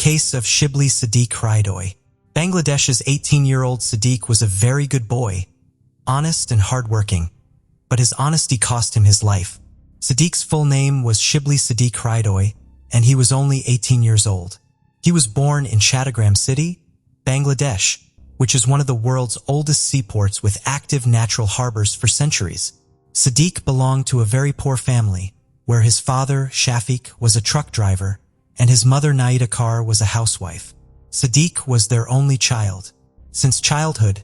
case of Shibli Sadi Khridoy. Bangladesh's 18-year-old Sadiq was a very good boy, honest and hardworking, but his honesty cost him his life. Sadiq's full name was Shibli Sadi Khridoy, and he was only 18 years old. He was born in Chattogram City, Bangladesh, which is one of the world's oldest seaports with active natural harbors for centuries. Sadiq belonged to a very poor family, where his father, Shafiq, was a truck driver, and his mother, Naida Kar, was a housewife. Sadiq was their only child. Since childhood,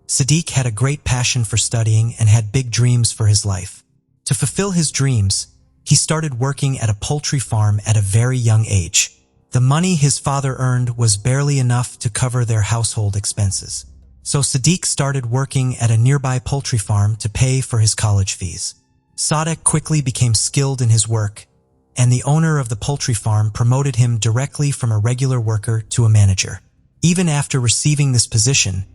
Sadiq had a great passion for studying and had big dreams for his life. To fulfill his dreams, he started working at a poultry farm at a very young age. The money his father earned was barely enough to cover their household expenses. So Sadiq started working at a nearby poultry farm to pay for his college fees. Sadiq quickly became skilled in his work, and the owner of the poultry farm promoted him directly from a regular worker to a manager. Even after receiving this position,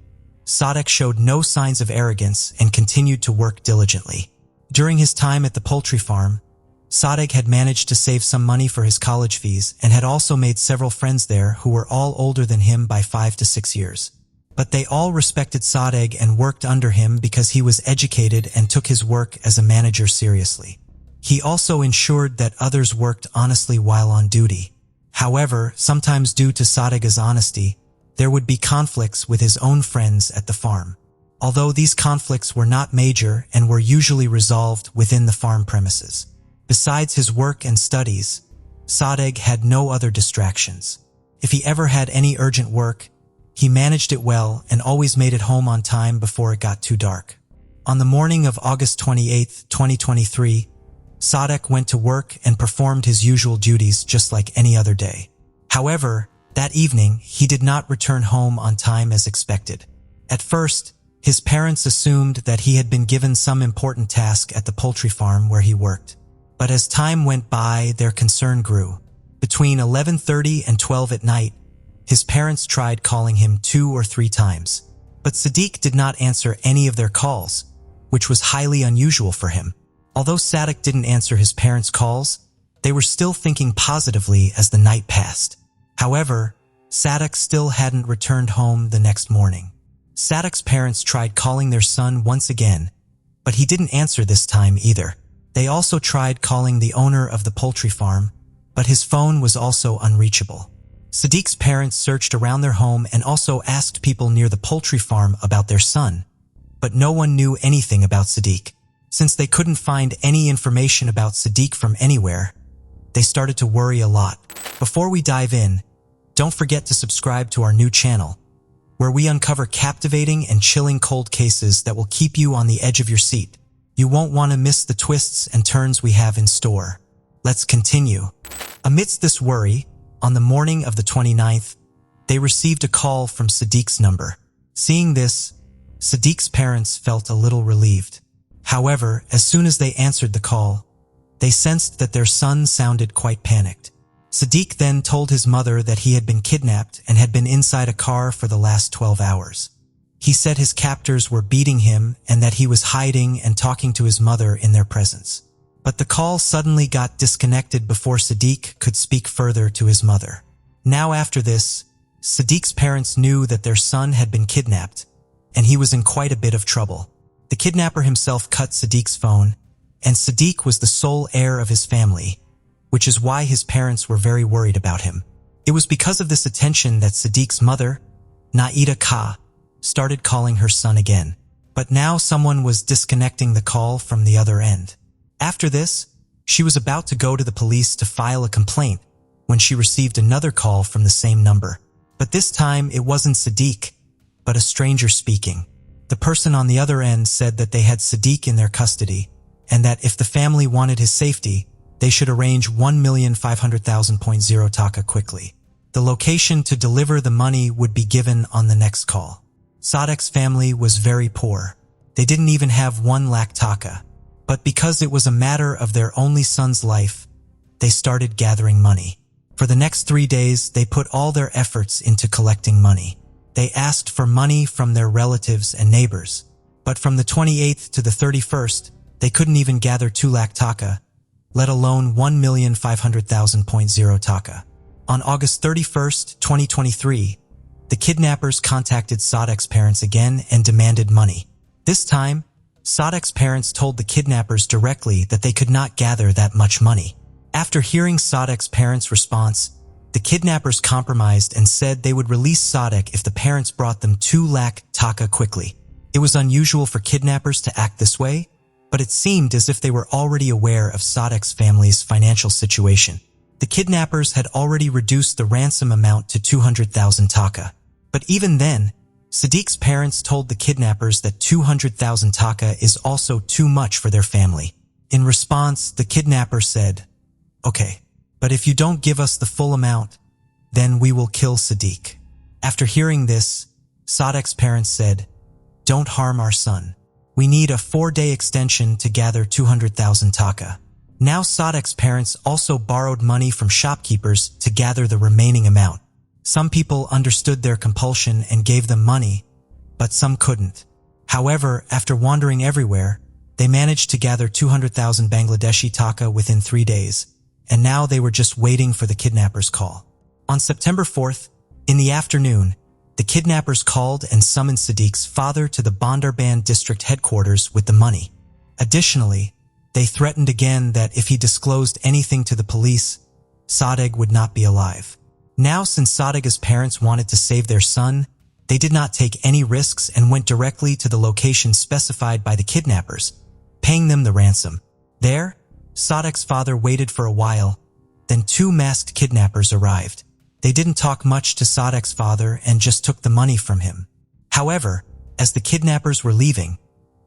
Sadiq showed no signs of arrogance and continued to work diligently. During his time at the poultry farm, Sadiq had managed to save some money for his college fees and had also made several friends there who were all older than him by 5 to 6 years. But they all respected Sadiq and worked under him because he was educated and took his work as a manager seriously. He also ensured that others worked honestly while on duty. However, sometimes due to Sadiq's honesty, there would be conflicts with his own friends at the farm. Although these conflicts were not major and were usually resolved within the farm premises. Besides his work and studies, Sadiq had no other distractions. If he ever had any urgent work, he managed it well and always made it home on time before it got too dark. On the morning of August 28, 2023, Sadiq went to work and performed his usual duties just like any other day. However, that evening, he did not return home on time as expected. At first, his parents assumed that he had been given some important task at the poultry farm where he worked. But as time went by, their concern grew. Between 11:30 and 12 at night, his parents tried calling him 2 or 3 times. But Sadiq did not answer any of their calls, which was highly unusual for him. Although Sadiq didn't answer his parents' calls, they were still thinking positively as the night passed. However, Sadiq still hadn't returned home the next morning. Sadiq's parents tried calling their son once again, but he didn't answer this time either. They also tried calling the owner of the poultry farm, but his phone was also unreachable. Sadiq's parents searched around their home and also asked people near the poultry farm about their son, but no one knew anything about Sadiq. Since they couldn't find any information about Sadiq from anywhere, they started to worry a lot. Before we dive in, don't forget to subscribe to our new channel, where we uncover captivating and chilling cold cases that will keep you on the edge of your seat. You won't want to miss the twists and turns we have in store. Let's continue. Amidst this worry, on the morning of the 29th, they received a call from Sadiq's number. Seeing this, Sadiq's parents felt a little relieved. However, as soon as they answered the call, they sensed that their son sounded quite panicked. Sadiq then told his mother that he had been kidnapped and had been inside a car for the last 12 hours. He said his captors were beating him and that he was hiding and talking to his mother in their presence. But the call suddenly got disconnected before Sadiq could speak further to his mother. Now after this, Sadiq's parents knew that their son had been kidnapped, and he was in quite a bit of trouble. The kidnapper himself cut Sadiq's phone, and Sadiq was the sole heir of his family, which is why his parents were very worried about him. It was because of this attention that Sadiq's mother, Naida Ka, started calling her son again. But now someone was disconnecting the call from the other end. After this, she was about to go to the police to file a complaint when she received another call from the same number. But this time it wasn't Sadiq, but a stranger speaking. The person on the other end said that they had Sadiq in their custody and that if the family wanted his safety, they should arrange 1,500,000 taka quickly. The location to deliver the money would be given on the next call. Sadiq's family was very poor. They didn't even have 1 lakh taka. But because it was a matter of their only son's life, they started gathering money. For the next 3 days, they put all their efforts into collecting money. They asked for money from their relatives and neighbors. But from the 28th to the 31st, they couldn't even gather 2 lakh taka, let alone 1,500,000 taka. On August 31st, 2023, the kidnappers contacted Sadek's parents again and demanded money. This time, Sadek's parents told the kidnappers directly that they could not gather that much money. After hearing Sadek's parents' response, the kidnappers compromised and said they would release Sadek if the parents brought them 2 lakh taka quickly. It was unusual for kidnappers to act this way, but it seemed as if they were already aware of Sadek's family's financial situation. The kidnappers had already reduced the ransom amount to 200,000 taka. But even then, Sadiq's parents told the kidnappers that 200,000 taka is also too much for their family. In response, the kidnapper said, "Okay, but if you don't give us the full amount, then we will kill Sadiq." After hearing this, Sadek's parents said, "Don't harm our son. We need a 4-day extension to gather 200,000 taka." Now Sadek's parents also borrowed money from shopkeepers to gather the remaining amount. Some people understood their compulsion and gave them money, but some couldn't. However, after wandering everywhere, they managed to gather 200,000 Bangladeshi taka within 3 days, and now they were just waiting for the kidnappers' call. On September 4th, in the afternoon, the kidnappers called and summoned Sadiq's father to the Bordon district headquarters with the money. Additionally, they threatened again that if he disclosed anything to the police, Sadek would not be alive. Now, since Sadek's parents wanted to save their son, they did not take any risks and went directly to the location specified by the kidnappers, paying them the ransom. There, Sadek's father waited for a while, then 2 masked kidnappers arrived. They didn't talk much to Sadek's father and just took the money from him. However, as the kidnappers were leaving,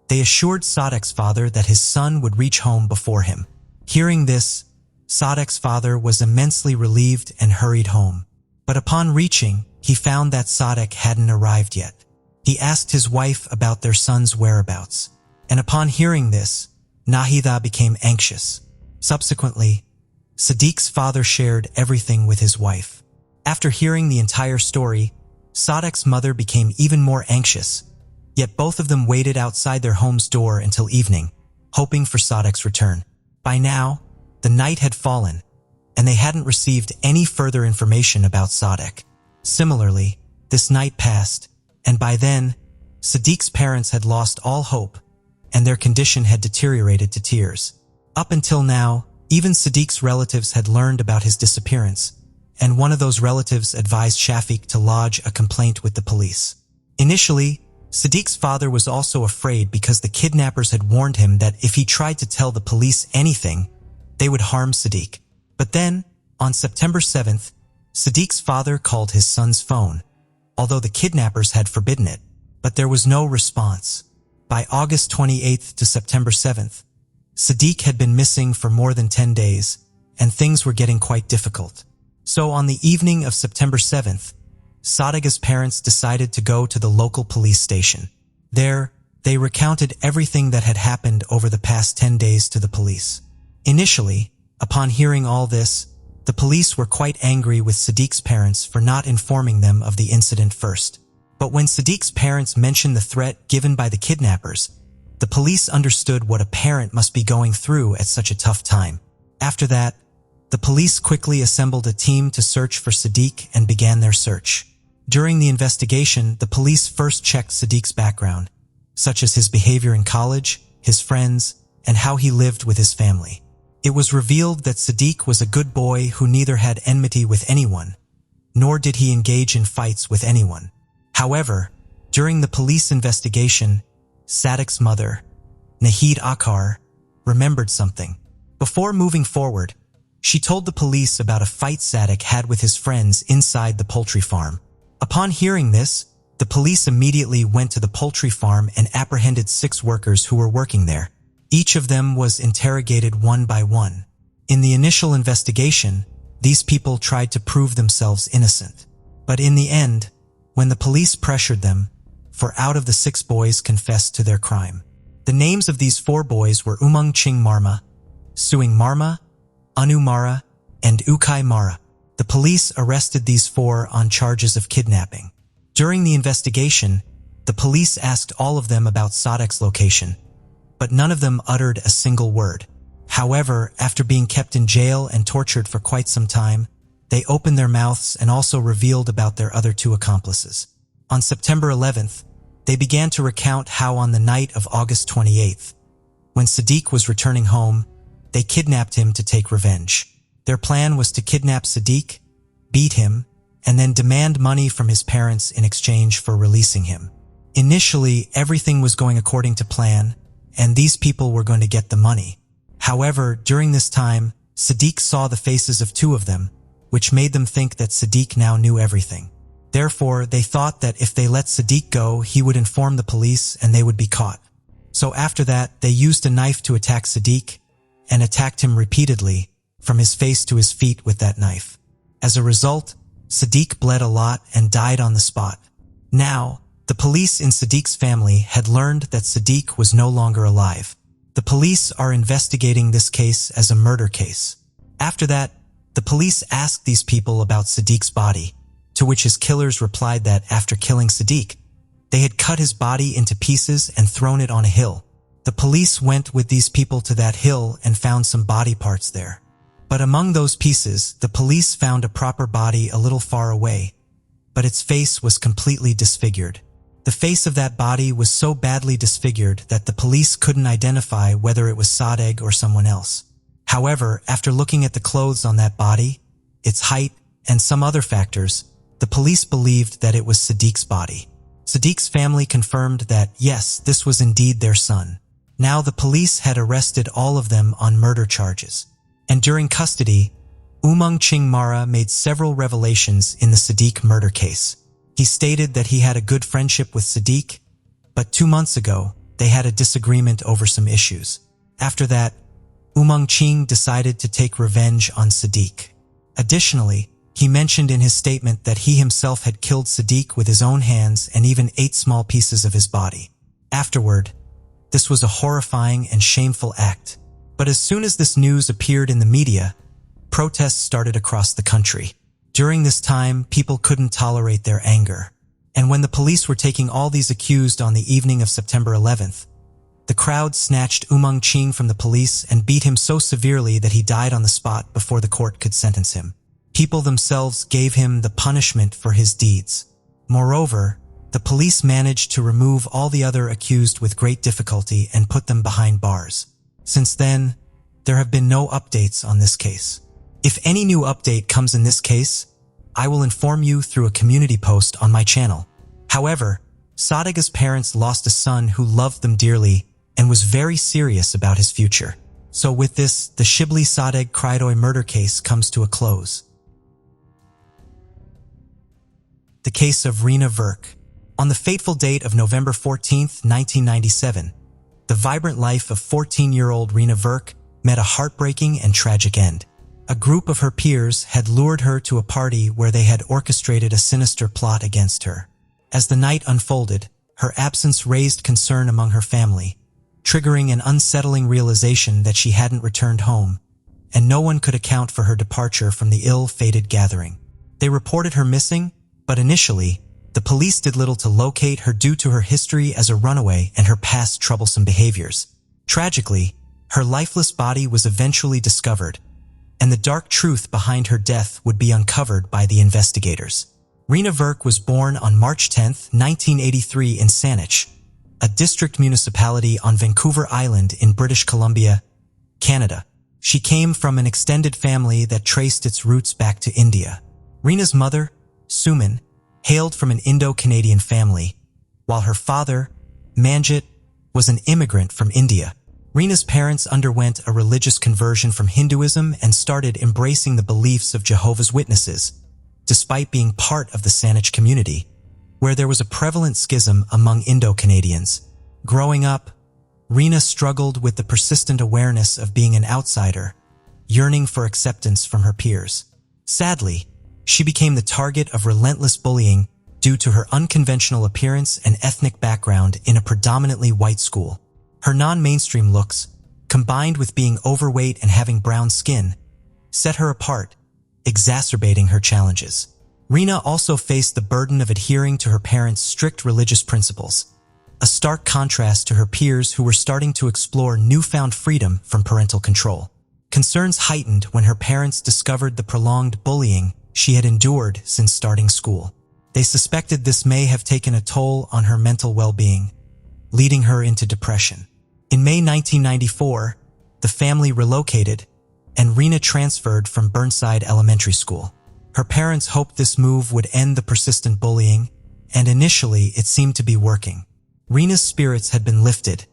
they assured Sadek's father that his son would reach home before him. Hearing this, Sadek's father was immensely relieved and hurried home. But upon reaching, he found that Sadek hadn't arrived yet. He asked his wife about their son's whereabouts, and upon hearing this, Nahida became anxious. Subsequently, Sadiq's father shared everything with his wife. After hearing the entire story, Sadek's mother became even more anxious, yet both of them waited outside their home's door until evening, hoping for Sadek's return. By now, the night had fallen, and they hadn't received any further information about Sadek. Similarly, this night passed, and by then, Sadiq's parents had lost all hope, and their condition had deteriorated to tears. Up until now, even Sadiq's relatives had learned about his disappearance, and one of those relatives advised Shafiq to lodge a complaint with the police. Initially, Sadiq's father was also afraid because the kidnappers had warned him that if he tried to tell the police anything, they would harm Sadiq. But then, on September 7th, Sadiq's father called his son's phone, although the kidnappers had forbidden it, but there was no response. By August 28th to September 7th, Sadiq had been missing for more than 10 days, and things were getting quite difficult. So on the evening of September 7th, Sadeg's parents decided to go to the local police station. There, they recounted everything that had happened over the past 10 days to the police. Initially, upon hearing all this, the police were quite angry with Sadiq's parents for not informing them of the incident first. But when Sadiq's parents mentioned the threat given by the kidnappers, the police understood what a parent must be going through at such a tough time. After that, the police quickly assembled a team to search for Sadiq and began their search. During the investigation, the police first checked Sadiq's background, such as his behavior in college, his friends, and how he lived with his family. It was revealed that Sadiq was a good boy who neither had enmity with anyone, nor did he engage in fights with anyone. However, during the police investigation, Sadiq's mother, Nahid Akar, remembered something. Before moving forward, she told the police about a fight Sadiq had with his friends inside the poultry farm. Upon hearing this, the police immediately went to the poultry farm and apprehended 6 workers who were working there. Each of them was interrogated one by one. In the initial investigation, these people tried to prove themselves innocent. But in the end, when the police pressured them, 4 out of the 6 boys confessed to their crime. The names of these 4 boys were Umang Ching Marma, Suing Marma, Anu Mara, and Ukai Mara. The police arrested these 4 on charges of kidnapping. During the investigation, the police asked all of them about Sadek's location, but none of them uttered a single word. However, after being kept in jail and tortured for quite some time, they opened their mouths and also revealed about their other two accomplices. On September 11th, they began to recount how on the night of August 28th, when Sadiq was returning home, they kidnapped him to take revenge. Their plan was to kidnap Sadiq, beat him, and then demand money from his parents in exchange for releasing him. Initially, everything was going according to plan, and these people were going to get the money. However, during this time, Sadiq saw the faces of two of them, which made them think that Sadiq now knew everything. Therefore, they thought that if they let Sadiq go, he would inform the police and they would be caught. So after that, they used a knife to attack Sadiq and attacked him repeatedly, from his face to his feet with that knife. As a result, Sadiq bled a lot and died on the spot. Now, the police in Sadiq's family had learned that Sadiq was no longer alive. The police are investigating this case as a murder case. After that, the police asked these people about Sadiq's body, to which his killers replied that after killing Sadiq, they had cut his body into pieces and thrown it on a hill. The police went with these people to that hill and found some body parts there. But among those pieces, the police found a proper body a little far away, but its face was completely disfigured. The face of that body was so badly disfigured that the police couldn't identify whether it was Sadegh or someone else. However, after looking at the clothes on that body, its height, and some other factors, the police believed that it was Sadiq's body. Sadiq's family confirmed that, yes, this was indeed their son. Now the police had arrested all of them on murder charges. And during custody, Umang Ching Mara made several revelations in the Sadiq murder case. He stated that he had a good friendship with Sadiq, but 2 months ago, they had a disagreement over some issues. After that, Umang Ching decided to take revenge on Sadiq. Additionally, he mentioned in his statement that he himself had killed Sadiq with his own hands and even ate small pieces of his body. Afterward, this was a horrifying and shameful act. But as soon as this news appeared in the media, protests started across the country. During this time, people couldn't tolerate their anger. And when the police were taking all these accused on the evening of September 11th, the crowd snatched Umang Ching from the police and beat him so severely that he died on the spot before the court could sentence him. People themselves gave him the punishment for his deeds. Moreover, the police managed to remove all the other accused with great difficulty and put them behind bars. Since then, there have been no updates on this case. If any new update comes in this case, I will inform you through a community post on my channel. However, Sadegh's parents lost a son who loved them dearly and was very serious about his future. So with this, the Shibli Sadi Kridoy murder case comes to a close. The case of Reena Virk. On the fateful date of November 14, 1997, the vibrant life of 14-year-old Reena Virk met a heartbreaking and tragic end. A group of her peers had lured her to a party where they had orchestrated a sinister plot against her. As the night unfolded, her absence raised concern among her family, triggering an unsettling realization that she hadn't returned home, and no one could account for her departure from the ill-fated gathering. They reported her missing, but initially, the police did little to locate her due to her history as a runaway and her past troublesome behaviors. Tragically, her lifeless body was eventually discovered, and the dark truth behind her death would be uncovered by the investigators. Reena Virk was born on March 10, 1983 in Saanich, a district municipality on Vancouver Island in British Columbia, Canada. She came from an extended family that traced its roots back to India. Reena's mother, Suman, hailed from an Indo-Canadian family, while her father, Manjit, was an immigrant from India. Reena's parents underwent a religious conversion from Hinduism and started embracing the beliefs of Jehovah's Witnesses, despite being part of the Saanich community, where there was a prevalent schism among Indo-Canadians. Growing up, Reena struggled with the persistent awareness of being an outsider, yearning for acceptance from her peers. Sadly, she became the target of relentless bullying due to her unconventional appearance and ethnic background in a predominantly white school. Her non-mainstream looks, combined with being overweight and having brown skin, set her apart, exacerbating her challenges. Reena also faced the burden of adhering to her parents' strict religious principles, a stark contrast to her peers who were starting to explore newfound freedom from parental control. Concerns heightened when her parents discovered the prolonged bullying she had endured since starting school. They suspected this may have taken a toll on her mental well-being, leading her into depression. In May 1994, the family relocated, and Reena transferred from Burnside Elementary School. Her parents hoped this move would end the persistent bullying, and initially it seemed to be working. Reena's spirits had been lifted,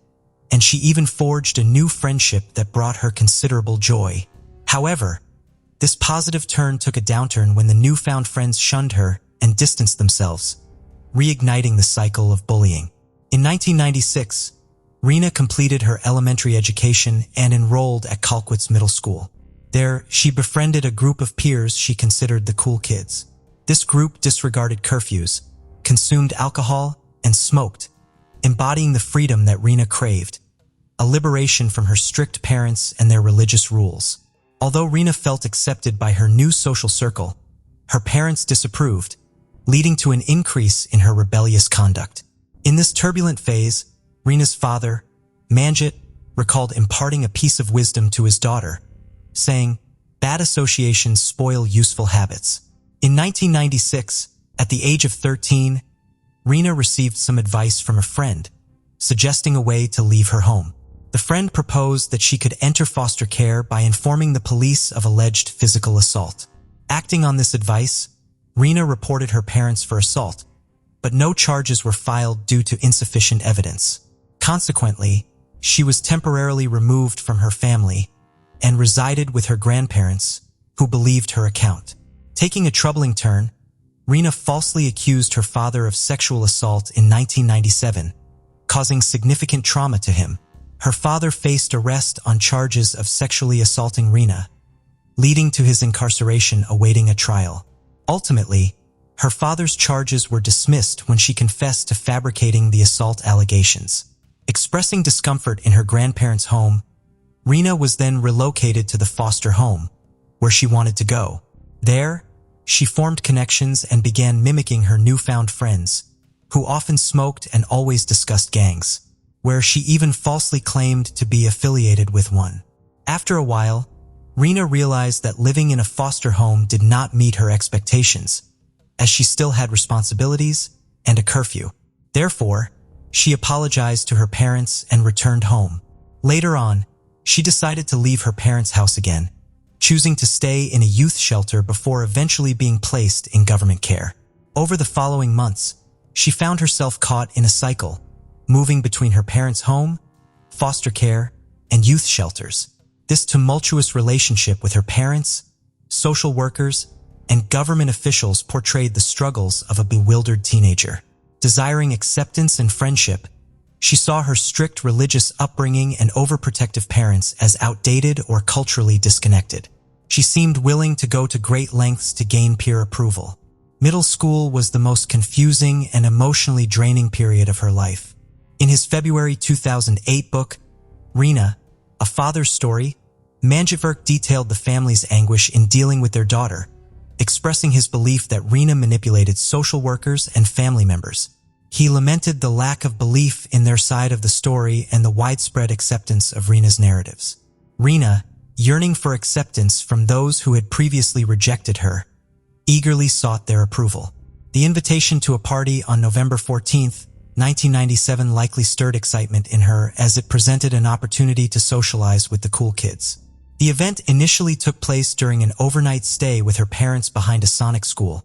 and she even forged a new friendship that brought her considerable joy. However, this positive turn took a downturn when the newfound friends shunned her and distanced themselves, reigniting the cycle of bullying. In 1996, Reena completed her elementary education and enrolled at Colquitt's Middle School. There, she befriended a group of peers she considered the cool kids. This group disregarded curfews, consumed alcohol, and smoked, embodying the freedom that Reena craved, a liberation from her strict parents and their religious rules. Although Reena felt accepted by her new social circle, her parents disapproved, leading to an increase in her rebellious conduct. In this turbulent phase, Reena's father, Manjit, recalled imparting a piece of wisdom to his daughter, saying, "Bad associations spoil useful habits." In 1996, at the age of 13, Reena received some advice from a friend, suggesting a way to leave her home. The friend proposed that she could enter foster care by informing the police of alleged physical assault. Acting on this advice, Reena reported her parents for assault, but no charges were filed due to insufficient evidence. Consequently, she was temporarily removed from her family and resided with her grandparents, who believed her account. Taking a troubling turn, Reena falsely accused her father of sexual assault in 1997, causing significant trauma to him. Her father faced arrest on charges of sexually assaulting Reena, leading to his incarceration awaiting a trial. Ultimately, her father's charges were dismissed when she confessed to fabricating the assault allegations. Expressing discomfort in her grandparents' home, Reena was then relocated to the foster home, where she wanted to go. There, she formed connections and began mimicking her newfound friends, who often smoked and always discussed gangs, where she even falsely claimed to be affiliated with one. After a while, Reena realized that living in a foster home did not meet her expectations, as she still had responsibilities and a curfew. Therefore, she apologized to her parents and returned home. Later on, she decided to leave her parents' house again, choosing to stay in a youth shelter before eventually being placed in government care. Over the following months, she found herself caught in a cycle, moving between her parents' home, foster care, and youth shelters. This tumultuous relationship with her parents, social workers, and government officials portrayed the struggles of a bewildered teenager. Desiring acceptance and friendship, she saw her strict religious upbringing and overprotective parents as outdated or culturally disconnected. She seemed willing to go to great lengths to gain peer approval. Middle school was the most confusing and emotionally draining period of her life. In his February 2008 book, Reena, A Father's Story, Reena Virk detailed the family's anguish in dealing with their daughter, expressing his belief that Reena manipulated social workers and family members. He lamented the lack of belief in their side of the story and the widespread acceptance of Reena's narratives. Reena, yearning for acceptance from those who had previously rejected her, eagerly sought their approval. The invitation to a party on November 14, 1997 likely stirred excitement in her as it presented an opportunity to socialize with the cool kids. The event initially took place during an overnight stay with her parents behind a Sonic school,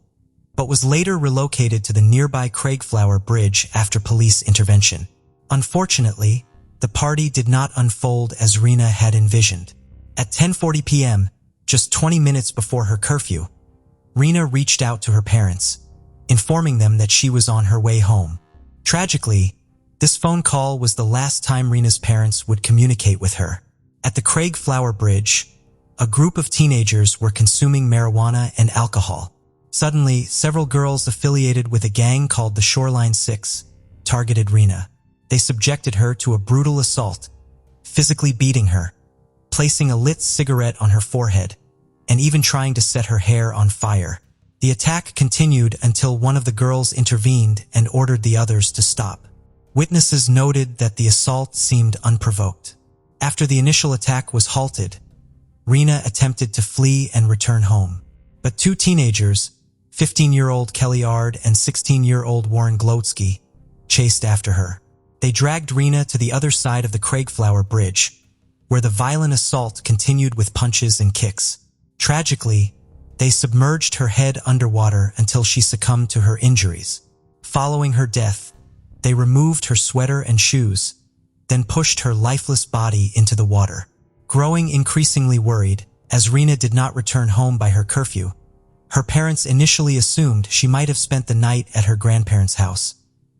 but was later relocated to the nearby Craigflower Bridge after police intervention. Unfortunately, the party did not unfold as Reena had envisioned. At 10:40 p.m., just 20 minutes before her curfew, Reena reached out to her parents, informing them that she was on her way home. Tragically, this phone call was the last time Reena's parents would communicate with her. At the Craigflower Bridge, a group of teenagers were consuming marijuana and alcohol. Suddenly, several girls affiliated with a gang called the Shoreline Six targeted Reena. They subjected her to a brutal assault, physically beating her, placing a lit cigarette on her forehead, and even trying to set her hair on fire. The attack continued until one of the girls intervened and ordered the others to stop. Witnesses noted that the assault seemed unprovoked. After the initial attack was halted, Reena attempted to flee and return home. But two teenagers, 15-year-old Kelly Ard and 16-year-old Warren Glotsky, chased after her. They dragged Reena to the other side of the Craigflower Bridge, where the violent assault continued with punches and kicks. Tragically, they submerged her head underwater until she succumbed to her injuries. Following her death, they removed her sweater and shoes, then pushed her lifeless body into the water. Growing increasingly worried, as Reena did not return home by her curfew, her parents initially assumed she might have spent the night at her grandparents' house.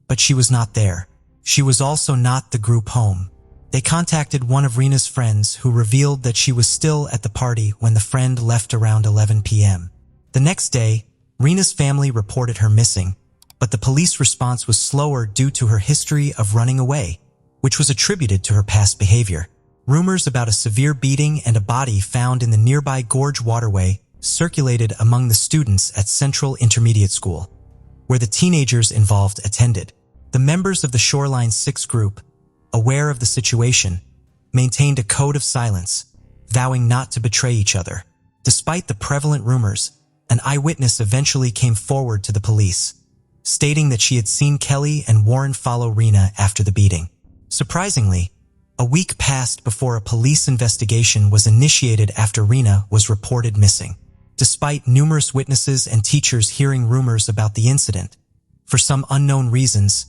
But she was not there. She was also not the group home. They contacted one of Reena's friends, who revealed that she was still at the party when the friend left around 11 p.m. The next day, Reena's family reported her missing, but the police response was slower due to her history of running away, which was attributed to her past behavior. Rumors about a severe beating and a body found in the nearby gorge waterway circulated among the students at Central Intermediate School, where the teenagers involved attended. The members of the Shoreline 6 group, aware of the situation, maintained a code of silence, vowing not to betray each other. Despite the prevalent rumors, an eyewitness eventually came forward to the police, stating that she had seen Kelly and Warren follow Reena after the beating. Surprisingly, a week passed before a police investigation was initiated after Reena was reported missing. Despite numerous witnesses and teachers hearing rumors about the incident, for some unknown reasons,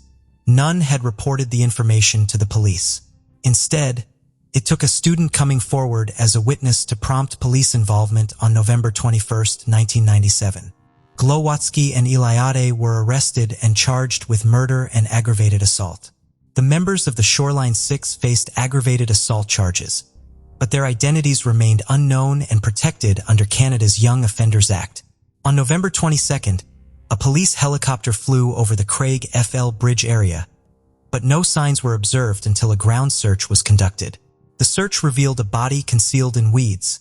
none had reported the information to the police. Instead, it took a student coming forward as a witness to prompt police involvement on November 21, 1997. Glowatsky and Eliade were arrested and charged with murder and aggravated assault. The members of the Shoreline 6 faced aggravated assault charges, but their identities remained unknown and protected under Canada's Young Offenders Act. On November 22nd, a police helicopter flew over the Craig FL Bridge area, but no signs were observed until a ground search was conducted. The search revealed a body concealed in weeds,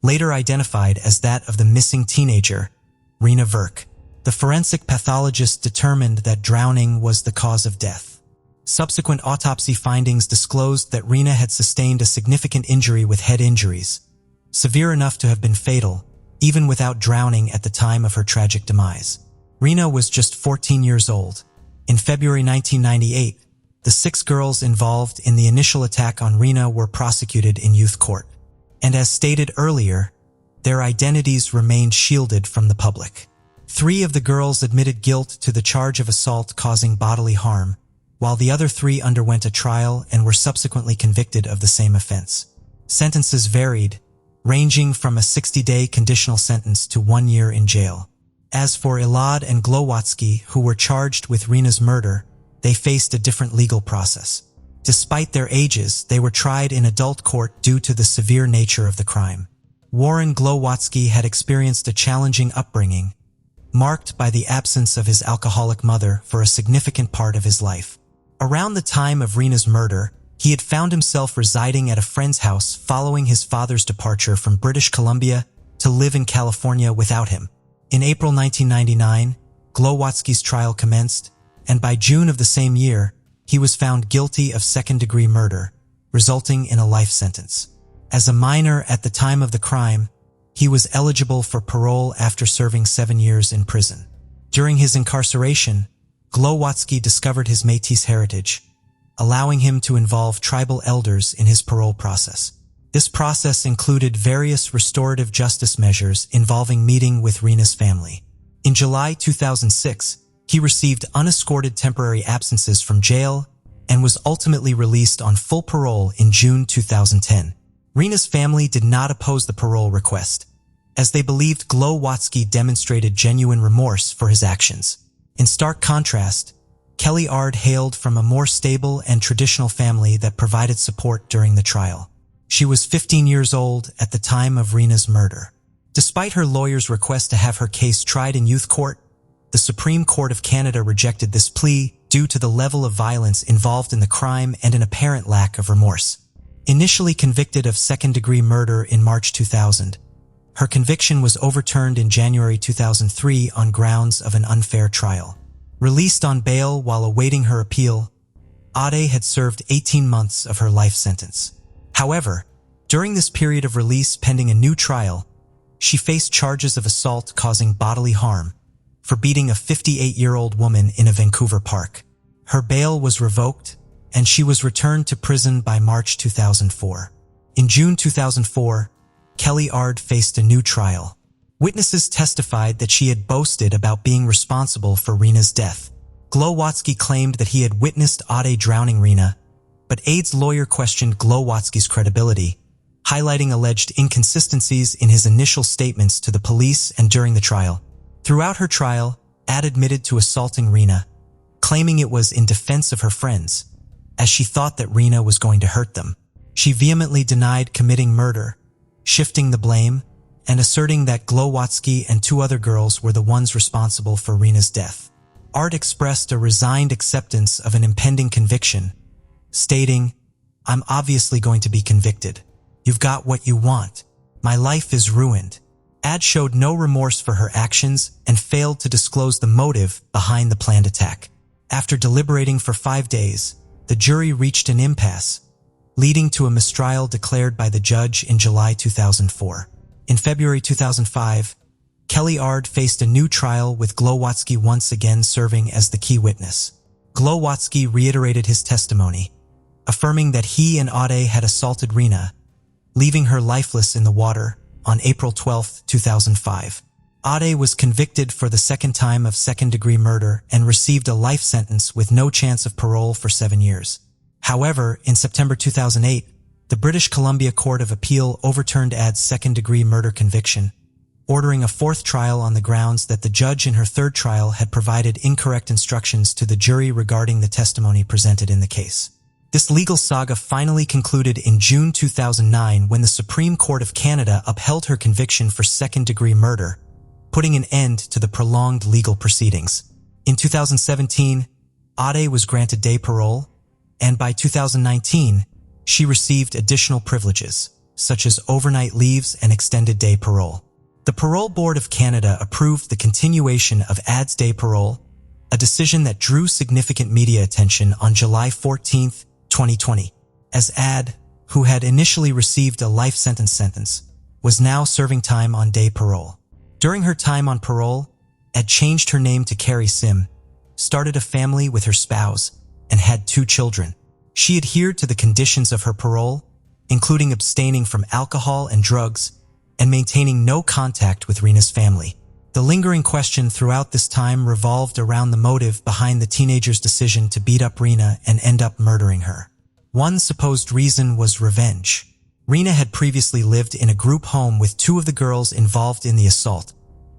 later identified as that of the missing teenager, Reena Virk. The forensic pathologist determined that drowning was the cause of death. Subsequent autopsy findings disclosed that Reena had sustained a significant injury with head injuries, severe enough to have been fatal, even without drowning at the time of her tragic demise. Reena was just 14 years old. In February 1998, the 6 girls involved in the initial attack on Reena were prosecuted in youth court. And as stated earlier, their identities remained shielded from the public. 3 of the girls admitted guilt to the charge of assault causing bodily harm, while the other 3 underwent a trial and were subsequently convicted of the same offense. Sentences varied, ranging from a 60-day conditional sentence to 1 year in jail. As for Elad and Glowatsky, who were charged with Reena's murder, they faced a different legal process. Despite their ages, they were tried in adult court due to the severe nature of the crime. Warren Glowatsky had experienced a challenging upbringing, marked by the absence of his alcoholic mother for a significant part of his life. Around the time of Reena's murder, he had found himself residing at a friend's house following his father's departure from British Columbia to live in California without him. In April 1999, Glowatsky's trial commenced, and by June of the same year, he was found guilty of second-degree murder, resulting in a life sentence. As a minor at the time of the crime, he was eligible for parole after serving 7 years in prison. During his incarceration, Glowatsky discovered his Métis heritage, allowing him to involve tribal elders in his parole process. This process included various restorative justice measures involving meeting with Reena's family. In July 2006, he received unescorted temporary absences from jail and was ultimately released on full parole in June 2010. Reena's family did not oppose the parole request, as they believed Glowatsky demonstrated genuine remorse for his actions. In stark contrast, Kelly Ard hailed from a more stable and traditional family that provided support during the trial. She was 15 years old at the time of Reena's murder. Despite her lawyer's request to have her case tried in youth court, the Supreme Court of Canada rejected this plea due to the level of violence involved in the crime and an apparent lack of remorse. Initially convicted of second-degree murder in March 2000, her conviction was overturned in January 2003 on grounds of an unfair trial. Released on bail while awaiting her appeal, Ade had served 18 months of her life sentence. However, during this period of release pending a new trial, She faced charges of assault causing bodily harm for beating a 58-year-old woman in a Vancouver park. Her bail was revoked, and she was returned to prison by March 2004. In June 2004, Kelly Ard faced a new trial. Witnesses testified that she had boasted about being responsible for Reena's death. Glowatsky claimed that he had witnessed Ade drowning Reena, but Ade's lawyer questioned Glowatsky's credibility, highlighting alleged inconsistencies in his initial statements to the police and during the trial. Throughout her trial, Ade admitted to assaulting Reena, claiming it was in defense of her friends, as she thought that Reena was going to hurt them. She vehemently denied committing murder, shifting the blame, and asserting that Glowatsky and two other girls were the ones responsible for Reena's death. Ard expressed a resigned acceptance of an impending conviction, stating, "I'm obviously going to be convicted. You've got what you want. My life is ruined." Ade showed no remorse for her actions and failed to disclose the motive behind the planned attack. After deliberating for 5 days, the jury reached an impasse, leading to a mistrial declared by the judge in July 2004. In February 2005, Kelly Ard faced a new trial with Glowatsky once again serving as the key witness. Glowatsky reiterated his testimony, affirming that he and Ade had assaulted Reena, leaving her lifeless in the water on April 12, 2005. Ade was convicted for the second time of second-degree murder and received a life sentence with no chance of parole for 7 years. However, in September 2008, the British Columbia Court of Appeal overturned Ade's second-degree murder conviction, ordering a fourth trial on the grounds that the judge in her third trial had provided incorrect instructions to the jury regarding the testimony presented in the case. This legal saga finally concluded in June 2009 when the Supreme Court of Canada upheld her conviction for second-degree murder, putting an end to the prolonged legal proceedings. In 2017, Ade was granted day parole, and by 2019, she received additional privileges, such as overnight leaves and extended day parole. The Parole Board of Canada approved the continuation of Ade's day parole, a decision that drew significant media attention on July 14, 2020, as Ade, who had initially received a life sentence, was now serving time on day parole. During her time on parole, Ade changed her name to Carrie Sim, started a family with her spouse, and had 2 children. She adhered to the conditions of her parole, including abstaining from alcohol and drugs, and maintaining no contact with Reena's family. The lingering question throughout this time revolved around the motive behind the teenager's decision to beat up Reena and end up murdering her. One supposed reason was revenge. Reena had previously lived in a group home with 2 of the girls involved in the assault,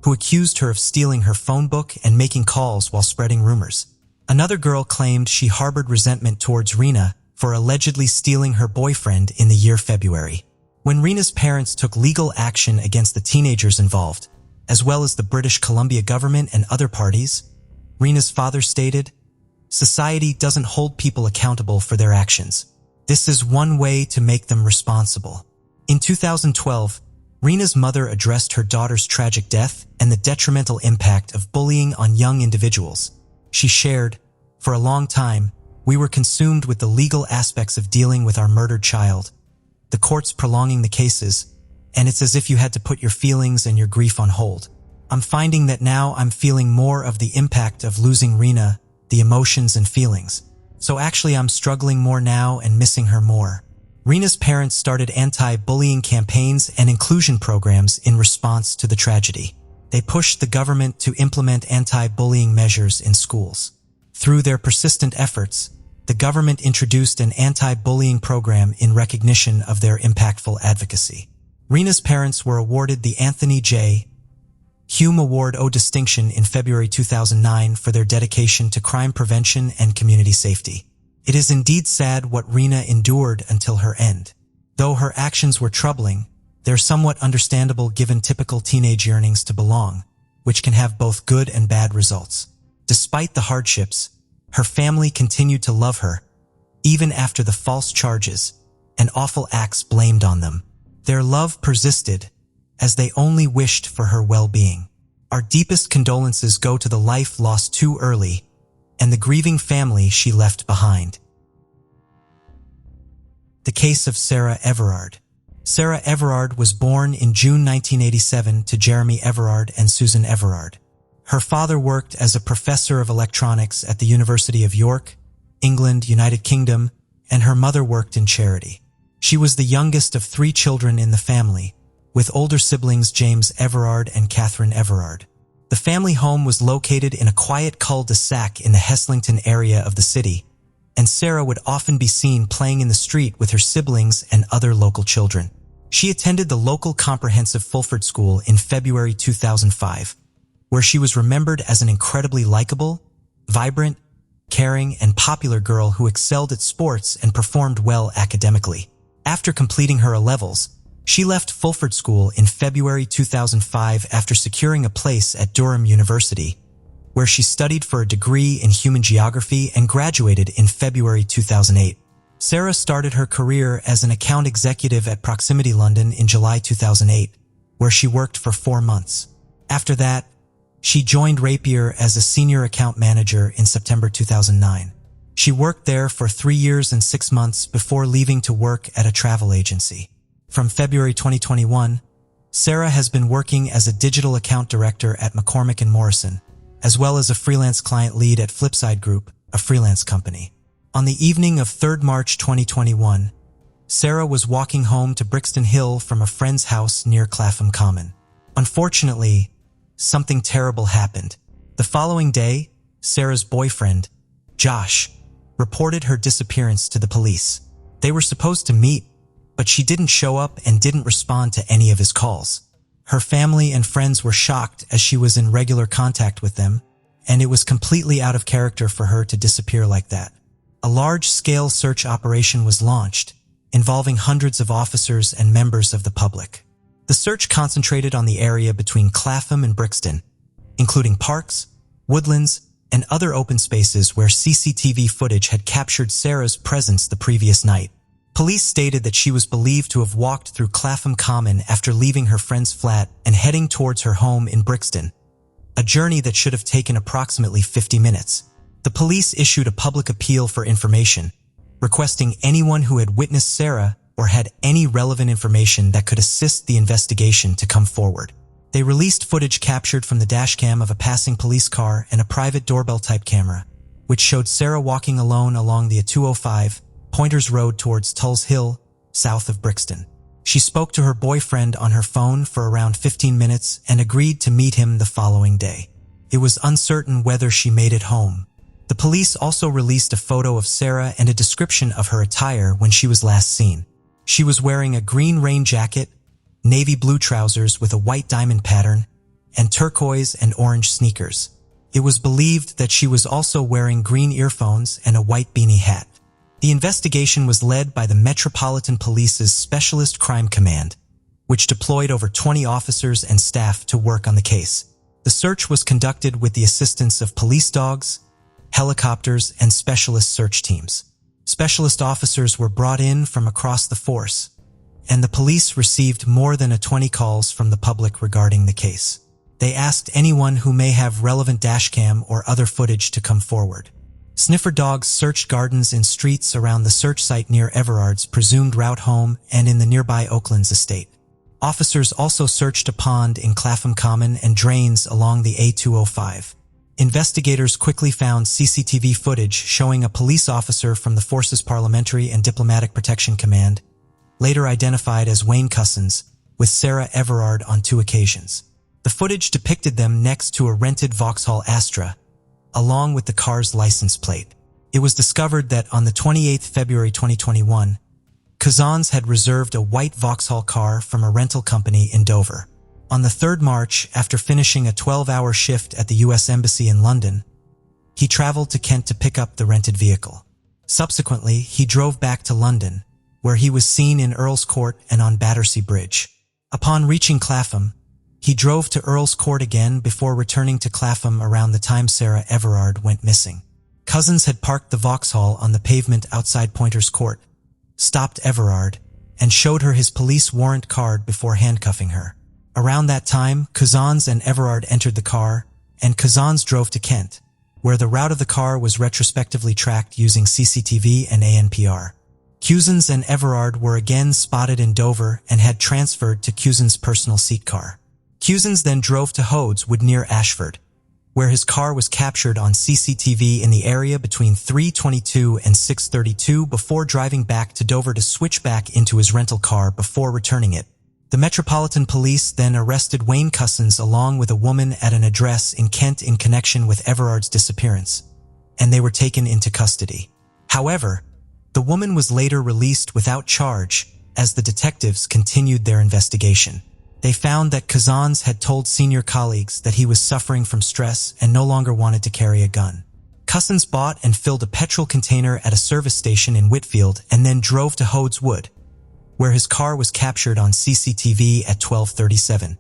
who accused her of stealing her phone book and making calls while spreading rumors. Another girl claimed she harbored resentment towards Reena for allegedly stealing her boyfriend in the year February. When Reena's parents took legal action against the teenagers involved, as well as the British Columbia government and other parties, Reena's father stated, "Society doesn't hold people accountable for their actions. This is one way to make them responsible." In 2012, Reena's mother addressed her daughter's tragic death and the detrimental impact of bullying on young individuals. She shared, "For a long time, we were consumed with the legal aspects of dealing with our murdered child, the courts prolonging the cases, and it's as if you had to put your feelings and your grief on hold. I'm finding that now I'm feeling more of the impact of losing Reena, the emotions and feelings. So actually I'm struggling more now and missing her more." Reena's parents started anti-bullying campaigns and inclusion programs in response to the tragedy. They pushed the government to implement anti-bullying measures in schools. Through their persistent efforts, the government introduced an anti-bullying program in recognition of their impactful advocacy. Reena's parents were awarded the Anthony J. Hume Award O distinction in February 2009 for their dedication to crime prevention and community safety. It is indeed sad what Reena endured until her end. Though her actions were troubling, they're somewhat understandable given typical teenage yearnings to belong, which can have both good and bad results. Despite the hardships, her family continued to love her, even after the false charges and awful acts blamed on them. Their love persisted, as they only wished for her well-being. Our deepest condolences go to the life lost too early and the grieving family she left behind. The case of Sarah Everard. Sarah Everard was born in June 1987 to Jeremy Everard and Susan Everard. Her father worked as a professor of electronics at the University of York, England, United Kingdom, and her mother worked in charity. She was the youngest of 3 children in the family, with older siblings James Everard and Catherine Everard. The family home was located in a quiet cul-de-sac in the Heslington area of the city, and Sarah would often be seen playing in the street with her siblings and other local children. She attended the local comprehensive Fulford School in February 2005, where she was remembered as an incredibly likable, vibrant, caring, and popular girl who excelled at sports and performed well academically. After completing her A-levels, she left Fulford School in February 2005 after securing a place at Durham University, where she studied for a degree in human geography and graduated in February 2008. Sarah started her career as an account executive at Proximity London in July 2008, where she worked for 4 months. After that, she joined Rapier as a senior account manager in September 2009. She worked there for 3 years and 6 months before leaving to work at a travel agency. From February 2021, Sarah has been working as a digital account director at McCormick & Morrison, as well as a freelance client lead at Flipside Group, a freelance company. On the evening of 3rd March 2021, Sarah was walking home to Brixton Hill from a friend's house near Clapham Common. Unfortunately, something terrible happened. The following day, Sarah's boyfriend, Josh, reported her disappearance to the police. They were supposed to meet, but she didn't show up and didn't respond to any of his calls. Her family and friends were shocked as she was in regular contact with them, and it was completely out of character for her to disappear like that. A large-scale search operation was launched, involving hundreds of officers and members of the public. The search concentrated on the area between Clapham and Brixton, including parks, woodlands, and other open spaces where CCTV footage had captured Sarah's presence the previous night. Police stated that she was believed to have walked through Clapham Common after leaving her friend's flat and heading towards her home in Brixton, a journey that should have taken approximately 50 minutes. The police issued a public appeal for information, requesting anyone who had witnessed Sarah or had any relevant information that could assist the investigation to come forward. They released footage captured from the dashcam of a passing police car and a private doorbell-type camera, which showed Sarah walking alone along the A205 Pointers Road towards Tulse Hill, south of Brixton. She spoke to her boyfriend on her phone for around 15 minutes and agreed to meet him the following day. It was uncertain whether she made it home. The police also released a photo of Sarah and a description of her attire when she was last seen. She was wearing a green rain jacket, navy blue trousers with a white diamond pattern, and turquoise and orange sneakers. It was believed that she was also wearing green earphones and a white beanie hat. The investigation was led by the Metropolitan Police's Specialist Crime Command, which deployed over 20 officers and staff to work on the case. The search was conducted with the assistance of police dogs, helicopters, and specialist search teams. Specialist officers were brought in from across the force, and the police received more than 20 calls from the public regarding the case. They asked anyone who may have relevant dashcam or other footage to come forward. Sniffer dogs searched gardens and streets around the search site near Everard's presumed route home and in the nearby Oaklands estate. Officers also searched a pond in Clapham Common and drains along the A205. Investigators quickly found CCTV footage showing a police officer from the Forces Parliamentary and Diplomatic Protection Command, later identified as Wayne Cousins, with Sarah Everard on 2 occasions. The footage depicted them next to a rented Vauxhall Astra, along with the car's license plate. It was discovered that on the 28th February 2021, Cousins had reserved a white Vauxhall car from a rental company in Dover. On the 3rd March, after finishing a 12-hour shift at the U.S. Embassy in London, he traveled to Kent to pick up the rented vehicle. Subsequently, he drove back to London, where he was seen in Earl's Court and on Battersea Bridge. Upon reaching Clapham, he drove to Earl's Court again before returning to Clapham around the time Sarah Everard went missing. Cousins had parked the Vauxhall on the pavement outside Pointers Court, stopped Everard, and showed her his police warrant card before handcuffing her. Around that time, Cousins and Everard entered the car, and Cousins drove to Kent, where the route of the car was retrospectively tracked using CCTV and ANPR. Cousins and Everard were again spotted in Dover and had transferred to Cousins' personal seat car. Cousins then drove to Hodes near Ashford, where his car was captured on CCTV in the area between 3:22 and 6:32 before driving back to Dover to switch back into his rental car before returning it. The Metropolitan Police then arrested Wayne Cousins along with a woman at an address in Kent in connection with Everard's disappearance, and they were taken into custody. However, the woman was later released without charge as the detectives continued their investigation. They found that Cousins had told senior colleagues that he was suffering from stress and no longer wanted to carry a gun. Cousins bought and filled a petrol container at a service station in Whitfield and then drove to Hodes Wood, where his car was captured on CCTV at 12:37.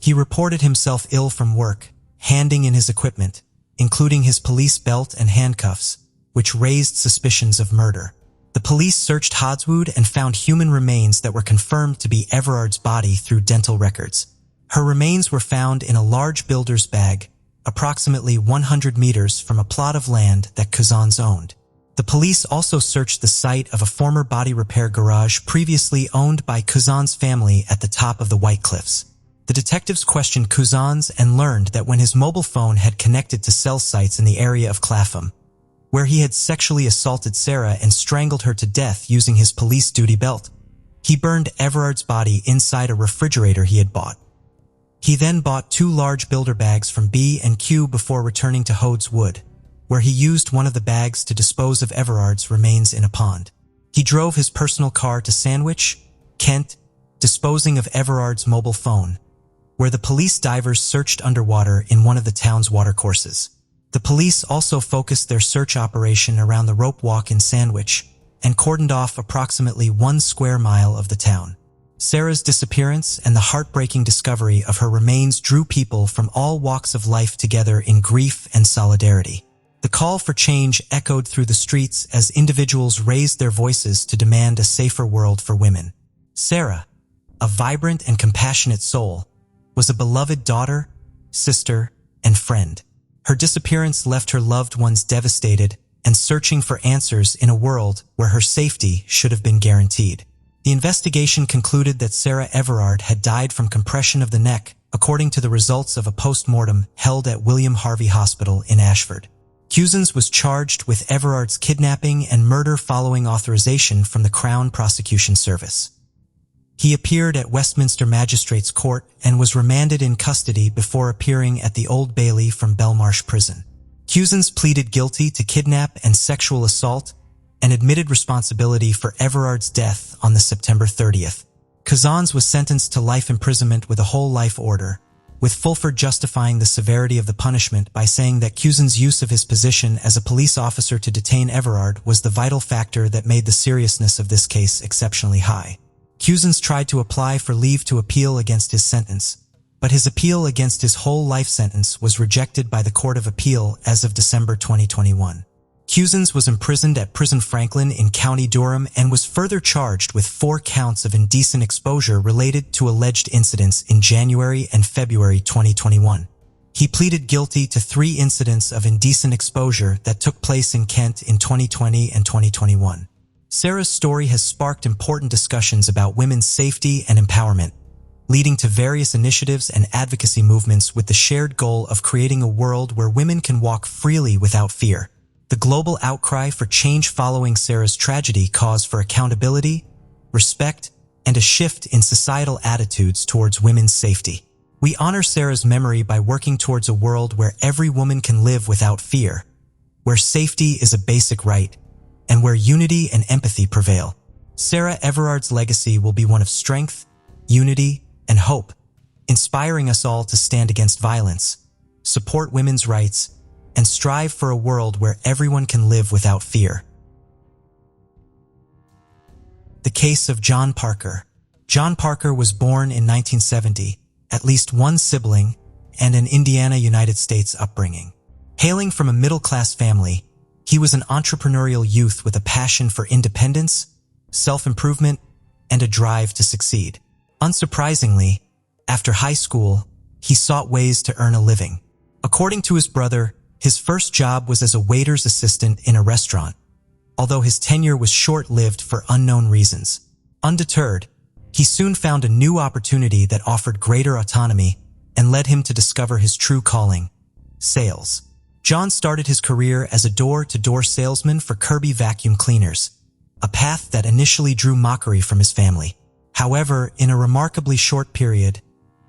He reported himself ill from work, handing in his equipment, including his police belt and handcuffs, which raised suspicions of murder. The police searched Hodswood and found human remains that were confirmed to be Everard's body through dental records. Her remains were found in a large builder's bag, approximately 100 meters from a plot of land that Cousins owned. The police also searched the site of a former body repair garage previously owned by Cousins' family at the top of the White Cliffs. The detectives questioned Cousins and learned that when his mobile phone had connected to cell sites in the area of Clapham, where he had sexually assaulted Sarah and strangled her to death using his police duty belt, he burned Everard's body inside a refrigerator he had bought. He then bought 2 large builder bags from B&Q before returning to Hodes Wood, where he used one of the bags to dispose of Everard's remains in a pond. He drove his personal car to Sandwich, Kent, disposing of Everard's mobile phone, where the police divers searched underwater in one of the town's watercourses. The police also focused their search operation around the rope walk in Sandwich and cordoned off approximately 1 square mile of the town. Sarah's disappearance and the heartbreaking discovery of her remains drew people from all walks of life together in grief and solidarity. The call for change echoed through the streets as individuals raised their voices to demand a safer world for women. Sarah, a vibrant and compassionate soul, was a beloved daughter, sister, and friend. Her disappearance left her loved ones devastated and searching for answers in a world where her safety should have been guaranteed. The investigation concluded that Sarah Everard had died from compression of the neck, according to the results of a post-mortem held at William Harvey Hospital in Ashford. Cousins was charged with Everard's kidnapping and murder following authorization from the Crown Prosecution Service. He appeared at Westminster Magistrates Court and was remanded in custody before appearing at the Old Bailey from Belmarsh Prison. Cousins pleaded guilty to kidnap and sexual assault and admitted responsibility for Everard's death on the September 30th. Cousins was sentenced to life imprisonment with a whole life order, with Fulford justifying the severity of the punishment by saying that Cousins' use of his position as a police officer to detain Everard was the vital factor that made the seriousness of this case exceptionally high. Cousins tried to apply for leave to appeal against his sentence, but his appeal against his whole life sentence was rejected by the Court of Appeal as of December 2021. Cousins was imprisoned at Prison Franklin in County Durham and was further charged with 4 counts of indecent exposure related to alleged incidents in January and February 2021. He pleaded guilty to 3 incidents of indecent exposure that took place in Kent in 2020 and 2021. Sarah's story has sparked important discussions about women's safety and empowerment, leading to various initiatives and advocacy movements with the shared goal of creating a world where women can walk freely without fear. The global outcry for change following Sarah's tragedy calls for accountability, respect, and a shift in societal attitudes towards women's safety. We honor Sarah's memory by working towards a world where every woman can live without fear, where safety is a basic right, and where unity and empathy prevail. Sarah Everard's legacy will be one of strength, unity, and hope, inspiring us all to stand against violence, support women's rights, and strive for a world where everyone can live without fear. The case of John Parker. John Parker was born in 1970, at least one sibling, and an Indiana, United States upbringing. Hailing from a middle-class family, he was an entrepreneurial youth with a passion for independence, self-improvement, and a drive to succeed. Unsurprisingly, after high school, he sought ways to earn a living. According to his brother, his first job was as a waiter's assistant in a restaurant, although his tenure was short-lived for unknown reasons. Undeterred, he soon found a new opportunity that offered greater autonomy and led him to discover his true calling: sales. John started his career as a door-to-door salesman for Kirby vacuum cleaners, a path that initially drew mockery from his family. However, in a remarkably short period,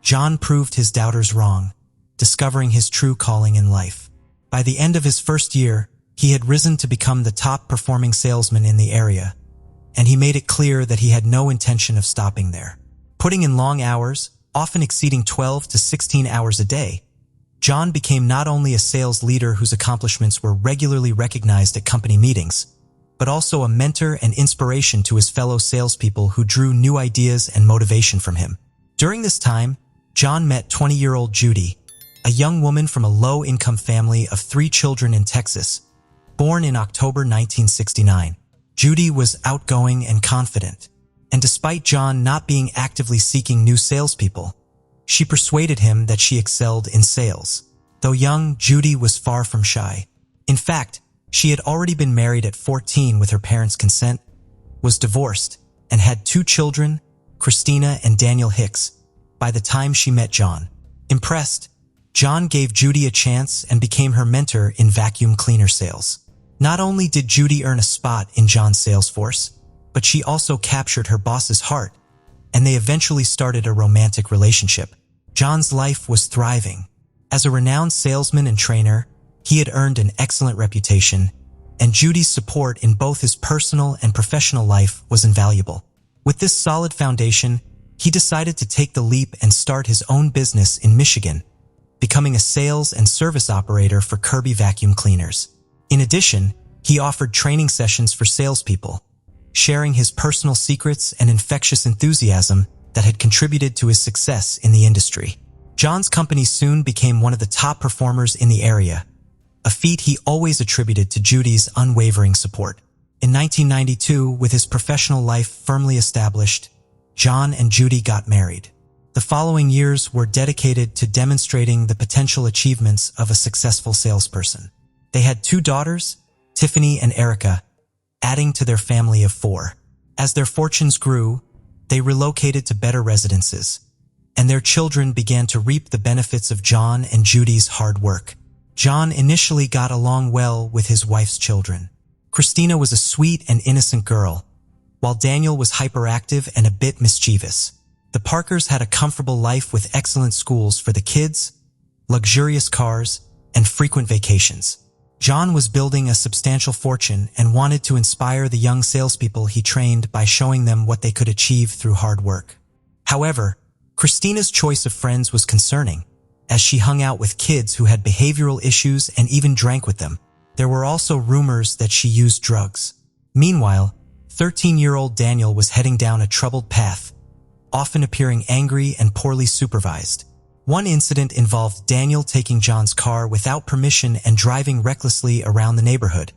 John proved his doubters wrong, discovering his true calling in life. By the end of his first year, he had risen to become the top-performing salesman in the area, and he made it clear that he had no intention of stopping there. Putting in long hours, often exceeding 12 to 16 hours a day, John became not only a sales leader whose accomplishments were regularly recognized at company meetings, but also a mentor and inspiration to his fellow salespeople who drew new ideas and motivation from him. During this time, John met 20-year-old Judy, a young woman from a low-income family of 3 children in Texas, born in October 1969. Judy was outgoing and confident, and despite John not being actively seeking new salespeople, she persuaded him that she excelled in sales. Though young, Judy was far from shy. In fact, she had already been married at 14 with her parents' consent, was divorced, and had 2 children, Christina and Daniel Hicks, by the time she met John. Impressed, John gave Judy a chance and became her mentor in vacuum cleaner sales. Not only did Judy earn a spot in John's sales force, but she also captured her boss's heart, and they eventually started a romantic relationship. John's life was thriving. As a renowned salesman and trainer, he had earned an excellent reputation, and Judy's support in both his personal and professional life was invaluable. With this solid foundation, he decided to take the leap and start his own business in Michigan, becoming a sales and service operator for Kirby vacuum cleaners. In addition, he offered training sessions for salespeople, sharing his personal secrets and infectious enthusiasm that had contributed to his success in the industry. John's company soon became one of the top performers in the area, a feat he always attributed to Judy's unwavering support. In 1992, with his professional life firmly established, John and Judy got married. The following years were dedicated to demonstrating the potential achievements of a successful salesperson. They had 2 daughters, Tiffany and Erica, adding to their family of 4. As their fortunes grew, they relocated to better residences, and their children began to reap the benefits of John and Judy's hard work. John initially got along well with his wife's children. Christina was a sweet and innocent girl, while Daniel was hyperactive and a bit mischievous. The Parkers had a comfortable life with excellent schools for the kids, luxurious cars, and frequent vacations. John was building a substantial fortune and wanted to inspire the young salespeople he trained by showing them what they could achieve through hard work. However, Christina's choice of friends was concerning, as she hung out with kids who had behavioral issues and even drank with them. There were also rumors that she used drugs. Meanwhile, 13-year-old Daniel was heading down a troubled path, often appearing angry and poorly supervised. One incident involved Daniel taking John's car without permission and driving recklessly around the neighborhood,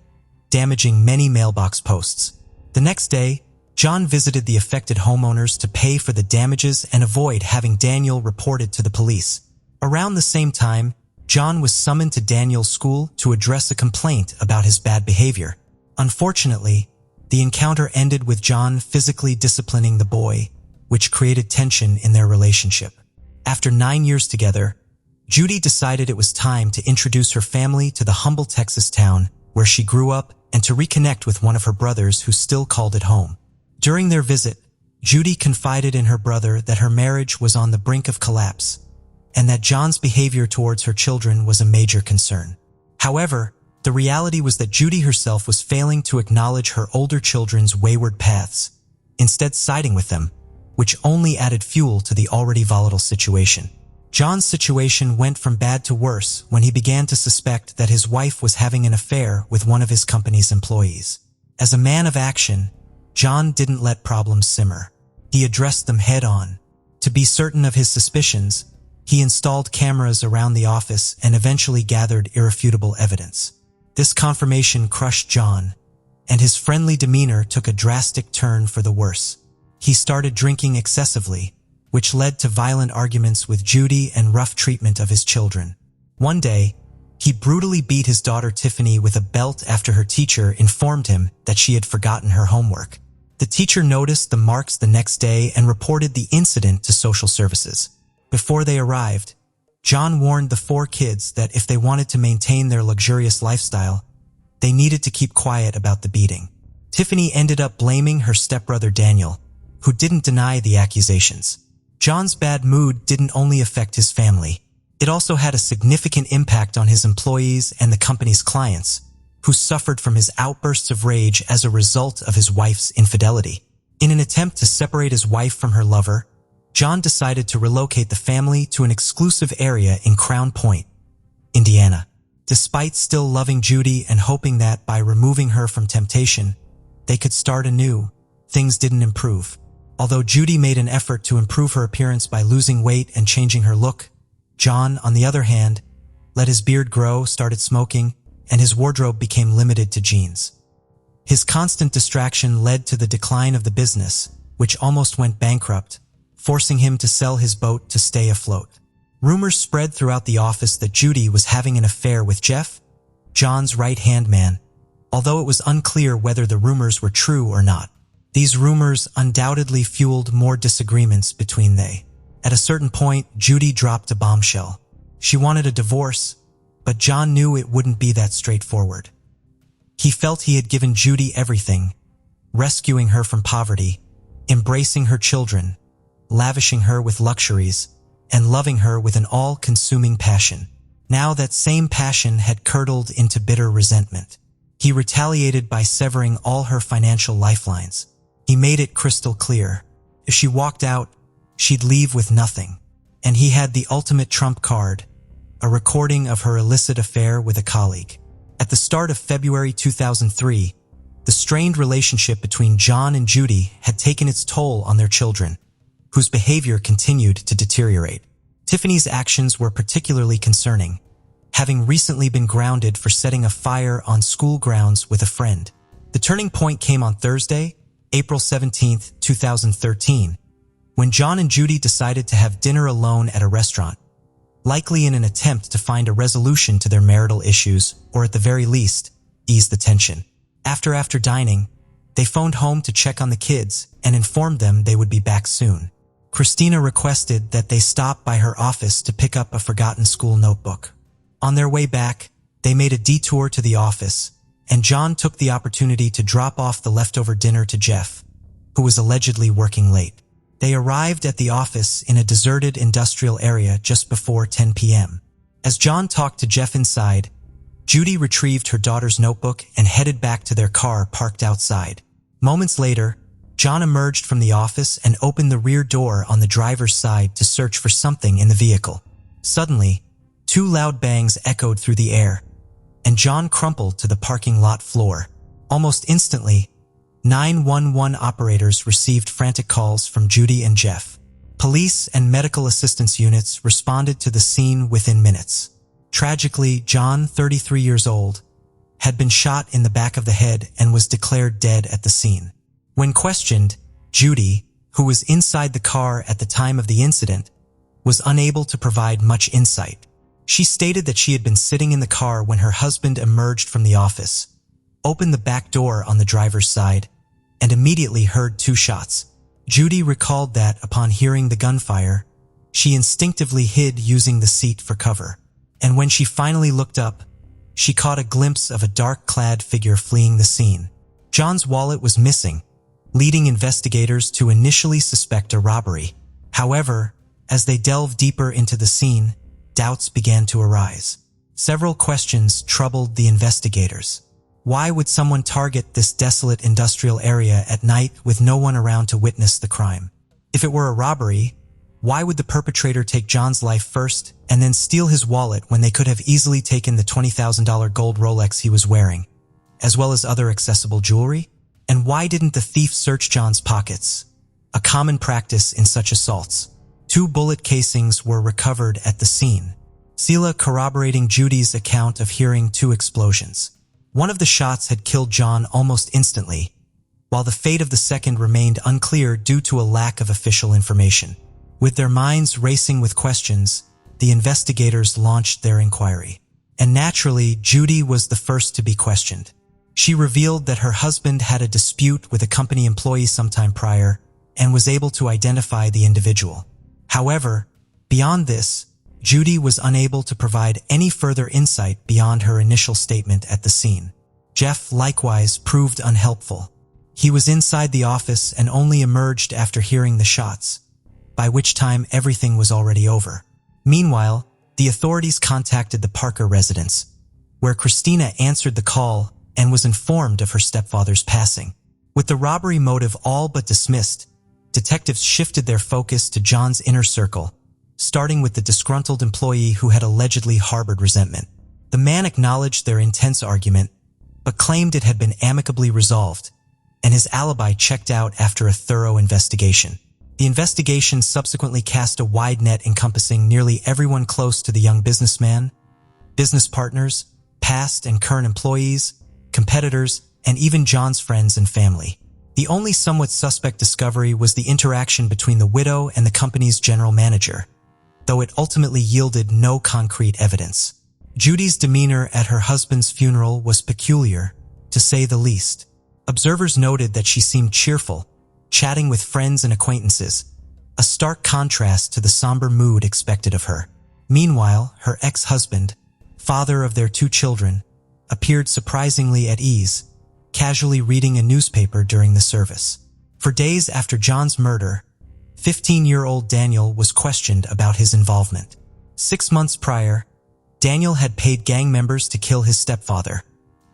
damaging many mailbox posts. The next day, John visited the affected homeowners to pay for the damages and avoid having Daniel reported to the police. Around the same time, John was summoned to Daniel's school to address a complaint about his bad behavior. Unfortunately, the encounter ended with John physically disciplining the boy, which created tension in their relationship. After 9 years together, Judy decided it was time to introduce her family to the humble Texas town where she grew up and to reconnect with one of her brothers who still called it home. During their visit, Judy confided in her brother that her marriage was on the brink of collapse and that John's behavior towards her children was a major concern. However, the reality was that Judy herself was failing to acknowledge her older children's wayward paths, instead siding with them, which only added fuel to the already volatile situation. John's situation went from bad to worse when he began to suspect that his wife was having an affair with one of his company's employees. As a man of action, John didn't let problems simmer. He addressed them head-on. To be certain of his suspicions, he installed cameras around the office and eventually gathered irrefutable evidence. This confirmation crushed John, and his friendly demeanor took a drastic turn for the worse. He started drinking excessively, which led to violent arguments with Judy and rough treatment of his children. One day, He brutally beat his daughter Tiffany with a belt after her teacher informed him that she had forgotten her homework. The teacher noticed the marks the next day and reported the incident to social services. Before they arrived, John warned the 4 kids that if they wanted to maintain their luxurious lifestyle, they needed to keep quiet about the beating. Tiffany ended up blaming her stepbrother Daniel, who didn't deny the accusations. John's bad mood didn't only affect his family. It also had a significant impact on his employees and the company's clients, who suffered from his outbursts of rage as a result of his wife's infidelity. In an attempt to separate his wife from her lover, John decided to relocate the family to an exclusive area in Crown Point, Indiana. Despite still loving Judy and hoping that by removing her from temptation, they could start anew, things didn't improve. Although Judy made an effort to improve her appearance by losing weight and changing her look, John, on the other hand, let his beard grow, started smoking, and his wardrobe became limited to jeans. His constant distraction led to the decline of the business, which almost went bankrupt, forcing him to sell his boat to stay afloat. Rumors spread throughout the office that Judy was having an affair with Jeff, John's right-hand man, although it was unclear whether the rumors were true or not. These rumors undoubtedly fueled more disagreements between they. At a certain point, Judy dropped a bombshell. She wanted a divorce, but John knew it wouldn't be that straightforward. He felt he had given Judy everything, rescuing her from poverty, embracing her children, lavishing her with luxuries, and loving her with an all-consuming passion. Now that same passion had curdled into bitter resentment. He retaliated by severing all her financial lifelines. He made it crystal clear. If she walked out, she'd leave with nothing. And he had the ultimate trump card, a recording of her illicit affair with a colleague. At the start of February 2003, the strained relationship between John and Judy had taken its toll on their children, whose behavior continued to deteriorate. Tiffany's actions were particularly concerning, having recently been grounded for setting a fire on school grounds with a friend. The turning point came on Thursday, April 17, 2013, when John and Judy decided to have dinner alone at a restaurant, likely in an attempt to find a resolution to their marital issues, or at the very least, ease the tension. After dining, they phoned home to check on the kids and informed them they would be back soon. Christina requested that they stop by her office to pick up a forgotten school notebook. On their way back, they made a detour to the office, and John took the opportunity to drop off the leftover dinner to Jeff, who was allegedly working late. They arrived at the office in a deserted industrial area just before 10 p.m. As John talked to Jeff inside, Judy retrieved her daughter's notebook and headed back to their car parked outside. Moments later, John emerged from the office and opened the rear door on the driver's side to search for something in the vehicle. Suddenly, 2 loud bangs echoed through the air, and John crumpled to the parking lot floor. Almost instantly, 911 operators received frantic calls from Judy and Jeff. Police and medical assistance units responded to the scene within minutes. Tragically, John, 33 years old, had been shot in the back of the head and was declared dead at the scene. When questioned, Judy, who was inside the car at the time of the incident, was unable to provide much insight. She stated that she had been sitting in the car when her husband emerged from the office, opened the back door on the driver's side, and immediately heard 2 shots. Judy recalled that upon hearing the gunfire, she instinctively hid using the seat for cover. And when she finally looked up, she caught a glimpse of a dark-clad figure fleeing the scene. John's wallet was missing, leading investigators to initially suspect a robbery. However, as they delved deeper into the scene, doubts began to arise. Several questions troubled the investigators. Why would someone target this desolate industrial area at night with no one around to witness the crime? If it were a robbery, why would the perpetrator take John's life first and then steal his wallet when they could have easily taken the $20,000 gold Rolex he was wearing, as well as other accessible jewelry? And why didn't the thief search John's pockets? A common practice in such assaults. 2 bullet casings were recovered at the scene, Sela corroborating Judy's account of hearing 2 explosions. One of the shots had killed John almost instantly, while the fate of the second remained unclear due to a lack of official information. With their minds racing with questions, the investigators launched their inquiry. And naturally, Judy was the first to be questioned. She revealed that her husband had a dispute with a company employee sometime prior and was able to identify the individual. However, beyond this, Judy was unable to provide any further insight beyond her initial statement at the scene. Jeff likewise proved unhelpful. He was inside the office and only emerged after hearing the shots, by which time everything was already over. Meanwhile, the authorities contacted the Parker residence, where Christina answered the call and was informed of her stepfather's passing. With the robbery motive all but dismissed, detectives shifted their focus to John's inner circle, starting with the disgruntled employee who had allegedly harbored resentment. The man acknowledged their intense argument, but claimed it had been amicably resolved, and his alibi checked out after a thorough investigation. The investigation subsequently cast a wide net encompassing nearly everyone close to the young businessman, business partners, past and current employees, competitors, and even John's friends and family. The only somewhat suspect discovery was the interaction between the widow and the company's general manager, though it ultimately yielded no concrete evidence. Judy's demeanor at her husband's funeral was peculiar, to say the least. Observers noted that she seemed cheerful, chatting with friends and acquaintances, a stark contrast to the somber mood expected of her. Meanwhile, her ex-husband, father of their 2 children, appeared surprisingly at ease, casually reading a newspaper during the service. For days after John's murder, 15-year-old Daniel was questioned about his involvement. 6 months prior, Daniel had paid gang members to kill his stepfather,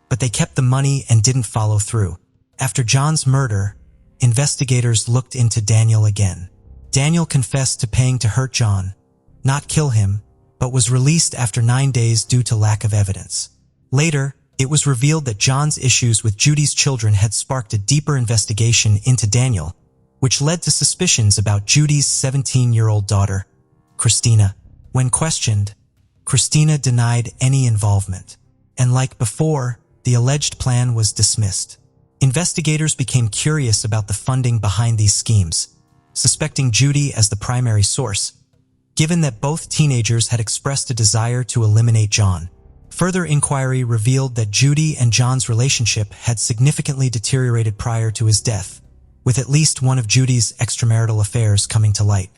but they kept the money and didn't follow through. After John's murder, investigators looked into Daniel again. Daniel confessed to paying to hurt John, not kill him, but was released after 9 days due to lack of evidence. Later, it was revealed that John's issues with Judy's children had sparked a deeper investigation into Daniel, which led to suspicions about Judy's 17-year-old daughter, Christina. When questioned, Christina denied any involvement, and like before, the alleged plan was dismissed. Investigators became curious about the funding behind these schemes, suspecting Judy as the primary source, given that both teenagers had expressed a desire to eliminate John. Further inquiry revealed that Judy and John's relationship had significantly deteriorated prior to his death, with at least one of Judy's extramarital affairs coming to light.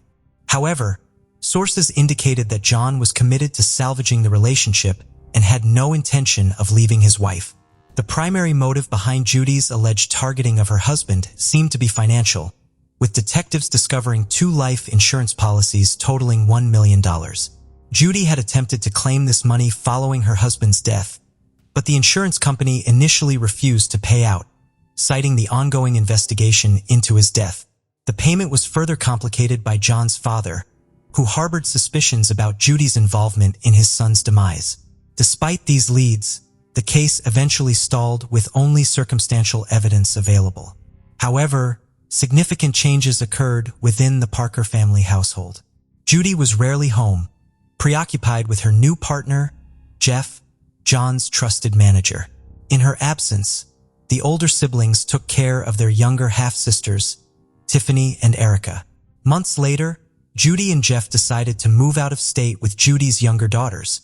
However, sources indicated that John was committed to salvaging the relationship and had no intention of leaving his wife. The primary motive behind Judy's alleged targeting of her husband seemed to be financial, with detectives discovering 2 life insurance policies totaling $1 million. Judy had attempted to claim this money following her husband's death, but the insurance company initially refused to pay out, citing the ongoing investigation into his death. The payment was further complicated by John's father, who harbored suspicions about Judy's involvement in his son's demise. Despite these leads, the case eventually stalled with only circumstantial evidence available. However, significant changes occurred within the Parker family household. Judy was rarely home, preoccupied with her new partner, Jeff, John's trusted manager. In her absence, the older siblings took care of their younger half-sisters, Tiffany and Erica. Months later, Judy and Jeff decided to move out of state with Judy's younger daughters,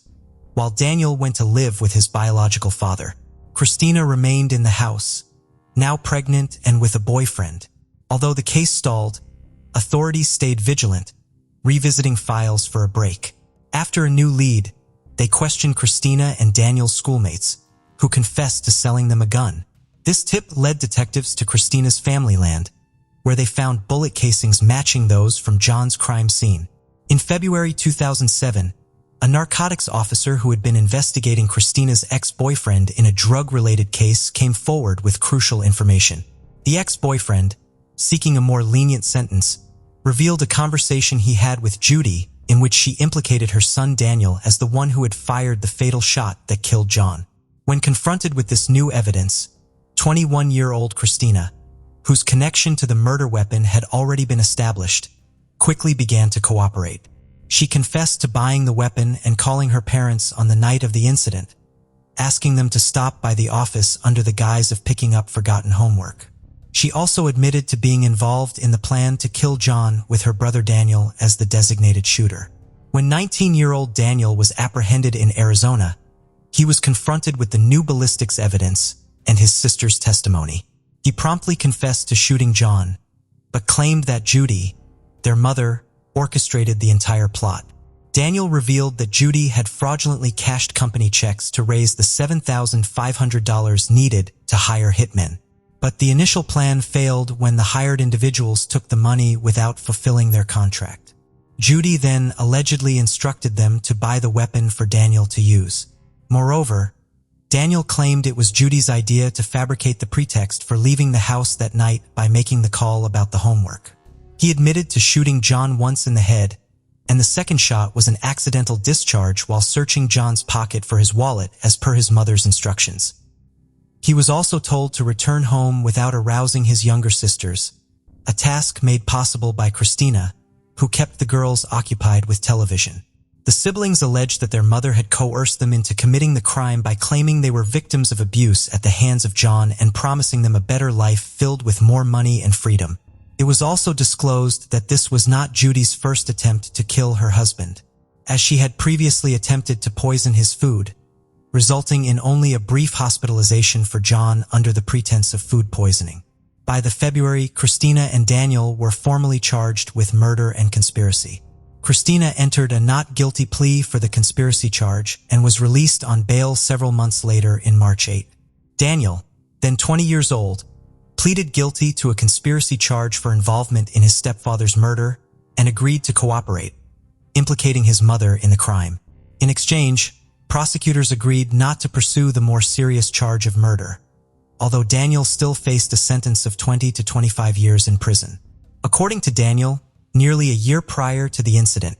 while Daniel went to live with his biological father. Christina remained in the house, now pregnant and with a boyfriend. Although the case stalled, authorities stayed vigilant, revisiting files for a break. After a new lead, they questioned Christina and Daniel's schoolmates, who confessed to selling them a gun. This tip led detectives to Christina's family land, where they found bullet casings matching those from John's crime scene. In February 2007, a narcotics officer who had been investigating Christina's ex-boyfriend in a drug-related case came forward with crucial information. The ex-boyfriend, seeking a more lenient sentence, revealed a conversation he had with Judy in which she implicated her son Daniel as the one who had fired the fatal shot that killed John. When confronted with this new evidence, 21-year-old Christina, whose connection to the murder weapon had already been established, quickly began to cooperate. She confessed to buying the weapon and calling her parents on the night of the incident, asking them to stop by the office under the guise of picking up forgotten homework. She also admitted to being involved in the plan to kill John with her brother Daniel as the designated shooter. When 19-year-old Daniel was apprehended in Arizona, he was confronted with the new ballistics evidence and his sister's testimony. He promptly confessed to shooting John, but claimed that Judy, their mother, orchestrated the entire plot. Daniel revealed that Judy had fraudulently cashed company checks to raise the $7,500 needed to hire hitmen. But the initial plan failed when the hired individuals took the money without fulfilling their contract. Judy then allegedly instructed them to buy the weapon for Daniel to use. Moreover, Daniel claimed it was Judy's idea to fabricate the pretext for leaving the house that night by making the call about the homework. He admitted to shooting John once in the head, and the second shot was an accidental discharge while searching John's pocket for his wallet as per his mother's instructions. He was also told to return home without arousing his younger sisters, a task made possible by Christina, who kept the girls occupied with television. The siblings alleged that their mother had coerced them into committing the crime by claiming they were victims of abuse at the hands of John and promising them a better life filled with more money and freedom. It was also disclosed that this was not Judy's first attempt to kill her husband, as she had previously attempted to poison his food, resulting in only a brief hospitalization for John under the pretense of food poisoning. By the February, Christina and Daniel were formally charged with murder and conspiracy. Christina entered a not guilty plea for the conspiracy charge and was released on bail several months later in March 8. Daniel, then 20 years old, pleaded guilty to a conspiracy charge for involvement in his stepfather's murder and agreed to cooperate, implicating his mother in the crime. In exchange, prosecutors agreed not to pursue the more serious charge of murder, although Daniel still faced a sentence of 20 to 25 years in prison. According to Daniel, nearly a year prior to the incident,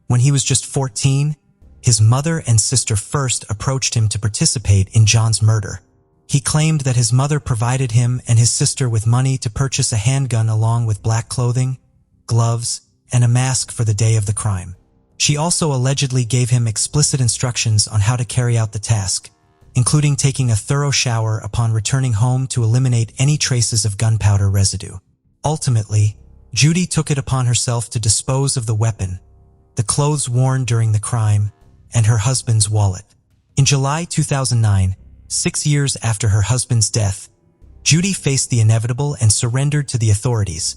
when he was just 14, his mother and sister first approached him to participate in John's murder. He claimed that his mother provided him and his sister with money to purchase a handgun along with black clothing, gloves, and a mask for the day of the crime. She also allegedly gave him explicit instructions on how to carry out the task, including taking a thorough shower upon returning home to eliminate any traces of gunpowder residue. Ultimately, Judy took it upon herself to dispose of the weapon, the clothes worn during the crime, and her husband's wallet. In July 2009, 6 years after her husband's death, Judy faced the inevitable and surrendered to the authorities,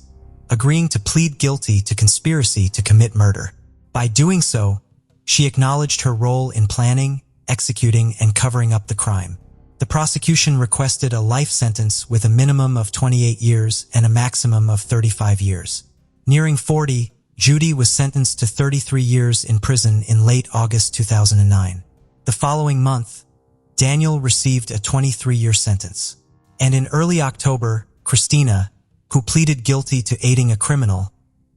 agreeing to plead guilty to conspiracy to commit murder. By doing so, she acknowledged her role in planning, executing, and covering up the crime. The prosecution requested a life sentence with a minimum of 28 years and a maximum of 35 years. Nearing 40, Judy was sentenced to 33 years in prison in late August 2009. The following month, Daniel received a 23-year sentence. And in early October, Christina, who pleaded guilty to aiding a criminal,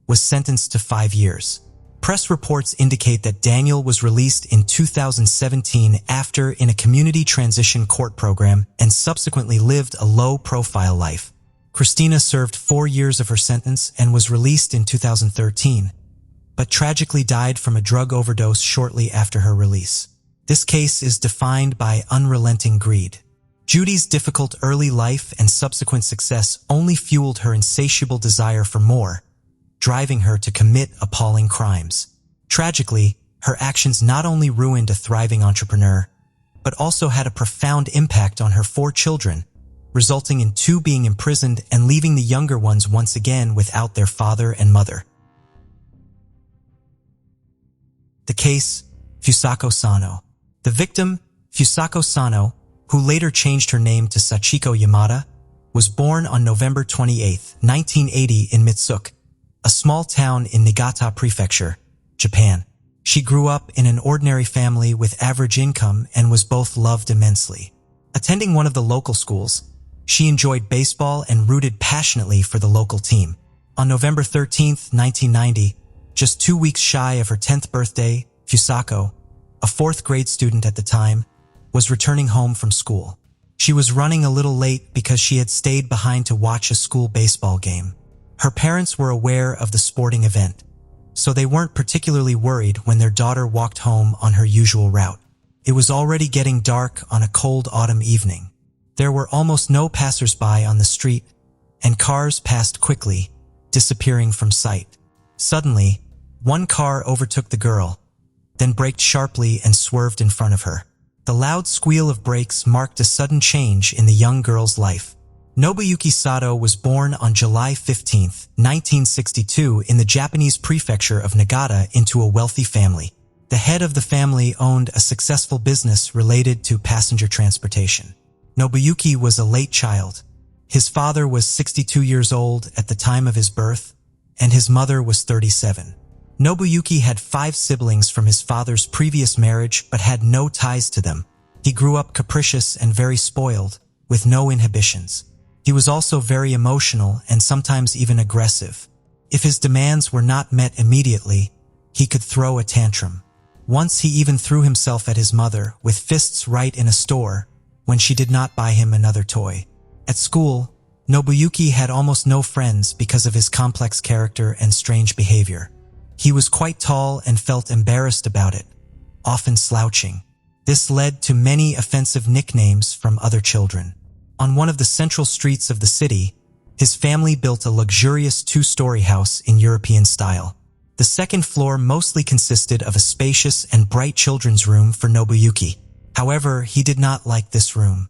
was sentenced to 5 years. Press reports indicate that Daniel was released in 2017 after in a community transition court program and subsequently lived a low-profile life. Christina served 4 years of her sentence and was released in 2013, but tragically died from a drug overdose shortly after her release. This case is defined by unrelenting greed. Judy's difficult early life and subsequent success only fueled her insatiable desire for more, driving her to commit appalling crimes. Tragically, her actions not only ruined a thriving entrepreneur, but also had a profound impact on her 4 children, resulting in 2 being imprisoned and leaving the younger ones once again without their father and mother. The case, Fusako Sano. The victim, Fusako Sano, who later changed her name to Sachiko Yamada, was born on November 28, 1980 in Mitsuki, a small town in Niigata Prefecture, Japan. She grew up in an ordinary family with average income and was both loved immensely. Attending one of the local schools, she enjoyed baseball and rooted passionately for the local team. On November 13, 1990, just 2 weeks shy of her 10th birthday, Fusako, a 4th grade student at the time, was returning home from school. She was running a little late because she had stayed behind to watch a school baseball game. Her parents were aware of the sporting event, so they weren't particularly worried when their daughter walked home on her usual route. It was already getting dark on a cold autumn evening. There were almost no passers-by on the street, and cars passed quickly, disappearing from sight. Suddenly, one car overtook the girl, then braked sharply and swerved in front of her. The loud squeal of brakes marked a sudden change in the young girl's life. Nobuyuki Sato was born on July 15, 1962 in the Japanese prefecture of Nagata into a wealthy family. The head of the family owned a successful business related to passenger transportation. Nobuyuki was a late child. His father was 62 years old at the time of his birth, and his mother was 37. Nobuyuki had 5 siblings from his father's previous marriage but had no ties to them. He grew up capricious and very spoiled, with no inhibitions. He was also very emotional and sometimes even aggressive. If his demands were not met immediately, he could throw a tantrum. Once he even threw himself at his mother with fists right in a store when she did not buy him another toy. At school, Nobuyuki had almost no friends because of his complex character and strange behavior. He was quite tall and felt embarrassed about it, often slouching. This led to many offensive nicknames from other children. On one of the central streets of the city, his family built a luxurious 2-story house in European style. The second floor mostly consisted of a spacious and bright children's room for Nobuyuki. However, he did not like this room.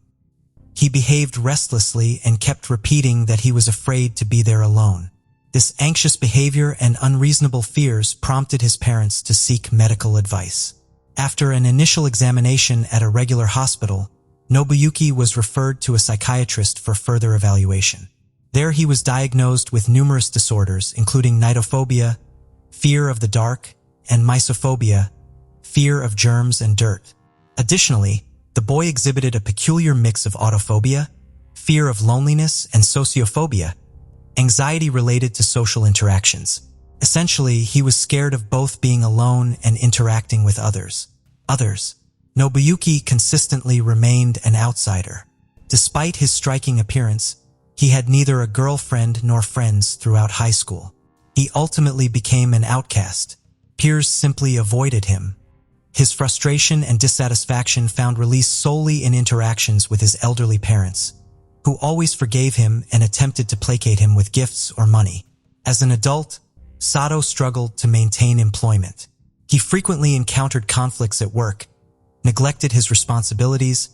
He behaved restlessly and kept repeating that he was afraid to be there alone. This anxious behavior and unreasonable fears prompted his parents to seek medical advice. After an initial examination at a regular hospital, Nobuyuki was referred to a psychiatrist for further evaluation. There he was diagnosed with numerous disorders, including nidophobia, fear of the dark, and mysophobia, fear of germs and dirt. Additionally, the boy exhibited a peculiar mix of autophobia, fear of loneliness, and sociophobia, anxiety related to social interactions. Essentially, he was scared of both being alone and interacting with others. Nobuyuki consistently remained an outsider. Despite his striking appearance, he had neither a girlfriend nor friends throughout high school. He ultimately became an outcast. Peers simply avoided him. His frustration and dissatisfaction found release solely in interactions with his elderly parents, who always forgave him and attempted to placate him with gifts or money. As an adult, Sato struggled to maintain employment. He frequently encountered conflicts at work, neglected his responsibilities,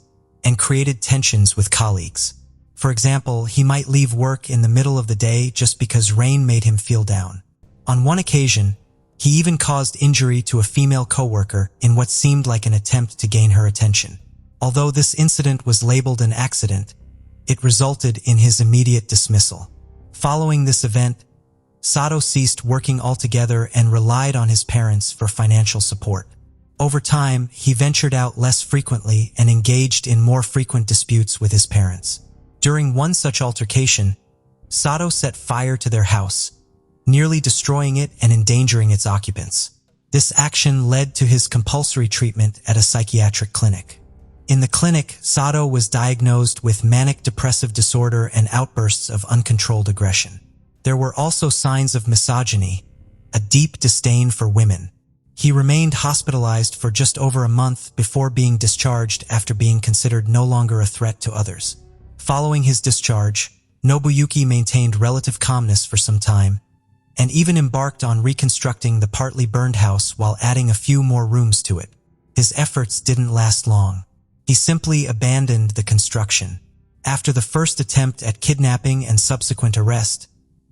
and created tensions with colleagues. For example, he might leave work in the middle of the day just because rain made him feel down. On one occasion, he even caused injury to a female coworker in what seemed like an attempt to gain her attention. Although this incident was labeled an accident, it resulted in his immediate dismissal. Following this event, Sato ceased working altogether and relied on his parents for financial support. Over time, he ventured out less frequently and engaged in more frequent disputes with his parents. During one such altercation, Sato set fire to their house, nearly destroying it and endangering its occupants. This action led to his compulsory treatment at a psychiatric clinic. In the clinic, Sato was diagnosed with manic depressive disorder and outbursts of uncontrolled aggression. There were also signs of misogyny, a deep disdain for women. He remained hospitalized for just over a month before being discharged after being considered no longer a threat to others. Following his discharge, Nobuyuki maintained relative calmness for some time, and even embarked on reconstructing the partly burned house while adding a few more rooms to it. His efforts didn't last long. He simply abandoned the construction. After the first attempt at kidnapping and subsequent arrest,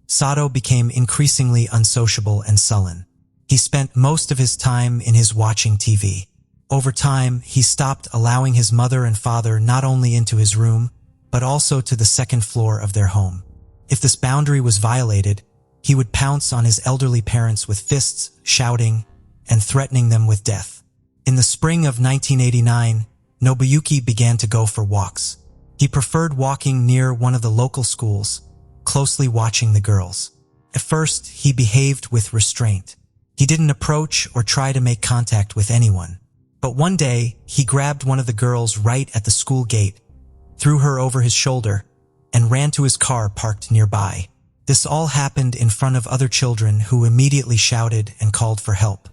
Sato became increasingly unsociable and sullen. He spent most of his time in his watching TV. Over time, he stopped allowing his mother and father not only into his room, but also to the second floor of their home. If this boundary was violated, he would pounce on his elderly parents with fists, shouting, and threatening them with death. In the spring of 1989, Nobuyuki began to go for walks. He preferred walking near one of the local schools, closely watching the girls. At first, he behaved with restraint. He didn't approach or try to make contact with anyone. But one day, he grabbed one of the girls right at the school gate, threw her over his shoulder, and ran to his car parked nearby. This all happened in front of other children who immediately shouted and called for help.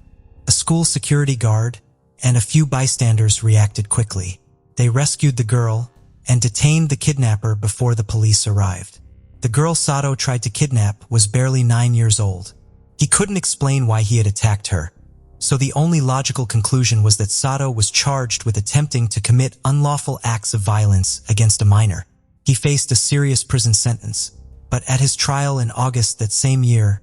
A school security guard and a few bystanders reacted quickly. They rescued the girl and detained the kidnapper before the police arrived. The girl Sato tried to kidnap was barely 9 years old. He couldn't explain why he had attacked her, so the only logical conclusion was that Sato was charged with attempting to commit unlawful acts of violence against a minor. He faced a serious prison sentence, but at his trial in August that same year,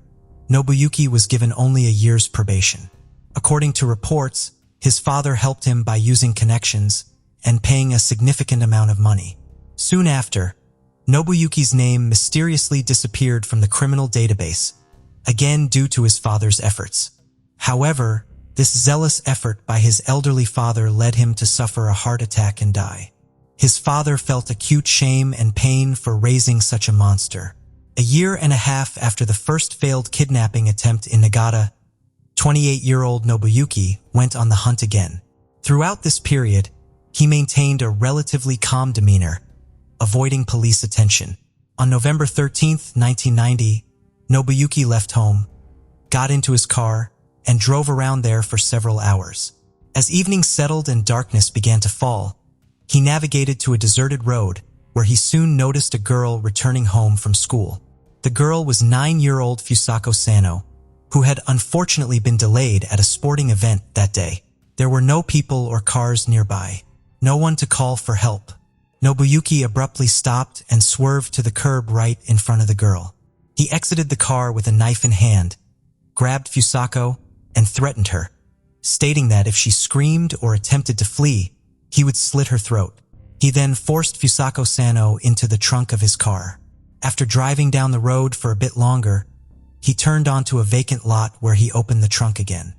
Nobuyuki was given only a year's probation. According to reports, his father helped him by using connections and paying a significant amount of money. Soon after, Nobuyuki's name mysteriously disappeared from the criminal database, again due to his father's efforts. However, this zealous effort by his elderly father led him to suffer a heart attack and die. His father felt acute shame and pain for raising such a monster. A year and a half after the first failed kidnapping attempt in Nagata, 28-year-old Nobuyuki went on the hunt again. Throughout this period, he maintained a relatively calm demeanor, avoiding police attention. On November 13, 1990, Nobuyuki left home, got into his car, and drove around there for several hours. As evening settled and darkness began to fall, he navigated to a deserted road where he soon noticed a girl returning home from school. The girl was 9-year-old Fusako Sano, who had unfortunately been delayed at a sporting event that day. There were no people or cars nearby, no one to call for help. Nobuyuki abruptly stopped and swerved to the curb right in front of the girl. He exited the car with a knife in hand, grabbed Fusako, and threatened her, stating that if she screamed or attempted to flee, he would slit her throat. He then forced Fusako Sano into the trunk of his car. After driving down the road for a bit longer, he turned onto a vacant lot where he opened the trunk again.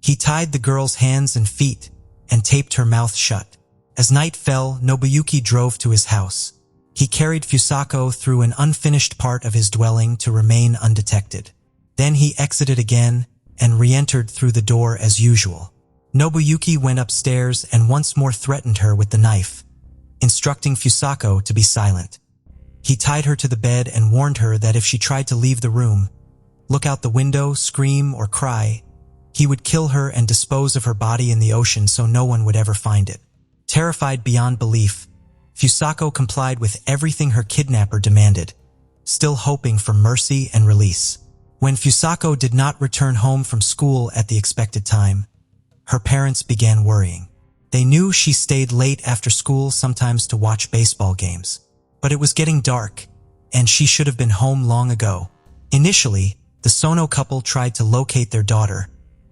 He tied the girl's hands and feet and taped her mouth shut. As night fell, Nobuyuki drove to his house. He carried Fusako through an unfinished part of his dwelling to remain undetected. Then he exited again and re-entered through the door as usual. Nobuyuki went upstairs and once more threatened her with the knife, instructing Fusako to be silent. He tied her to the bed and warned her that if she tried to leave the room, look out the window, scream, or cry, he would kill her and dispose of her body in the ocean so no one would ever find it. Terrified beyond belief, Fusako complied with everything her kidnapper demanded, still hoping for mercy and release. When Fusako did not return home from school at the expected time, her parents began worrying. They knew she stayed late after school sometimes to watch baseball games. But it was getting dark, and she should have been home long ago. Initially, the Sono couple tried to locate their daughter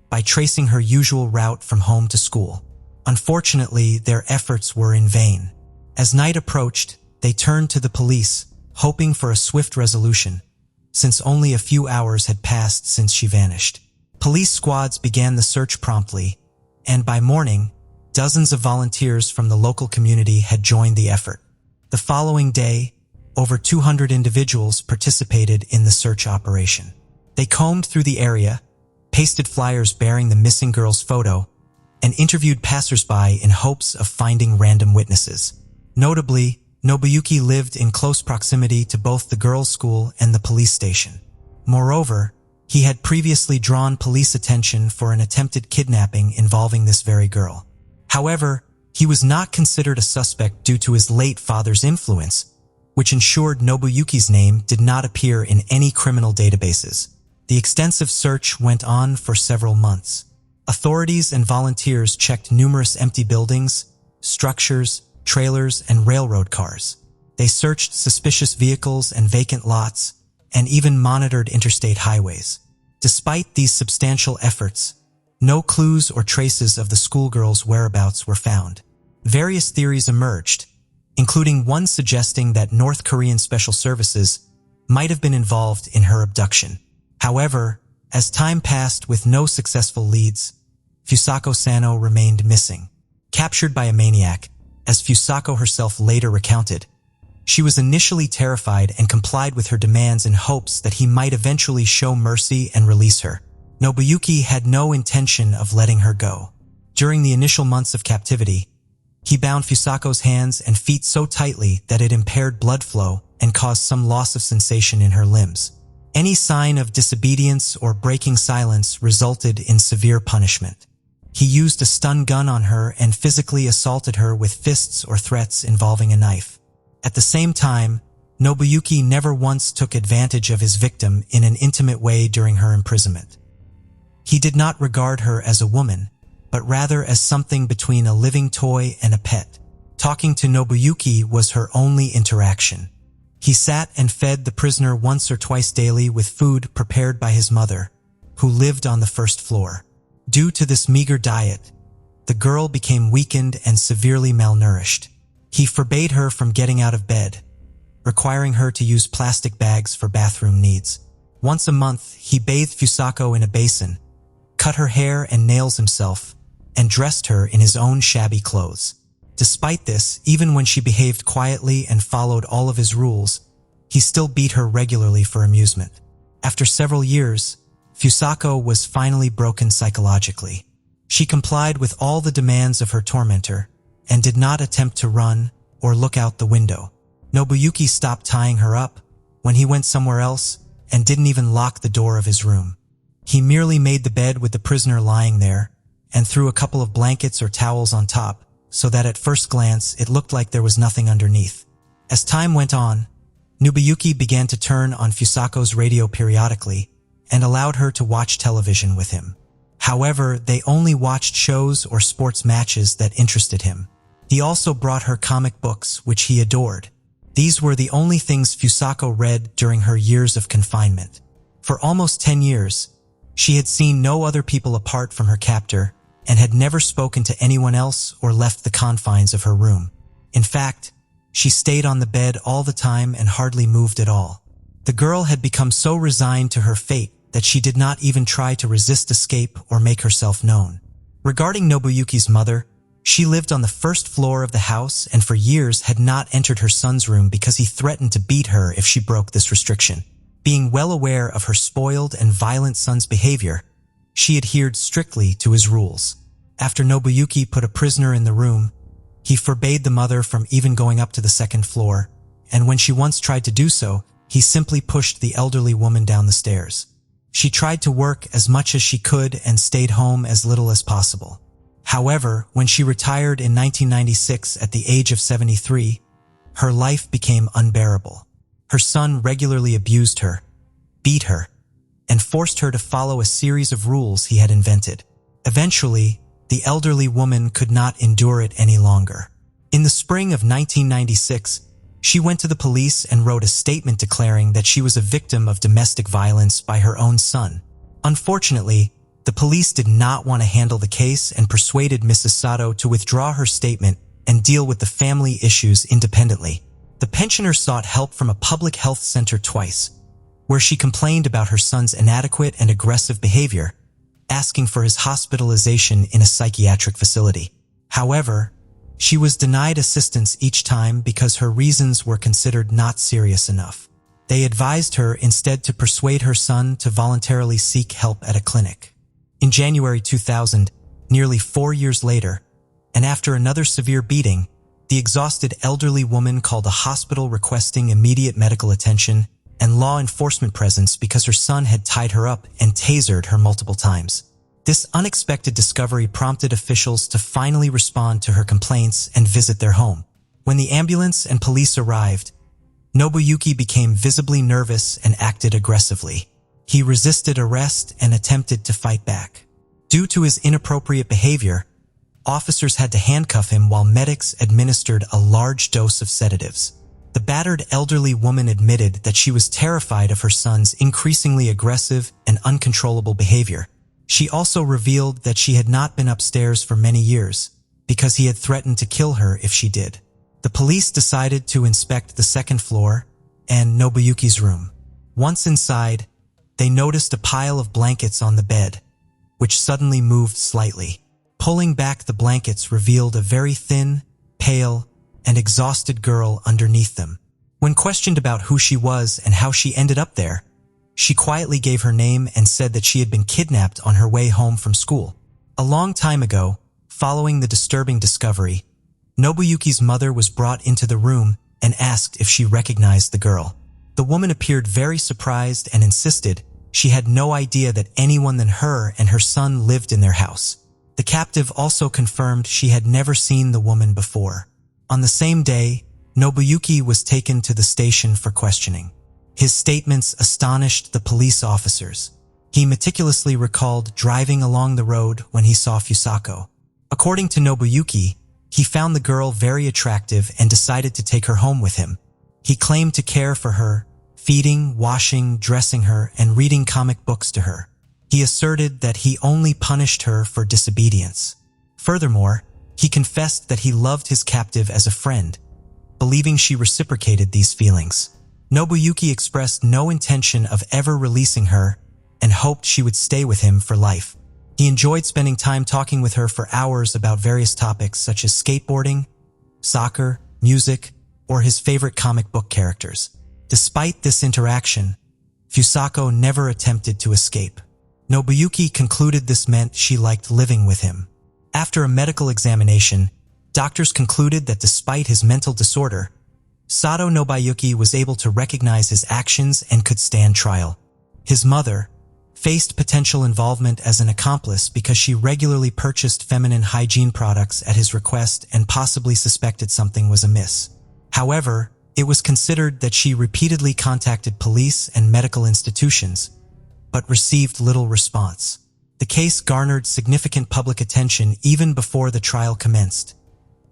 by tracing her usual route from home to school. Unfortunately, their efforts were in vain. As night approached, they turned to the police, hoping for a swift resolution, since only a few hours had passed since she vanished. Police squads began the search promptly, and by morning, dozens of volunteers from the local community had joined the effort. The following day, over 200 individuals participated in the search operation. They combed through the area, pasted flyers bearing the missing girl's photo, and interviewed passersby in hopes of finding random witnesses. Notably, Nobuyuki lived in close proximity to both the girls' school and the police station. Moreover, he had previously drawn police attention for an attempted kidnapping involving this very girl. However, he was not considered a suspect due to his late father's influence, which ensured Nobuyuki's name did not appear in any criminal databases. The extensive search went on for several months. Authorities and volunteers checked numerous empty buildings, structures, trailers, and railroad cars. They searched suspicious vehicles and vacant lots, and even monitored interstate highways. Despite these substantial efforts, no clues or traces of the schoolgirl's whereabouts were found. Various theories emerged, including one suggesting that North Korean special services might have been involved in her abduction. However, as time passed with no successful leads, Fusako Sano remained missing. Captured by a maniac, as Fusako herself later recounted, she was initially terrified and complied with her demands in hopes that he might eventually show mercy and release her. Nobuyuki had no intention of letting her go. During the initial months of captivity, he bound Fusako's hands and feet so tightly that it impaired blood flow and caused some loss of sensation in her limbs. Any sign of disobedience or breaking silence resulted in severe punishment. He used a stun gun on her and physically assaulted her with fists or threats involving a knife. At the same time, Nobuyuki never once took advantage of his victim in an intimate way during her imprisonment. He did not regard her as a woman, but rather as something between a living toy and a pet. Talking to Nobuyuki was her only interaction. He sat and fed the prisoner once or twice daily with food prepared by his mother, who lived on the first floor. Due to this meager diet, the girl became weakened and severely malnourished. He forbade her from getting out of bed, requiring her to use plastic bags for bathroom needs. Once a month, he bathed Fusako in a basin, cut her hair and nails himself, and dressed her in his own shabby clothes. Despite this, even when she behaved quietly and followed all of his rules, he still beat her regularly for amusement. After several years, Fusako was finally broken psychologically. She complied with all the demands of her tormentor and did not attempt to run or look out the window. Nobuyuki stopped tying her up when he went somewhere else and didn't even lock the door of his room. He merely made the bed with the prisoner lying there and threw a couple of blankets or towels on top so that at first glance it looked like there was nothing underneath. As time went on, Nobuyuki began to turn on Fusako's radio periodically and allowed her to watch television with him. However, they only watched shows or sports matches that interested him. He also brought her comic books, which he adored. These were the only things Fusako read during her years of confinement. For almost 10 years, she had seen no other people apart from her captor and had never spoken to anyone else or left the confines of her room. In fact, she stayed on the bed all the time and hardly moved at all. The girl had become so resigned to her fate that she did not even try to resist escape or make herself known. Regarding Nobuyuki's mother, she lived on the first floor of the house and for years had not entered her son's room because he threatened to beat her if she broke this restriction. Being well aware of her spoiled and violent son's behavior, she adhered strictly to his rules. After Nobuyuki put a prisoner in the room, he forbade the mother from even going up to the second floor, and when she once tried to do so, he simply pushed the elderly woman down the stairs. She tried to work as much as she could and stayed home as little as possible. However, when she retired in 1996 at the age of 73, her life became unbearable. Her son regularly abused her, beat her, and forced her to follow a series of rules he had invented. Eventually, the elderly woman could not endure it any longer. In the spring of 1996, she went to the police and wrote a statement declaring that she was a victim of domestic violence by her own son. Unfortunately, the police did not want to handle the case and persuaded Mrs. Sato to withdraw her statement and deal with the family issues independently. The pensioner sought help from a public health center twice, where she complained about her son's inadequate and aggressive behavior, asking for his hospitalization in a psychiatric facility. However, she was denied assistance each time because her reasons were considered not serious enough. They advised her instead to persuade her son to voluntarily seek help at a clinic. In January 2000, nearly 4 years later, and after another severe beating, the exhausted elderly woman called a hospital requesting immediate medical attention and law enforcement presence because her son had tied her up and tasered her multiple times. This unexpected discovery prompted officials to finally respond to her complaints and visit their home. When the ambulance and police arrived, Nobuyuki became visibly nervous and acted aggressively. He resisted arrest and attempted to fight back. Due to his inappropriate behavior, officers had to handcuff him while medics administered a large dose of sedatives. The battered elderly woman admitted that she was terrified of her son's increasingly aggressive and uncontrollable behavior. She also revealed that she had not been upstairs for many years because he had threatened to kill her if she did. The police decided to inspect the second floor and Nobuyuki's room. Once inside, they noticed a pile of blankets on the bed, which suddenly moved slightly. Pulling back the blankets revealed a very thin, pale, and exhausted girl underneath them. When questioned about who she was and how she ended up there, she quietly gave her name and said that she had been kidnapped on her way home from school. A long time ago, following the disturbing discovery, Nobuyuki's mother was brought into the room and asked if she recognized the girl. The woman appeared very surprised and insisted she had no idea that anyone than her and her son lived in their house. The captive also confirmed she had never seen the woman before. On the same day, Nobuyuki was taken to the station for questioning. His statements astonished the police officers. He meticulously recalled driving along the road when he saw Fusako. According to Nobuyuki, he found the girl very attractive and decided to take her home with him. He claimed to care for her, feeding, washing, dressing her, and reading comic books to her. He asserted that he only punished her for disobedience. Furthermore, he confessed that he loved his captive as a friend, believing she reciprocated these feelings. Nobuyuki expressed no intention of ever releasing her and hoped she would stay with him for life. He enjoyed spending time talking with her for hours about various topics such as skateboarding, soccer, music, or his favorite comic book characters. Despite this interaction, Fusako never attempted to escape. Nobuyuki concluded this meant she liked living with him. After a medical examination, doctors concluded that despite his mental disorder, Sato Nobuyuki was able to recognize his actions and could stand trial. His mother faced potential involvement as an accomplice because she regularly purchased feminine hygiene products at his request and possibly suspected something was amiss. However, it was considered that she repeatedly contacted police and medical institutions, but received little response. The case garnered significant public attention even before the trial commenced,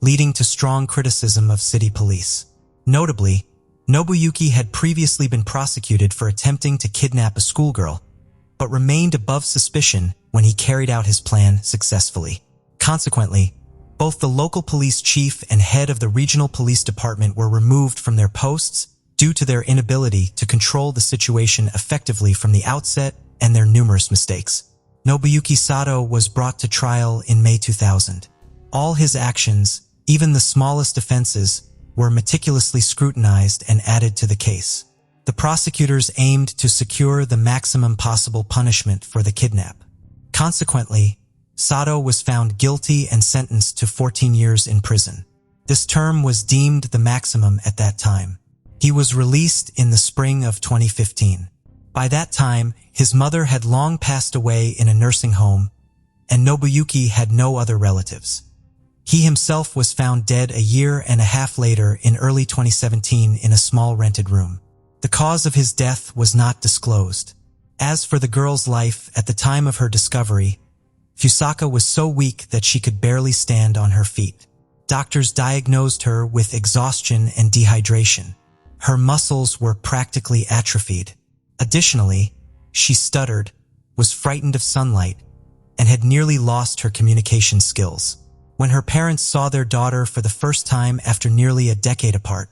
leading to strong criticism of city police. Notably, Nobuyuki had previously been prosecuted for attempting to kidnap a schoolgirl, but remained above suspicion when he carried out his plan successfully. Consequently, both the local police chief and head of the regional police department were removed from their posts due to their inability to control the situation effectively from the outset and their numerous mistakes. Nobuyuki Sato was brought to trial in May 2000. All his actions, even the smallest offenses, were meticulously scrutinized and added to the case. The prosecutors aimed to secure the maximum possible punishment for the kidnap. Consequently, Sato was found guilty and sentenced to 14 years in prison. This term was deemed the maximum at that time. He was released in the spring of 2015. By that time, his mother had long passed away in a nursing home, and Nobuyuki had no other relatives. He himself was found dead a year and a half later in early 2017 in a small rented room. The cause of his death was not disclosed. As for the girl's life at the time of her discovery, Fusako was so weak that she could barely stand on her feet. Doctors diagnosed her with exhaustion and dehydration. Her muscles were practically atrophied. Additionally, she stuttered, was frightened of sunlight, and had nearly lost her communication skills. When her parents saw their daughter for the first time after nearly a decade apart,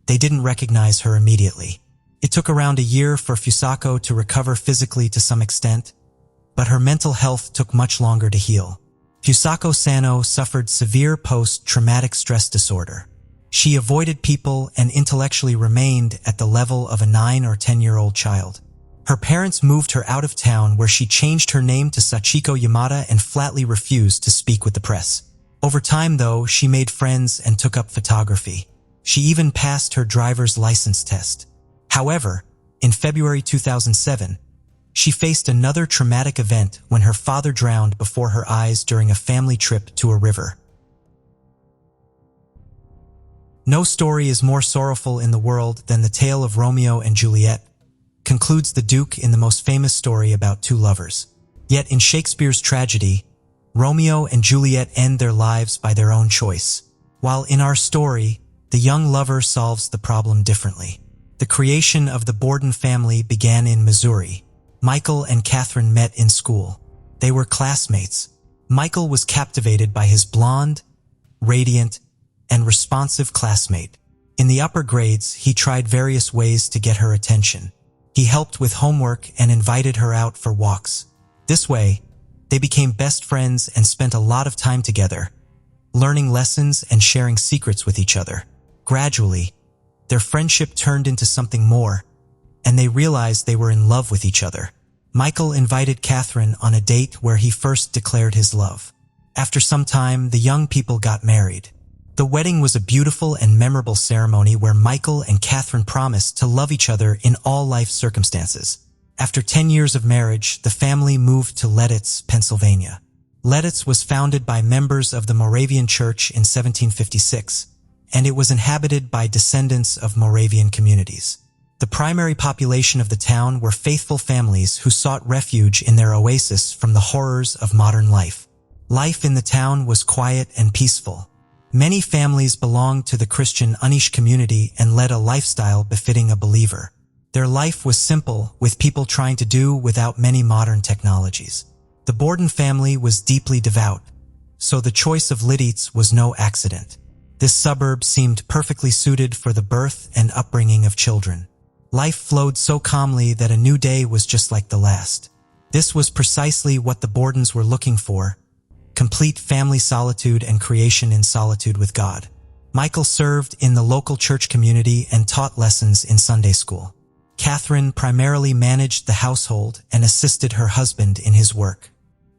they didn't recognize her immediately. It took around a year for Fusako to recover physically to some extent, but her mental health took much longer to heal. Fusako Sano suffered severe post-traumatic stress disorder. She avoided people and intellectually remained at the level of a 9 or 10-year-old child. Her parents moved her out of town where she changed her name to Sachiko Yamada and flatly refused to speak with the press. Over time, though, she made friends and took up photography. She even passed her driver's license test. However, in February 2007, she faced another traumatic event when her father drowned before her eyes during a family trip to a river. No story is more sorrowful in the world than the tale of Romeo and Juliet, concludes the Duke in the most famous story about two lovers. Yet in Shakespeare's tragedy, Romeo and Juliet end their lives by their own choice. While in our story, the young lover solves the problem differently. The creation of the Bordon family began in Missouri. Michael and Catherine met in school. They were classmates. Michael was captivated by his blonde, radiant, and responsive classmate. In the upper grades, he tried various ways to get her attention. He helped with homework and invited her out for walks. This way, they became best friends and spent a lot of time together, learning lessons and sharing secrets with each other. Gradually, their friendship turned into something more, and they realized they were in love with each other. Michael invited Catherine on a date where he first declared his love. After some time, the young people got married. The wedding was a beautiful and memorable ceremony where Michael and Catherine promised to love each other in all life circumstances. After 10 years of marriage, the family moved to Leaditz, Pennsylvania. Leaditz was founded by members of the Moravian Church in 1756, and it was inhabited by descendants of Moravian communities. The primary population of the town were faithful families who sought refuge in their oasis from the horrors of modern life. Life in the town was quiet and peaceful. Many families belonged to the Christian Anish community and led a lifestyle befitting a believer. Their life was simple, with people trying to do without many modern technologies. The Bordon family was deeply devout, so the choice of Liddites was no accident. This suburb seemed perfectly suited for the birth and upbringing of children. Life flowed so calmly that a new day was just like the last. This was precisely what the Bordons were looking for: complete family solitude and creation in solitude with God. Michael served in the local church community and taught lessons in Sunday school. Catherine primarily managed the household and assisted her husband in his work.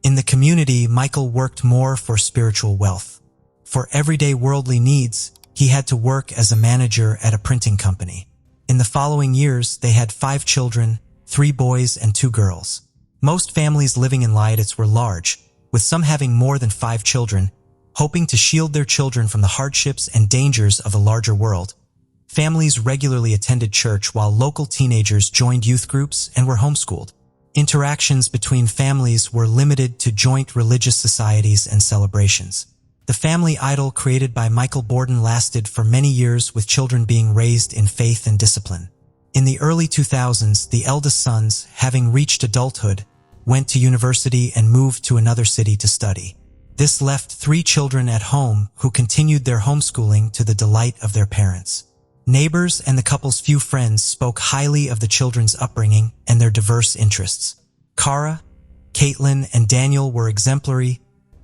In the community, Michael worked more for spiritual wealth. For everyday worldly needs, he had to work as a manager at a printing company. In the following years, they had 5 children, 3 boys and 2 girls. Most families living in Liddites were large, with some having more than 5 children, hoping to shield their children from the hardships and dangers of a larger world. Families regularly attended church while local teenagers joined youth groups and were homeschooled. Interactions between families were limited to joint religious societies and celebrations. The family idol created by Michael Bordon lasted for many years, with children being raised in faith and discipline. In the early 2000s, the eldest sons, having reached adulthood, went to university and moved to another city to study. This left 3 children at home who continued their homeschooling to the delight of their parents. Neighbors and the couple's few friends spoke highly of the children's upbringing and their diverse interests. Cara, Caitlin, and Daniel were exemplary,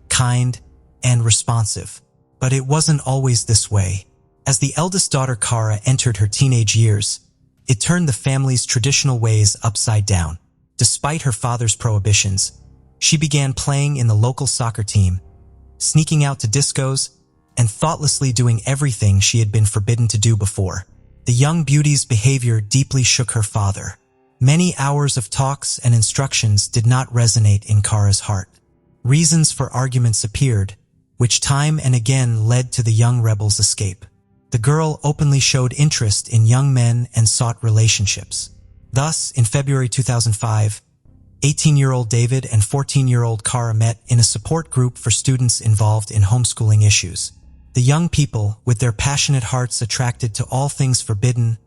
kind, and responsive. But it wasn't always this way. As the eldest daughter Cara entered her teenage years, it turned the family's traditional ways upside down. Despite her father's prohibitions, she began playing in the local soccer team, sneaking out to discos, and thoughtlessly doing everything she had been forbidden to do before. The young beauty's behavior deeply shook her father. Many hours of talks and instructions did not resonate in Cara's heart. Reasons for arguments appeared, which time and again led to the young rebel's escape. The girl openly showed interest in young men and sought relationships. Thus, in February 2005, 18-year-old David and 14-year-old Cara met in a support group for students involved in homeschooling issues. The young people, with their passionate hearts attracted to all things forbidden,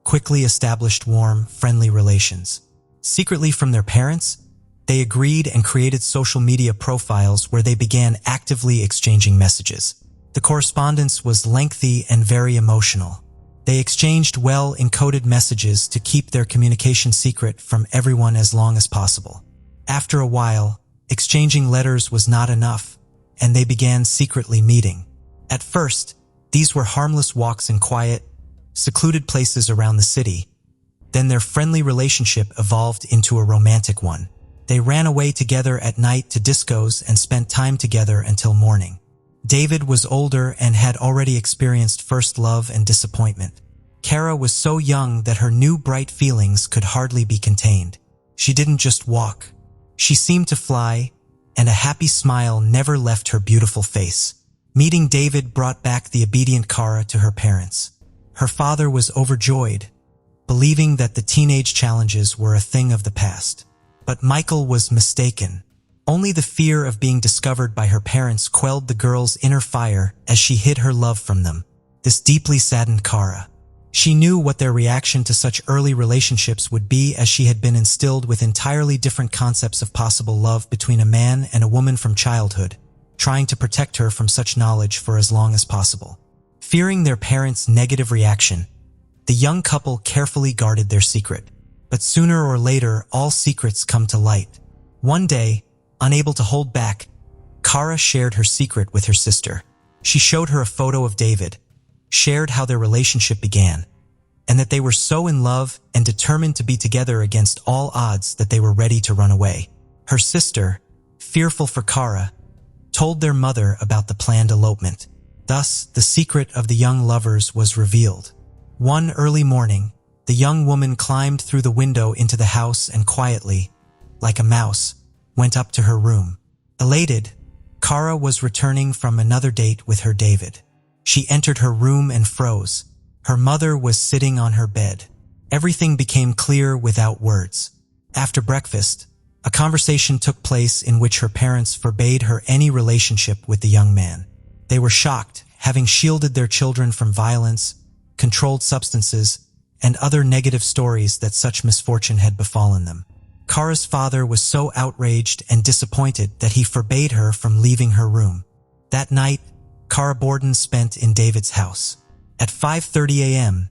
quickly established warm, friendly relations. Secretly from their parents, they agreed and created social media profiles where they began actively exchanging messages. The correspondence was lengthy and very emotional. They exchanged well-encoded messages to keep their communication secret from everyone as long as possible. After a while, exchanging letters was not enough, and they began secretly meeting. At first, these were harmless walks in quiet, secluded places around the city. Then their friendly relationship evolved into a romantic one. They ran away together at night to discos and spent time together until morning. David was older and had already experienced first love and disappointment. Cara was so young that her new bright feelings could hardly be contained. She didn't just walk. She seemed to fly, and a happy smile never left her beautiful face. Meeting David brought back the obedient Cara to her parents. Her father was overjoyed, believing that the teenage challenges were a thing of the past. But Michael was mistaken. Only the fear of being discovered by her parents quelled the girl's inner fire as she hid her love from them. This deeply saddened Cara. She knew what their reaction to such early relationships would be, as she had been instilled with entirely different concepts of possible love between a man and a woman from childhood, trying to protect her from such knowledge for as long as possible. Fearing their parents' negative reaction, the young couple carefully guarded their secret. But sooner or later, all secrets come to light. One day, unable to hold back, Cara shared her secret with her sister. She showed her a photo of David, shared how their relationship began, and that they were so in love and determined to be together against all odds that they were ready to run away. Her sister, fearful for Cara, told their mother about the planned elopement. Thus, the secret of the young lovers was revealed. One early morning, the young woman climbed through the window into the house and quietly, like a mouse, went up to her room. Elated, Cara was returning from another date with her David. She entered her room and froze. Her mother was sitting on her bed. Everything became clear without words. After breakfast, a conversation took place in which her parents forbade her any relationship with the young man. They were shocked, having shielded their children from violence, controlled substances, and other negative stories that such misfortune had befallen them. Kara's father was so outraged and disappointed that he forbade her from leaving her room. That night, Kara Bordon spent in David's house. At 5:30 a.m.,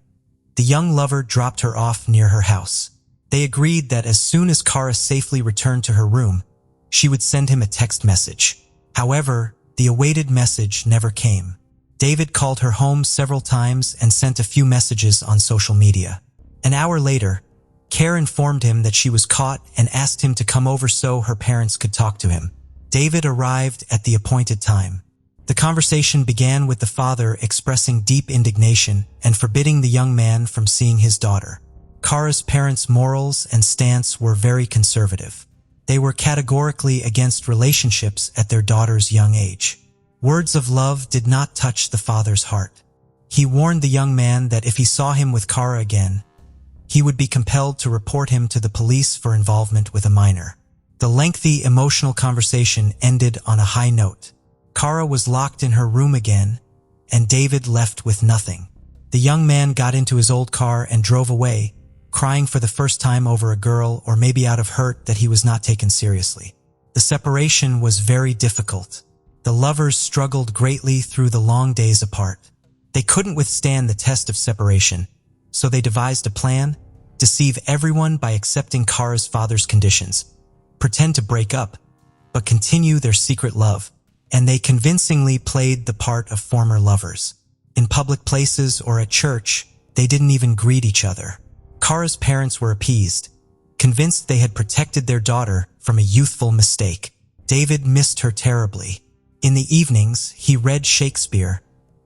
the young lover dropped her off near her house. They agreed that as soon as Kara safely returned to her room, she would send him a text message. However, the awaited message never came. David called her home several times and sent a few messages on social media. An hour later, Kara informed him that she was caught and asked him to come over so her parents could talk to him. David arrived at the appointed time. The conversation began with the father expressing deep indignation and forbidding the young man from seeing his daughter. Kara's parents' morals and stance were very conservative. They were categorically against relationships at their daughter's young age. Words of love did not touch the father's heart. He warned the young man that if he saw him with Kara again, he would be compelled to report him to the police for involvement with a minor. The lengthy, emotional conversation ended on a high note. Kara was locked in her room again, and David left with nothing. The young man got into his old car and drove away, crying for the first time over a girl or maybe out of hurt that he was not taken seriously. The separation was very difficult. The lovers struggled greatly through the long days apart. They couldn't withstand the test of separation, so they devised a plan: deceive everyone by accepting Kara's father's conditions, pretend to break up, but continue their secret love. And they convincingly played the part of former lovers. In public places or at church, they didn't even greet each other. Kara's parents were appeased, convinced they had protected their daughter from a youthful mistake. David missed her terribly. In the evenings, he read Shakespeare,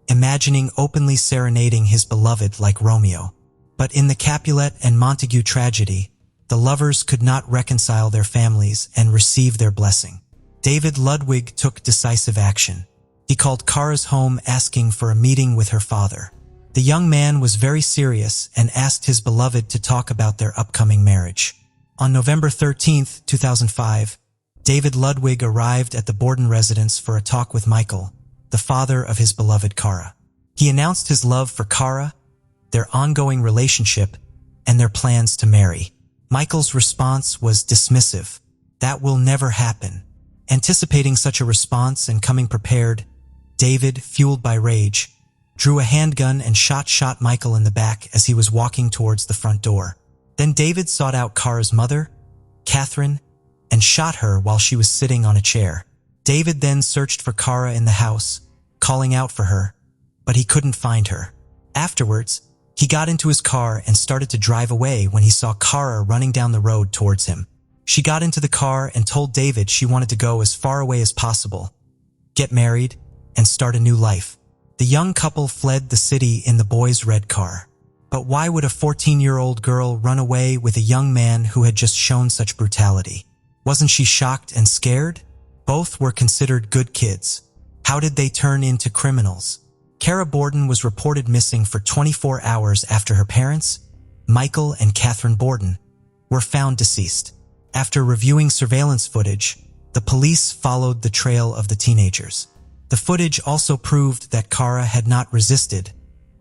imagining openly serenading his beloved like Romeo. But in the Capulet and Montague tragedy, the lovers could not reconcile their families and receive their blessing. David Ludwig took decisive action. He called Kara's home asking for a meeting with her father. The young man was very serious and asked his beloved to talk about their upcoming marriage. On November 13, 2005, David Ludwig arrived at the Bordon residence for a talk with Michael, the father of his beloved Kara. He announced his love for Kara, their ongoing relationship, and their plans to marry. Michael's response was dismissive. "That will never happen." Anticipating such a response and coming prepared, David, fueled by rage, drew a handgun and shot Michael in the back as he was walking towards the front door. Then David sought out Kara's mother, Catherine, and shot her while she was sitting on a chair. David then searched for Kara in the house, calling out for her, but he couldn't find her. Afterwards, he got into his car and started to drive away when he saw Kara running down the road towards him. She got into the car and told David she wanted to go as far away as possible, get married, and start a new life. The young couple fled the city in the boy's red car. But why would a 14-year-old girl run away with a young man who had just shown such brutality? Wasn't she shocked and scared? Both were considered good kids. How did they turn into criminals? Kara Bordon was reported missing for 24 hours after her parents, Michael and Catherine Bordon, were found deceased. After reviewing surveillance footage, the police followed the trail of the teenagers. The footage also proved that Kara had not resisted,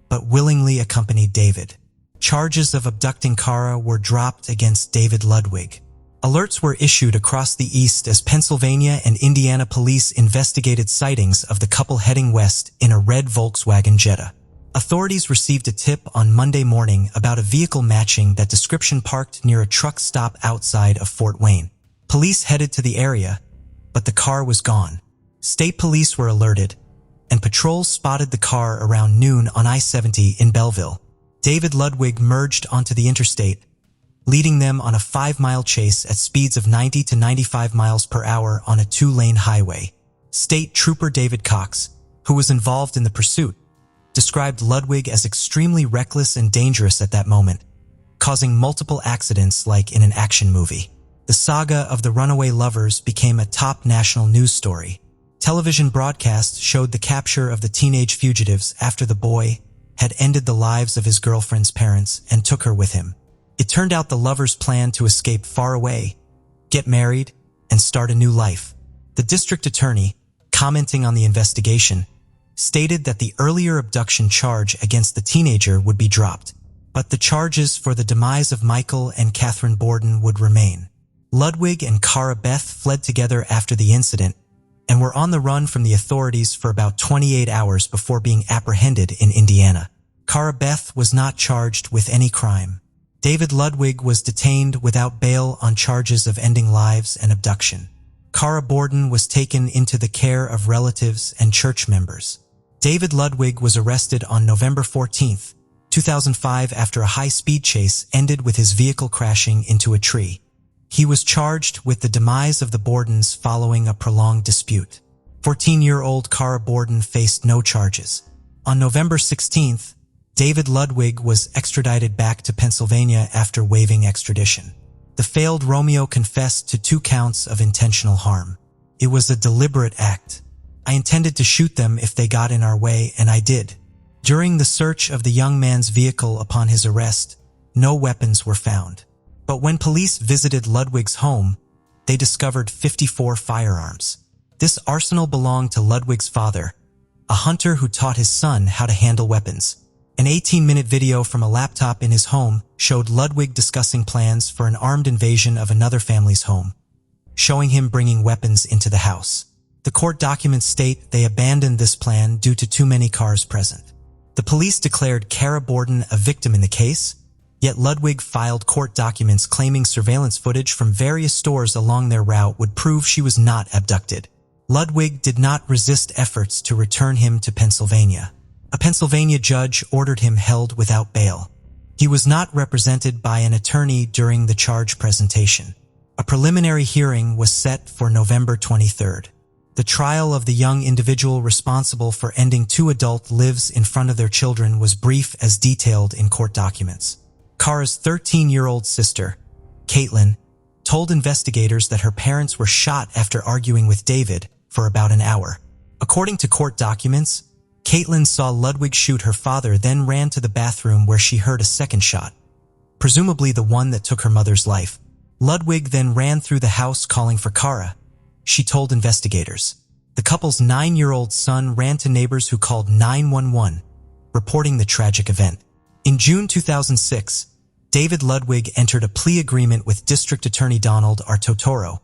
but willingly accompanied David. Charges of abducting Kara were dropped against David Ludwig. Alerts were issued across the East as Pennsylvania and Indiana police investigated sightings of the couple heading west in a red Volkswagen Jetta. Authorities received a tip on Monday morning about a vehicle matching that description parked near a truck stop outside of Fort Wayne. Police headed to the area, but the car was gone. State police were alerted, and patrols spotted the car around noon on I-70 in Belleville. David Ludwig merged onto the interstate, leading them on a 5-mile chase at speeds of 90 to 95 miles per hour on a 2-lane highway. State Trooper David Cox, who was involved in the pursuit, described Ludwig as extremely reckless and dangerous at that moment, causing multiple accidents like in an action movie. The saga of the runaway lovers became a top national news story. Television broadcasts showed the capture of the teenage fugitives after the boy had ended the lives of his girlfriend's parents and took her with him. It turned out the lovers planned to escape far away, get married, and start a new life. The district attorney, commenting on the investigation, stated that the earlier abduction charge against the teenager would be dropped, but the charges for the demise of Michael and Catherine Bordon would remain. Ludwig and Cara Beth fled together after the incident and were on the run from the authorities for about 28 hours before being apprehended in Indiana. Cara Beth was not charged with any crime. David Ludwig was detained without bail on charges of ending lives and abduction. Cara Bordon was taken into the care of relatives and church members. David Ludwig was arrested on November 14, 2005 after a high-speed chase ended with his vehicle crashing into a tree. He was charged with the demise of the Bordons following a prolonged dispute. 14-year-old Cara Bordon faced no charges. On November 16th, David Ludwig was extradited back to Pennsylvania after waiving extradition. The failed Romeo confessed to 2 counts of intentional harm. It was a deliberate act. I intended to shoot them if they got in our way, and I did. During the search of the young man's vehicle upon his arrest, no weapons were found. But when police visited Ludwig's home, they discovered 54 firearms. This arsenal belonged to Ludwig's father, a hunter who taught his son how to handle weapons. An 18-minute video from a laptop in his home showed Ludwig discussing plans for an armed invasion of another family's home, showing him bringing weapons into the house. The court documents state they abandoned this plan due to too many cars present. The police declared Cara Bordon a victim in the case, yet Ludwig filed court documents claiming surveillance footage from various stores along their route would prove she was not abducted. Ludwig did not resist efforts to return him to Pennsylvania. A Pennsylvania judge ordered him held without bail. He was not represented by an attorney during the charge presentation. A preliminary hearing was set for November 23rd. The trial of the young individual responsible for ending 2 adult lives in front of their children was brief as detailed in court documents. Cara's 13-year-old sister, Caitlin, told investigators that her parents were shot after arguing with David for about an hour. According to court documents, Caitlin saw Ludwig shoot her father, then ran to the bathroom where she heard a second shot, presumably the one that took her mother's life. Ludwig then ran through the house calling for Cara, she told investigators. The couple's 9-year-old son ran to neighbors who called 911, reporting the tragic event. In June 2006, David Ludwig entered a plea agreement with District Attorney Donald R. Totoro,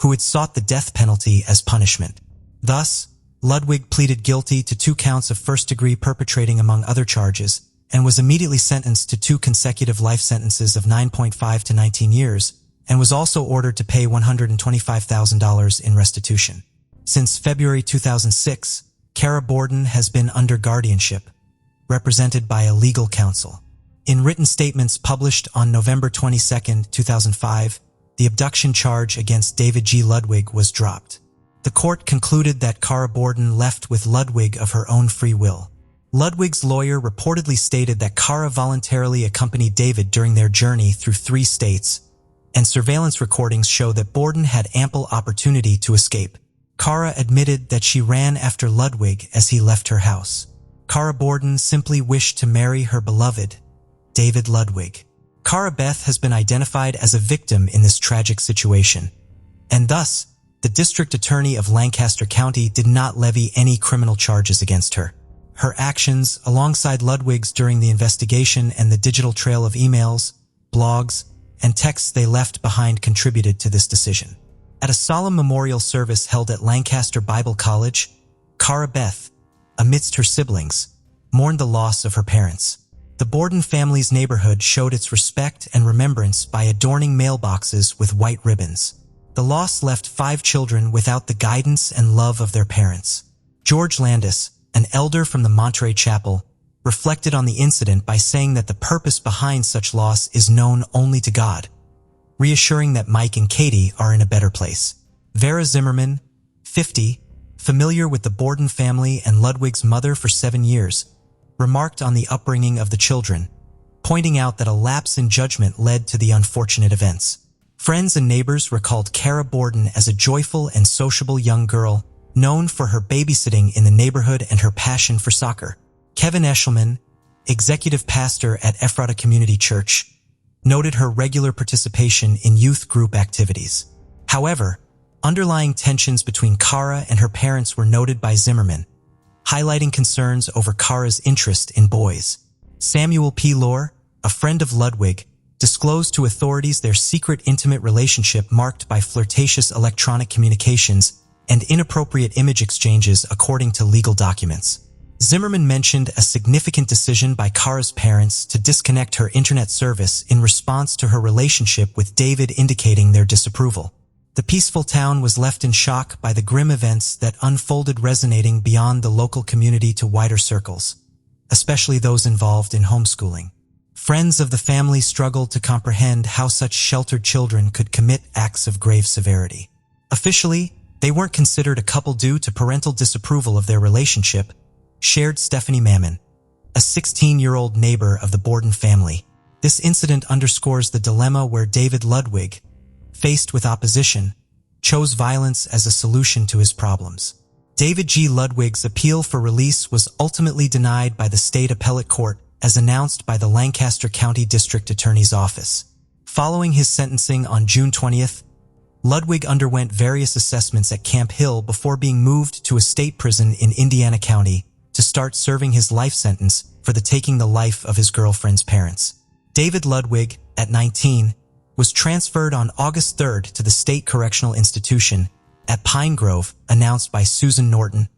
who had sought the death penalty as punishment. Thus, Ludwig pleaded guilty to 2 counts of first-degree perpetrating among other charges and was immediately sentenced to 2 consecutive life sentences of 9.5 to 19 years and was also ordered to pay $125,000 in restitution. Since February 2006, Cara Bordon has been under guardianship, represented by a legal counsel. In written statements published on November 22, 2005, the abduction charge against David G. Ludwig was dropped. The court concluded that Cara Bordon left with Ludwig of her own free will. Ludwig's lawyer reportedly stated that Cara voluntarily accompanied David during their journey through 3 states, and surveillance recordings show that Bordon had ample opportunity to escape. Cara admitted that she ran after Ludwig as he left her house. Cara Bordon simply wished to marry her beloved, David Ludwig. Cara Beth has been identified as a victim in this tragic situation, and thus, the District Attorney of Lancaster County did not levy any criminal charges against her. Her actions, alongside Ludwig's during the investigation and the digital trail of emails, blogs, and texts they left behind contributed to this decision. At a solemn memorial service held at Lancaster Bible College, Cara Beth, amidst her siblings, mourned the loss of her parents. The Bordon family's neighborhood showed its respect and remembrance by adorning mailboxes with white ribbons. The loss left 5 children without the guidance and love of their parents. George Landis, an elder from the Monterey Chapel, reflected on the incident by saying that the purpose behind such loss is known only to God, reassuring that Mike and Katie are in a better place. Vera Zimmerman, 50, familiar with the Bordon family and Ludwig's mother for 7 years, remarked on the upbringing of the children, pointing out that a lapse in judgment led to the unfortunate events. Friends and neighbors recalled Cara Bordon as a joyful and sociable young girl, known for her babysitting in the neighborhood and her passion for soccer. Kevin Eshelman, executive pastor at Ephrata Community Church, noted her regular participation in youth group activities. However, underlying tensions between Kara and her parents were noted by Zimmerman, highlighting concerns over Kara's interest in boys. Samuel P. Lohr, a friend of Ludwig, disclosed to authorities their secret intimate relationship marked by flirtatious electronic communications and inappropriate image exchanges according to legal documents. Zimmerman mentioned a significant decision by Kara's parents to disconnect her internet service in response to her relationship with David, indicating their disapproval. The peaceful town was left in shock by the grim events that unfolded, resonating beyond the local community to wider circles, especially those involved in homeschooling. Friends of the family struggled to comprehend how such sheltered children could commit acts of grave severity. Officially, they weren't considered a couple due to parental disapproval of their relationship, shared Stephanie Mammon, a 16-year-old neighbor of the Bordon family. This incident underscores the dilemma where David Ludwig, faced with opposition, chose violence as a solution to his problems. David G. Ludwig's appeal for release was ultimately denied by the state appellate court, as announced by the Lancaster County District Attorney's Office. Following his sentencing on June 20th, Ludwig underwent various assessments at Camp Hill before being moved to a state prison in Indiana County to start serving his life sentence for taking the life of his girlfriend's parents. David Ludwig, at 19, was transferred on August 3rd to the State Correctional Institution at Pine Grove, announced by Susan Norton,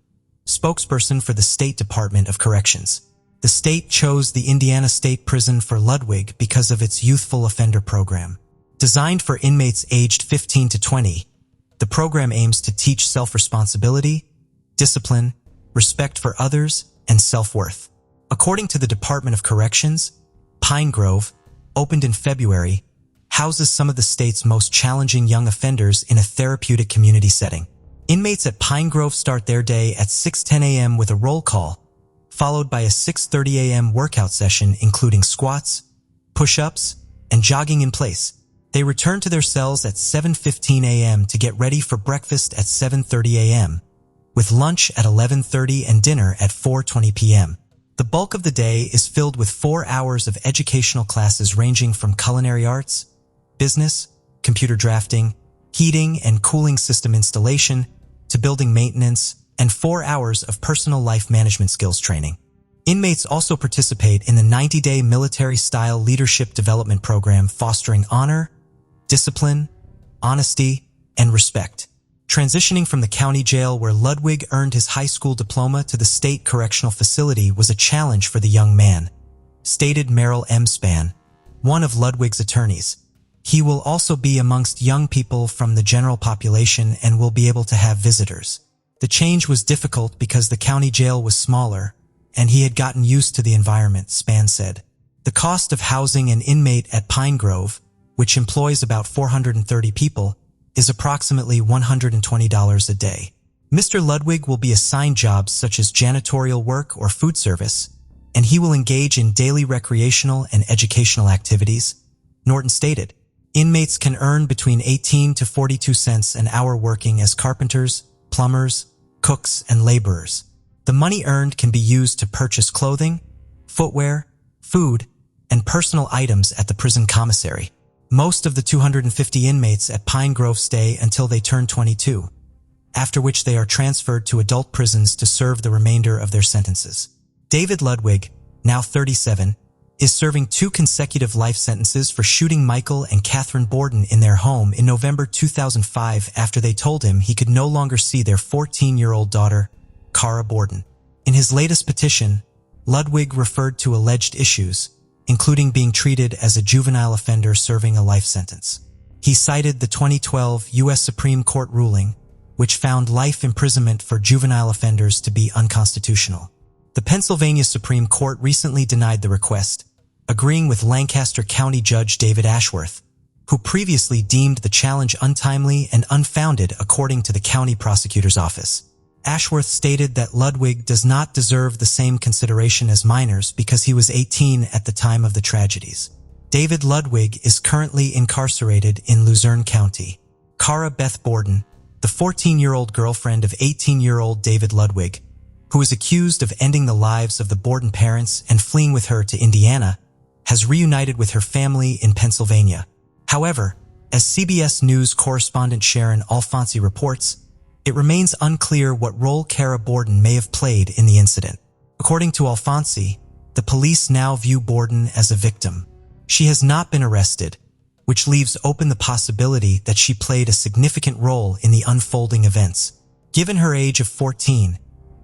spokesperson for the State Department of Corrections. The state chose the Indiana State Prison for Ludwig because of its youthful offender program. Designed for inmates aged 15 to 20, the program aims to teach self-responsibility, discipline, respect for others, and self-worth. According to the Department of Corrections, Pine Grove, opened in February, houses some of the state's most challenging young offenders in a therapeutic community setting. Inmates at Pine Grove start their day at 6:10 a.m. with a roll call, followed by a 6:30 a.m. workout session including squats, push-ups, and jogging in place. They return to their cells at 7:15 a.m. to get ready for breakfast at 7:30 a.m., with lunch at 11:30 and dinner at 4:20 p.m. The bulk of the day is filled with 4 hours of educational classes ranging from culinary arts, business, computer drafting, heating and cooling system installation, to building maintenance, and 4 hours of personal life management skills training. Inmates also participate in the 90-day military-style leadership development program fostering honor, discipline, honesty, and respect. Transitioning from the county jail where Ludwig earned his high school diploma to the state correctional facility was a challenge for the young man, stated Merrill M. Spann, one of Ludwig's attorneys. He will also be amongst young people from the general population and will be able to have visitors. The change was difficult because the county jail was smaller, and he had gotten used to the environment, Spann said. The cost of housing an inmate at Pine Grove, which employs about 430 people, is approximately $120 a day. Mr. Ludwig will be assigned jobs such as janitorial work or food service, and he will engage in daily recreational and educational activities, Norton stated. Inmates can earn between 18 to 42 cents an hour working as carpenters, plumbers, cooks, and laborers. The money earned can be used to purchase clothing, footwear, food, and personal items at the prison commissary. Most of the 250 inmates at Pine Grove stay until they turn 22, after which they are transferred to adult prisons to serve the remainder of their sentences. David Ludwig, now 37, is serving 2 consecutive life sentences for shooting Michael and Catherine Bordon in their home in November 2005 after they told him he could no longer see their 14-year-old daughter, Kara Bordon. In his latest petition, Ludwig referred to alleged issues, including being treated as a juvenile offender serving a life sentence. He cited the 2012 U.S. Supreme Court ruling, which found life imprisonment for juvenile offenders to be unconstitutional. The Pennsylvania Supreme Court recently denied the request, agreeing with Lancaster County Judge David Ashworth, who previously deemed the challenge untimely and unfounded according to the county prosecutor's office. Ashworth stated that Ludwig does not deserve the same consideration as minors because he was 18 at the time of the tragedies. David Ludwig is currently incarcerated in Luzerne County. Kara Beth Bordon, the 14-year-old girlfriend of 18-year-old David Ludwig, who is accused of ending the lives of the Bordon parents and fleeing with her to Indiana, has reunited with her family in Pennsylvania. However, as CBS News correspondent Sharon Alfonsi reports, it remains unclear what role Kara Bordon may have played in the incident. According to Alfonsi, the police now view Bordon as a victim. She has not been arrested, which leaves open the possibility that she played a significant role in the unfolding events. Given her age of 14,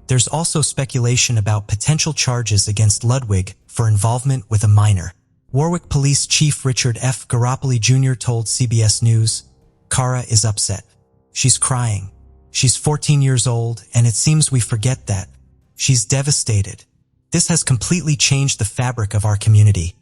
there's also speculation about potential charges against Ludwig for involvement with a minor. Warwick Police Chief Richard F. Garoppoli Jr. told CBS News, "Kara is upset. She's crying. She's 14 years old, and it seems we forget that. She's devastated. This has completely changed the fabric of our community."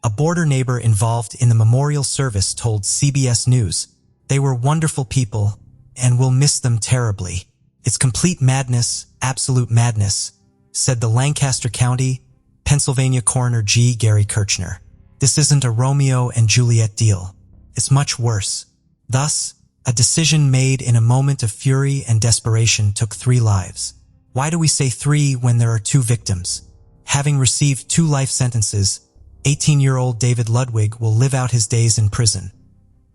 A border neighbor involved in the memorial service told CBS News, "They were wonderful people, and we'll miss them terribly. It's complete madness, absolute madness," said the Lancaster County, Pennsylvania coroner G. Gary Kirchner. "This isn't a Romeo and Juliet deal. It's much worse." Thus, a decision made in a moment of fury and desperation took 3 lives. Why do we say 3 when there are 2 victims? Having received 2 life sentences, 18-year-old David Ludwig will live out his days in prison,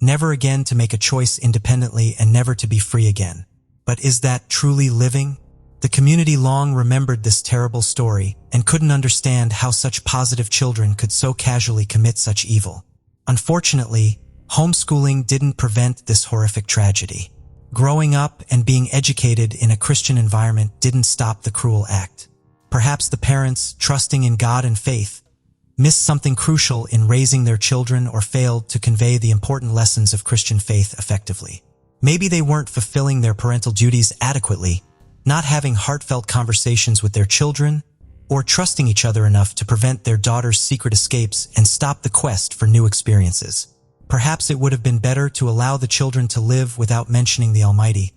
never again to make a choice independently and never to be free again. But is that truly living? The community long remembered this terrible story and couldn't understand how such positive children could so casually commit such evil. Unfortunately, homeschooling didn't prevent this horrific tragedy. Growing up and being educated in a Christian environment didn't stop the cruel act. Perhaps the parents, trusting in God and faith, missed something crucial in raising their children or failed to convey the important lessons of Christian faith effectively. Maybe they weren't fulfilling their parental duties adequately, not having heartfelt conversations with their children, or trusting each other enough to prevent their daughter's secret escapes and stop the quest for new experiences. Perhaps it would have been better to allow the children to live without mentioning the Almighty,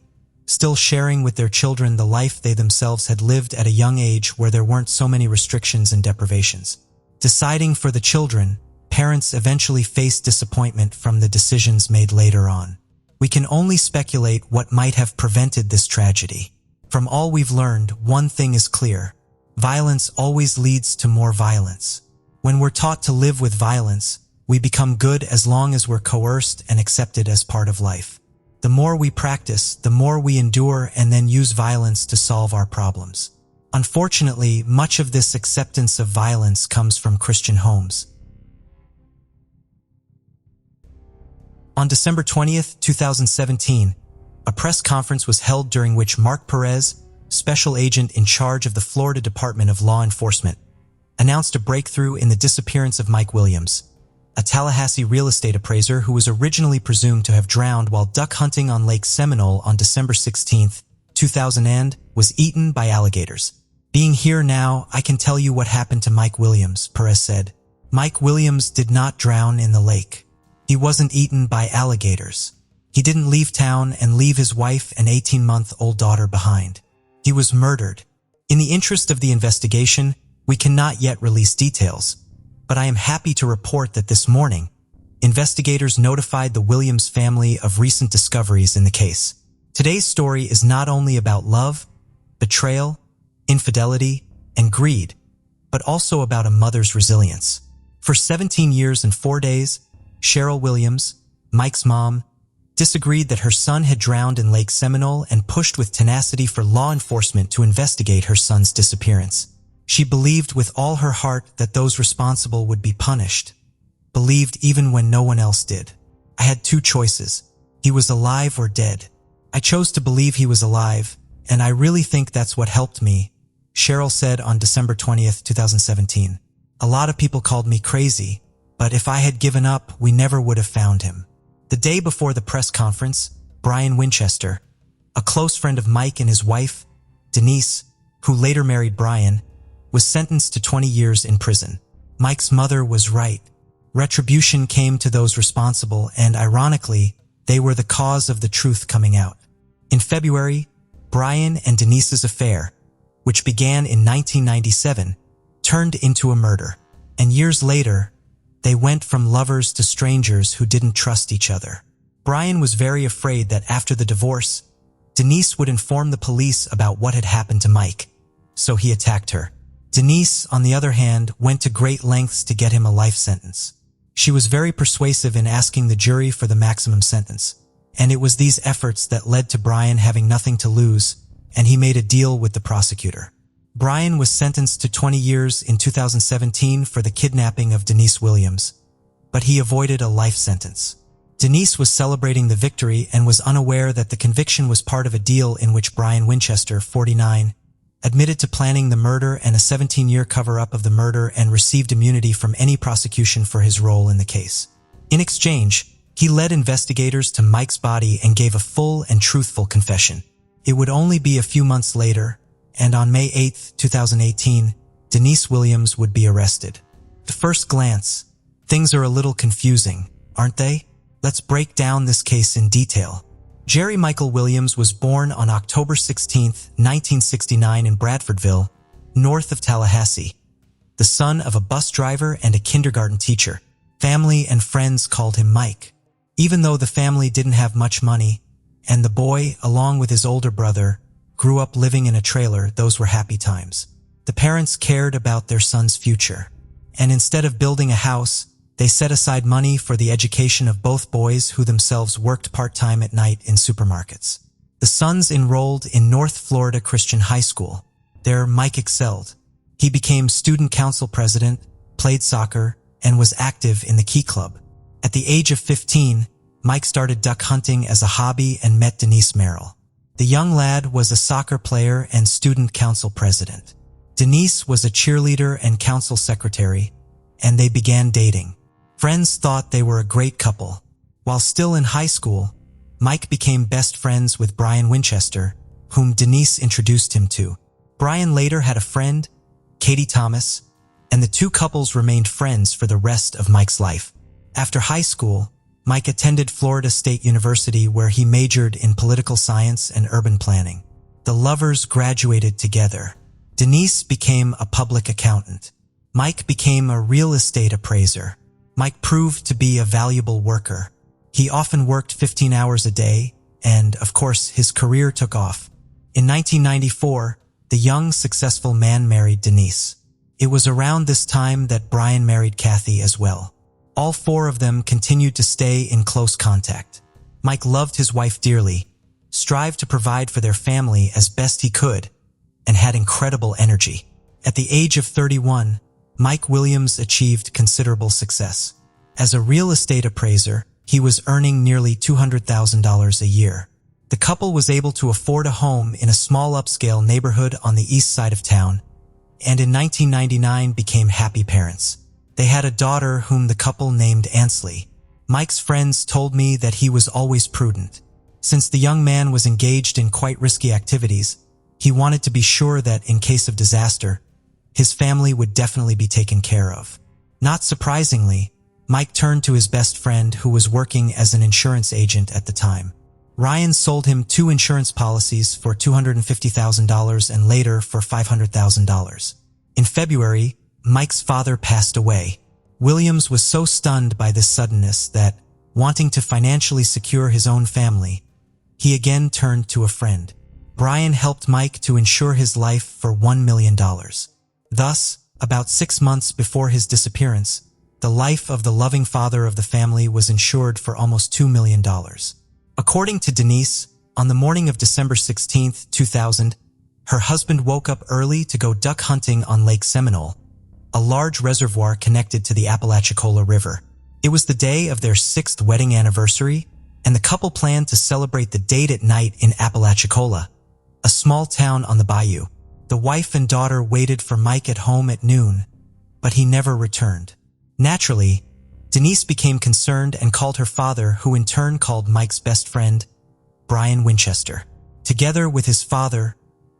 still sharing with their children the life they themselves had lived at a young age where there weren't so many restrictions and deprivations. Deciding for the children, parents eventually face disappointment from the decisions made later on. We can only speculate what might have prevented this tragedy. From all we've learned, one thing is clear. Violence always leads to more violence. When we're taught to live with violence, we become good as long as we're coerced and accepted as part of life. The more we practice, the more we endure and then use violence to solve our problems. Unfortunately, much of this acceptance of violence comes from Christian homes. On December 20th, 2017, a press conference was held during which Mark Perez, special agent in charge of the Florida Department of Law Enforcement, announced a breakthrough in the disappearance of Mike Williams, a Tallahassee real estate appraiser who was originally presumed to have drowned while duck hunting on Lake Seminole on December 16th, 2000 and was eaten by alligators. "Being here now, I can tell you what happened to Mike Williams," Perez said. "Mike Williams did not drown in the lake. He wasn't eaten by alligators. He didn't leave town and leave his wife and 18-month-old daughter behind. He was murdered. In the interest of the investigation, we cannot yet release details, but I am happy to report that this morning, investigators notified the Williams family of recent discoveries in the case. Today's story is not only about love, betrayal, infidelity, and greed, but also about a mother's resilience. For 17 years and 4 days, Cheryl Williams, Mike's mom, disagreed that her son had drowned in Lake Seminole and pushed with tenacity for law enforcement to investigate her son's disappearance. She believed with all her heart that those responsible would be punished, believed even when no one else did. "I had 2 choices. He was alive or dead. I chose to believe he was alive, and I really think that's what helped me," Cheryl said on December 20th, 2017. "A lot of people called me crazy, but if I had given up, we never would have found him." The day before the press conference, Brian Winchester, a close friend of Mike and his wife, Denise, who later married Brian, was sentenced to 20 years in prison. Mike's mother was right. Retribution came to those responsible, and ironically, they were the cause of the truth coming out. In February, Brian and Denise's affair, which began in 1997, turned into a murder. And years later, they went from lovers to strangers who didn't trust each other. Brian was very afraid that after the divorce, Denise would inform the police about what had happened to Mike, so he attacked her. Denise, on the other hand, went to great lengths to get him a life sentence. She was very persuasive in asking the jury for the maximum sentence, and it was these efforts that led to Brian having nothing to lose, and he made a deal with the prosecutor. Brian was sentenced to 20 years in 2017 for the kidnapping of Denise Williams, but he avoided a life sentence. Denise was celebrating the victory and was unaware that the conviction was part of a deal in which Brian Winchester, 49, admitted to planning the murder and a 17-year cover-up of the murder and received immunity from any prosecution for his role in the case. In exchange, he led investigators to Mike's body and gave a full and truthful confession. It would only be a few months later, and on May 8, 2018, Denise Williams would be arrested. At first glance, things are a little confusing, aren't they? Let's break down this case in detail. Jerry Michael Williams was born on October 16, 1969 in Bradfordville, north of Tallahassee, the son of a bus driver and a kindergarten teacher. Family and friends called him Mike. Even though the family didn't have much money, and the boy, along with his older brother, grew up living in a trailer, those were happy times. The parents cared about their son's future, and instead of building a house, they set aside money for the education of both boys who themselves worked part-time at night in supermarkets. The sons enrolled in North Florida Christian High School. There, Mike excelled. He became student council president, played soccer, and was active in the Key Club. At the age of 15, Mike started duck hunting as a hobby and met Denise Merrill. The young lad was a soccer player and student council president. Denise was a cheerleader and council secretary, and they began dating. Friends thought they were a great couple. While still in high school, Mike became best friends with Brian Winchester, whom Denise introduced him to. Brian later had a friend, Katie Thomas, and the two couples remained friends for the rest of Mike's life. After high school, Mike attended Florida State University where he majored in political science and urban planning. The lovers graduated together. Denise became a public accountant. Mike became a real estate appraiser. Mike proved to be a valuable worker. He often worked 15 hours a day, and, of course, his career took off. In 1994, the young, successful man married Denise. It was around this time that Brian married Kathy as well. All four of them continued to stay in close contact. Mike loved his wife dearly, strived to provide for their family as best he could, and had incredible energy. At the age of 31, Mike Williams achieved considerable success. As a real estate appraiser, he was earning nearly $200,000 a year. The couple was able to afford a home in a small upscale neighborhood on the east side of town, and in 1999 became happy parents. They had a daughter whom the couple named Ansley. Mike's friends told me that he was always prudent. Since the young man was engaged in quite risky activities, he wanted to be sure that in case of disaster, his family would definitely be taken care of. Not surprisingly, Mike turned to his best friend who was working as an insurance agent at the time. Ryan sold him 2 insurance policies for $250,000 and later for $500,000. In February, Mike's father passed away. Williams was so stunned by this suddenness that, wanting to financially secure his own family, he again turned to a friend. Brian helped Mike to insure his life for $1 million. Thus, about 6 months before his disappearance, the life of the loving father of the family was insured for almost $2 million. According to Denise, on the morning of December 16, 2000, her husband woke up early to go duck hunting on Lake Seminole, a large reservoir connected to the Apalachicola River. It was the day of their 6th wedding anniversary, and the couple planned to celebrate the date at night in Apalachicola, a small town on the bayou. The wife and daughter waited for Mike at home at noon, but he never returned. Naturally, Denise became concerned and called her father, who in turn called Mike's best friend, Brian Winchester. Together with his father,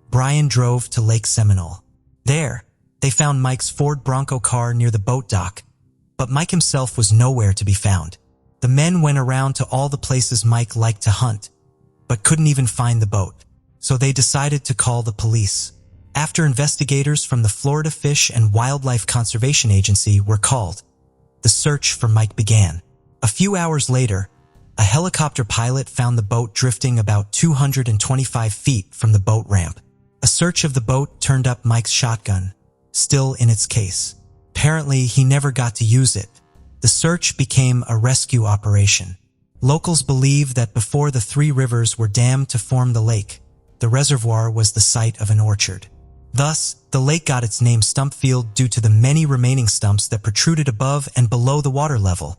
Brian drove to Lake Seminole. There, they found Mike's Ford Bronco car near the boat dock, but Mike himself was nowhere to be found. The men went around to all the places Mike liked to hunt, but couldn't even find the boat, so they decided to call the police. After investigators from the Florida Fish and Wildlife Conservation Agency were called, the search for Mike began. A few hours later, a helicopter pilot found the boat drifting about 225 feet from the boat ramp. A search of the boat turned up Mike's shotgun, still in its case. Apparently, he never got to use it. The search became a rescue operation. Locals believe that before the three rivers were dammed to form the lake, the reservoir was the site of an orchard. Thus, the lake got its name Stumpfield due to the many remaining stumps that protruded above and below the water level,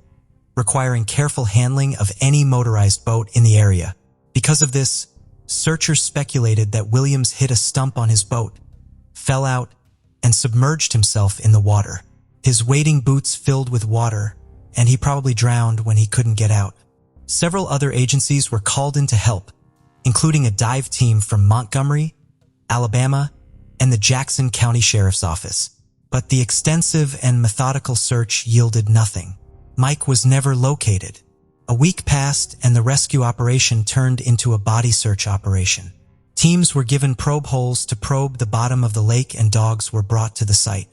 requiring careful handling of any motorized boat in the area. Because of this, searchers speculated that Williams hit a stump on his boat, fell out, and submerged himself in the water. His wading boots filled with water, and he probably drowned when he couldn't get out. Several other agencies were called in to help, including a dive team from Montgomery, Alabama, and the Jackson County Sheriff's Office. But the extensive and methodical search yielded nothing. Mike was never located. A week passed and the rescue operation turned into a body search operation. Teams were given probe holes to probe the bottom of the lake and dogs were brought to the site.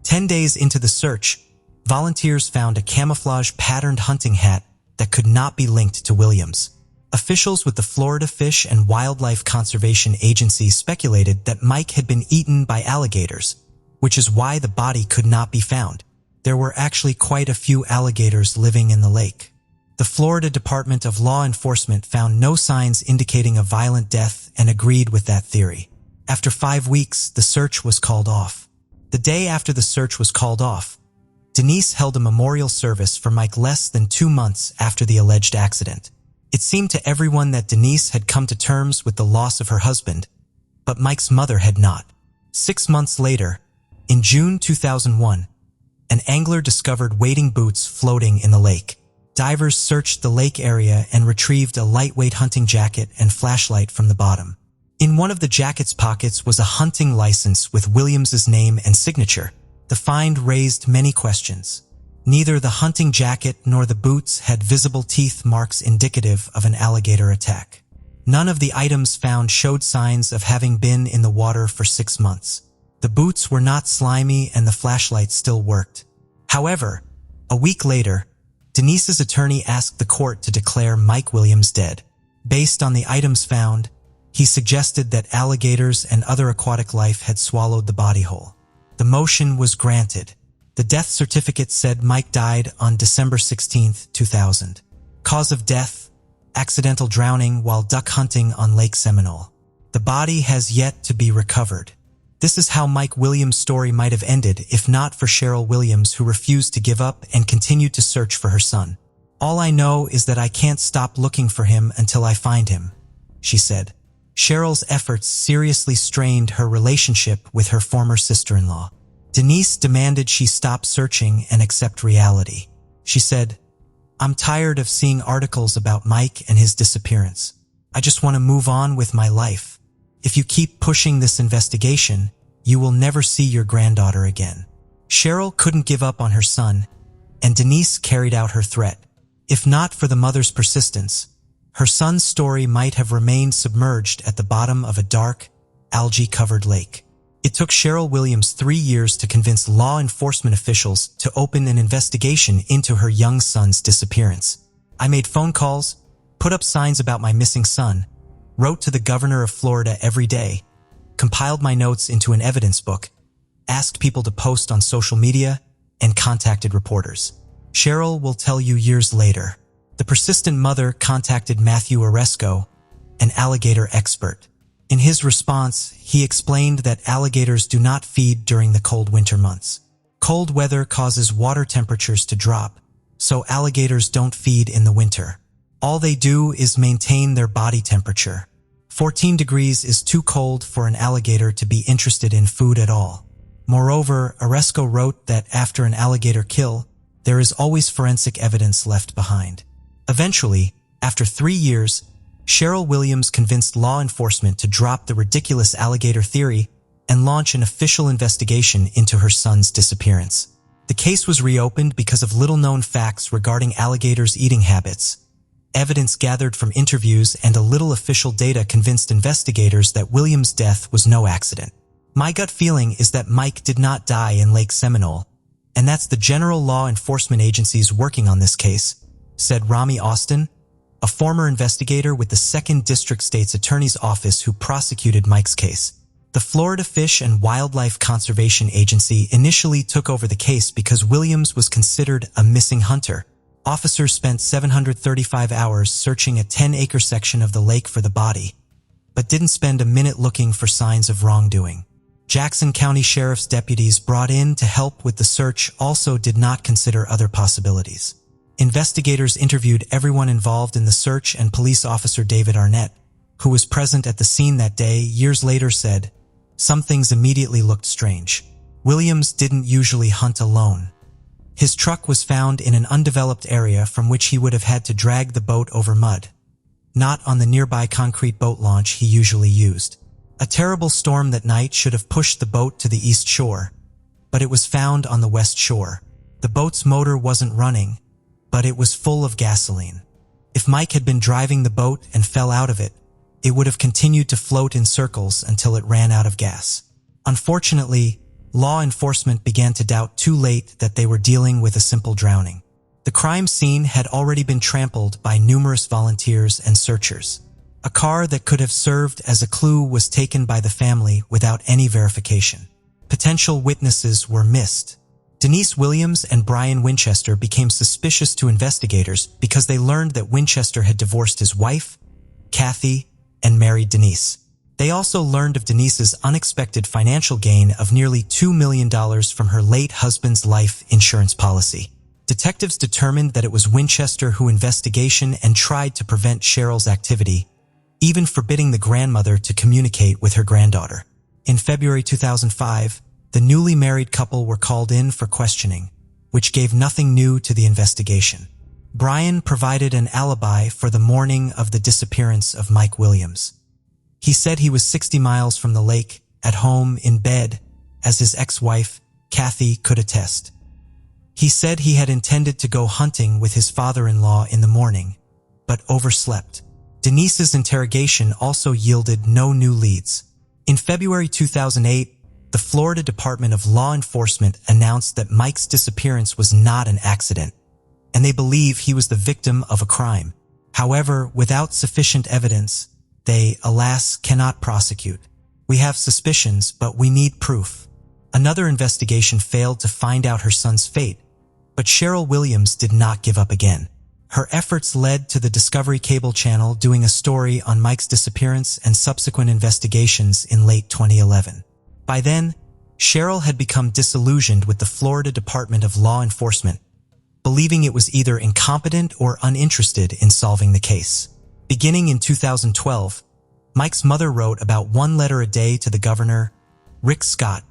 10 days into the search, volunteers found a camouflage patterned hunting hat that could not be linked to Williams. Officials with the Florida Fish and Wildlife Conservation Agency speculated that Mike had been eaten by alligators, which is why the body could not be found. There were actually quite a few alligators living in the lake. The Florida Department of Law Enforcement found no signs indicating a violent death and agreed with that theory. After 5 weeks, the search was called off. The day after the search was called off, Denise held a memorial service for Mike less than 2 months after the alleged accident. It seemed to everyone that Denise had come to terms with the loss of her husband, but Mike's mother had not. 6 months later, in June 2001, an angler discovered wading boots floating in the lake. Divers searched the lake area and retrieved a lightweight hunting jacket and flashlight from the bottom. In one of the jacket's pockets was a hunting license with Williams's name and signature. The find raised many questions. Neither the hunting jacket nor the boots had visible teeth marks indicative of an alligator attack. None of the items found showed signs of having been in the water for 6 months. The boots were not slimy and the flashlight still worked. However, a week later, Denise's attorney asked the court to declare Mike Williams dead. Based on the items found, he suggested that alligators and other aquatic life had swallowed the body whole. The motion was granted. The death certificate said Mike died on December 16, 2000. Cause of death: accidental drowning while duck hunting on Lake Seminole. The body has yet to be recovered. This is how Mike Williams' story might have ended if not for Cheryl Williams, who refused to give up and continued to search for her son. "All I know is that I can't stop looking for him until I find him," she said. Cheryl's efforts seriously strained her relationship with her former sister-in-law. Denise demanded she stop searching and accept reality. She said, "I'm tired of seeing articles about Mike and his disappearance. I just want to move on with my life. If you keep pushing this investigation, you will never see your granddaughter again." Cheryl couldn't give up on her son, and Denise carried out her threat. If not for the mother's persistence, her son's story might have remained submerged at the bottom of a dark, algae-covered lake. It took Cheryl Williams 3 years to convince law enforcement officials to open an investigation into her young son's disappearance. "I made phone calls, put up signs about my missing son, wrote to the governor of Florida every day, compiled my notes into an evidence book, asked people to post on social media, and contacted reporters." Cheryl will tell you years later. The persistent mother contacted Matthew Oresco, an alligator expert. In his response, he explained that alligators do not feed during the cold winter months. Cold weather causes water temperatures to drop, so alligators don't feed in the winter. All they do is maintain their body temperature. 14 degrees is too cold for an alligator to be interested in food at all. Moreover, Oresco wrote that after an alligator kill, there is always forensic evidence left behind. Eventually, after 3 years, Cheryl Williams convinced law enforcement to drop the ridiculous alligator theory and launch an official investigation into her son's disappearance. The case was reopened because of little-known facts regarding alligators' eating habits. Evidence gathered from interviews and a little official data convinced investigators that Williams' death was no accident. "My gut feeling is that Mike did not die in Lake Seminole, and that's the general law enforcement agencies working on this case," said Rami Austin, a former investigator with the 2nd District State's Attorney's Office who prosecuted Mike's case. The Florida Fish and Wildlife Conservation Agency initially took over the case because Williams was considered a missing hunter. Officers spent 735 hours searching a 10-acre section of the lake for the body, but didn't spend a minute looking for signs of wrongdoing. Jackson County Sheriff's deputies brought in to help with the search also did not consider other possibilities. Investigators interviewed everyone involved in the search, and police officer David Arnett, who was present at the scene that day, years later said, "Some things immediately looked strange. Williams didn't usually hunt alone. His truck was found in an undeveloped area from which he would have had to drag the boat over mud, not on the nearby concrete boat launch he usually used. A terrible storm that night should have pushed the boat to the east shore, but it was found on the west shore. The boat's motor wasn't running, but it was full of gasoline. If Mike had been driving the boat and fell out of it, it would have continued to float in circles until it ran out of gas." Unfortunately, law enforcement began to doubt too late that they were dealing with a simple drowning. The crime scene had already been trampled by numerous volunteers and searchers. A car that could have served as a clue was taken by the family without any verification. Potential witnesses were missed. Denise Williams and Brian Winchester became suspicious to investigators because they learned that Winchester had divorced his wife, Kathy, and married Denise. They also learned of Denise's unexpected financial gain of nearly $2 million from her late husband's life insurance policy. Detectives determined that it was Winchester who investigation and tried to prevent Cheryl's activity, even forbidding the grandmother to communicate with her granddaughter. In February 2005, the newly married couple were called in for questioning, which gave nothing new to the investigation. Brian provided an alibi for the morning of the disappearance of Mike Williams. He said he was 60 miles from the lake, at home, in bed, as his ex-wife, Kathy, could attest. He said he had intended to go hunting with his father-in-law in the morning, but overslept. Denise's interrogation also yielded no new leads. In February 2008, the Florida Department of Law Enforcement announced that Mike's disappearance was not an accident, and they believe he was the victim of a crime. However, without sufficient evidence, they, alas, cannot prosecute. "We have suspicions, but we need proof." Another investigation failed to find out her son's fate, but Cheryl Williams did not give up again. Her efforts led to the Discovery Cable Channel doing a story on Mike's disappearance and subsequent investigations in late 2011. By then, Cheryl had become disillusioned with the Florida Department of Law Enforcement, believing it was either incompetent or uninterested in solving the case. Beginning in 2012, Mike's mother wrote about one letter a day to the governor, Rick Scott,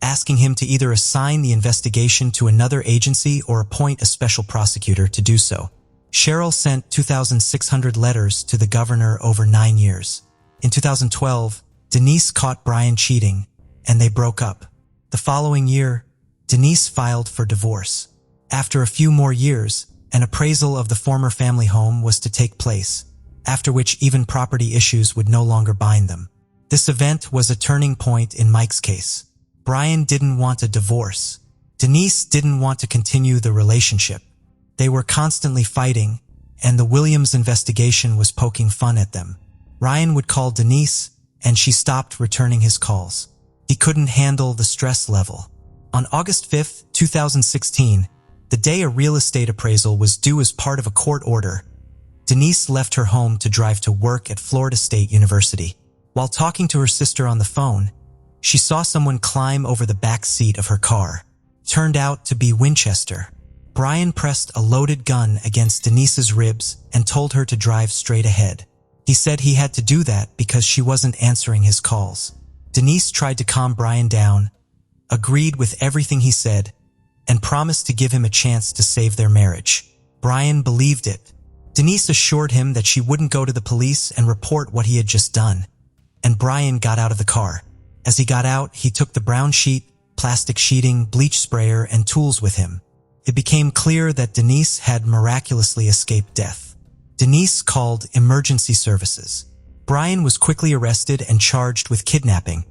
asking him to either assign the investigation to another agency or appoint a special prosecutor to do so. Cheryl sent 2,600 letters to the governor over 9 years. In 2012, Denise caught Brian cheating, and they broke up. The following year, Denise filed for divorce. After a few more years, an appraisal of the former family home was to take place, after which even property issues would no longer bind them. This event was a turning point in Mike's case. Brian didn't want a divorce. Denise didn't want to continue the relationship. They were constantly fighting, and the Williams investigation was poking fun at them. Ryan would call Denise, and she stopped returning his calls. He couldn't handle the stress level. On August 5, 2016, the day a real estate appraisal was due as part of a court order, Denise left her home to drive to work at Florida State University. While talking to her sister on the phone, she saw someone climb over the back seat of her car. Turned out to be Winchester. Brian pressed a loaded gun against Denise's ribs and told her to drive straight ahead. He said he had to do that because she wasn't answering his calls. Denise tried to calm Brian down, agreed with everything he said, and promised to give him a chance to save their marriage. Brian believed it. Denise assured him that she wouldn't go to the police and report what he had just done, and Brian got out of the car. As he got out, he took the brown sheet, plastic sheeting, bleach sprayer, and tools with him. It became clear that Denise had miraculously escaped death. Denise called emergency services. Brian was quickly arrested and charged with kidnapping,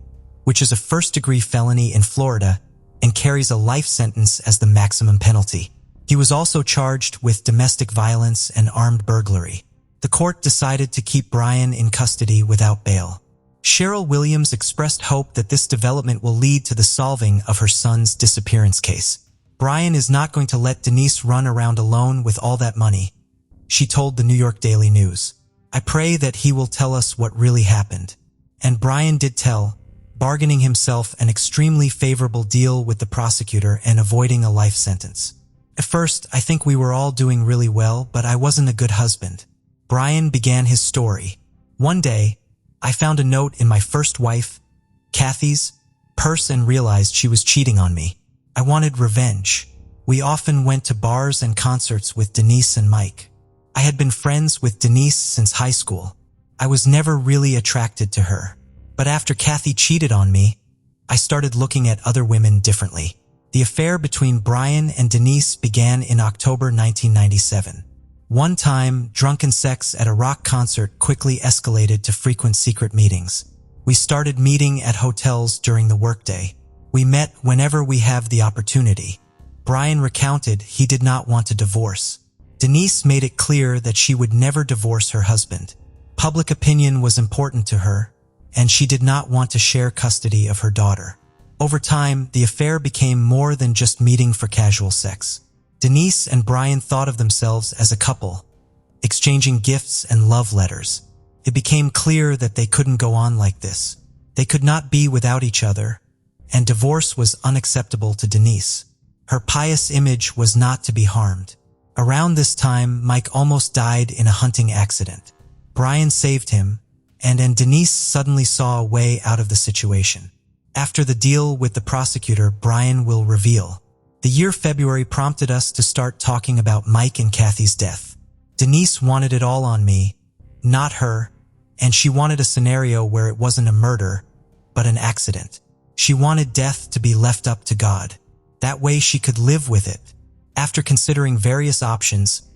which is a first-degree felony in Florida and carries a life sentence as the maximum penalty. He was also charged with domestic violence and armed burglary. The court decided to keep Brian in custody without bail. Cheryl Williams expressed hope that this development will lead to the solving of her son's disappearance case. Brian is not going to let Denise run around alone with all that money, she told the New York Daily News. I pray that he will tell us what really happened. And Brian did tell, bargaining himself an extremely favorable deal with the prosecutor and avoiding a life sentence. At first, I think we were all doing really well, but I wasn't a good husband. Brian began his story. One day, I found a note in my first wife, Kathy's, purse and realized she was cheating on me. I wanted revenge. We often went to bars and concerts with Denise and Mike. I had been friends with Denise since high school. I was never really attracted to her. But after Kathy cheated on me, I started looking at other women differently. The affair between Brian and Denise began in October 1997. One time, drunken sex at a rock concert quickly escalated to frequent secret meetings. We started meeting at hotels during the workday. We met whenever we have the opportunity. Brian recounted he did not want a divorce. Denise made it clear that she would never divorce her husband. Public opinion was important to her, and she did not want to share custody of her daughter. Over time, the affair became more than just meeting for casual sex. Denise and Brian thought of themselves as a couple, exchanging gifts and love letters. It became clear that they couldn't go on like this. They could not be without each other, and divorce was unacceptable to Denise. Her pious image was not to be harmed. Around this time, Mike almost died in a hunting accident. Brian saved him, and Denise suddenly saw a way out of the situation. After the deal with the prosecutor, Brian will reveal. The year February prompted us to start talking about Mike and Kathy's death. Denise wanted it all on me, not her, and she wanted a scenario where it wasn't a murder, but an accident. She wanted death to be left up to God. That way she could live with it. After considering various options,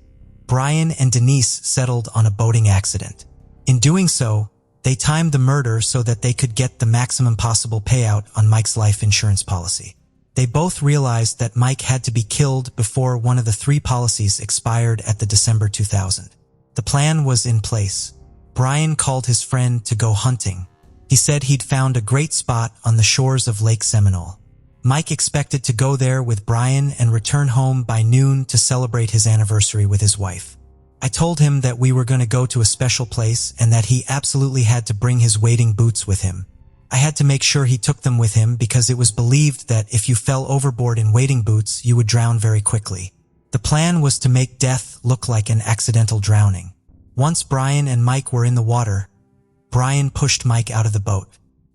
Brian and Denise settled on a boating accident. In doing so, they timed the murder so that they could get the maximum possible payout on Mike's life insurance policy. They both realized that Mike had to be killed before one of the 3 policies expired at the December 2000. The plan was in place. Brian called his friend to go hunting. He said he'd found a great spot on the shores of Lake Seminole. Mike expected to go there with Brian and return home by noon to celebrate his anniversary with his wife. I told him that we were going to go to a special place and that he absolutely had to bring his wading boots with him. I had to make sure he took them with him because it was believed that if you fell overboard in wading boots, you would drown very quickly. The plan was to make death look like an accidental drowning. Once Brian and Mike were in the water, Brian pushed Mike out of the boat.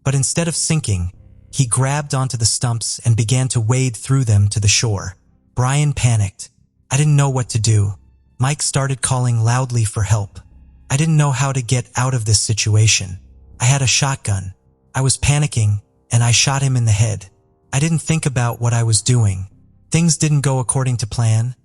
But instead of sinking, he grabbed onto the stumps and began to wade through them to the shore. Brian panicked. I didn't know what to do. Mike started calling loudly for help. I didn't know how to get out of this situation. I had a shotgun. I was panicking, and I shot him in the head. I didn't think about what I was doing. Things didn't go according to plan,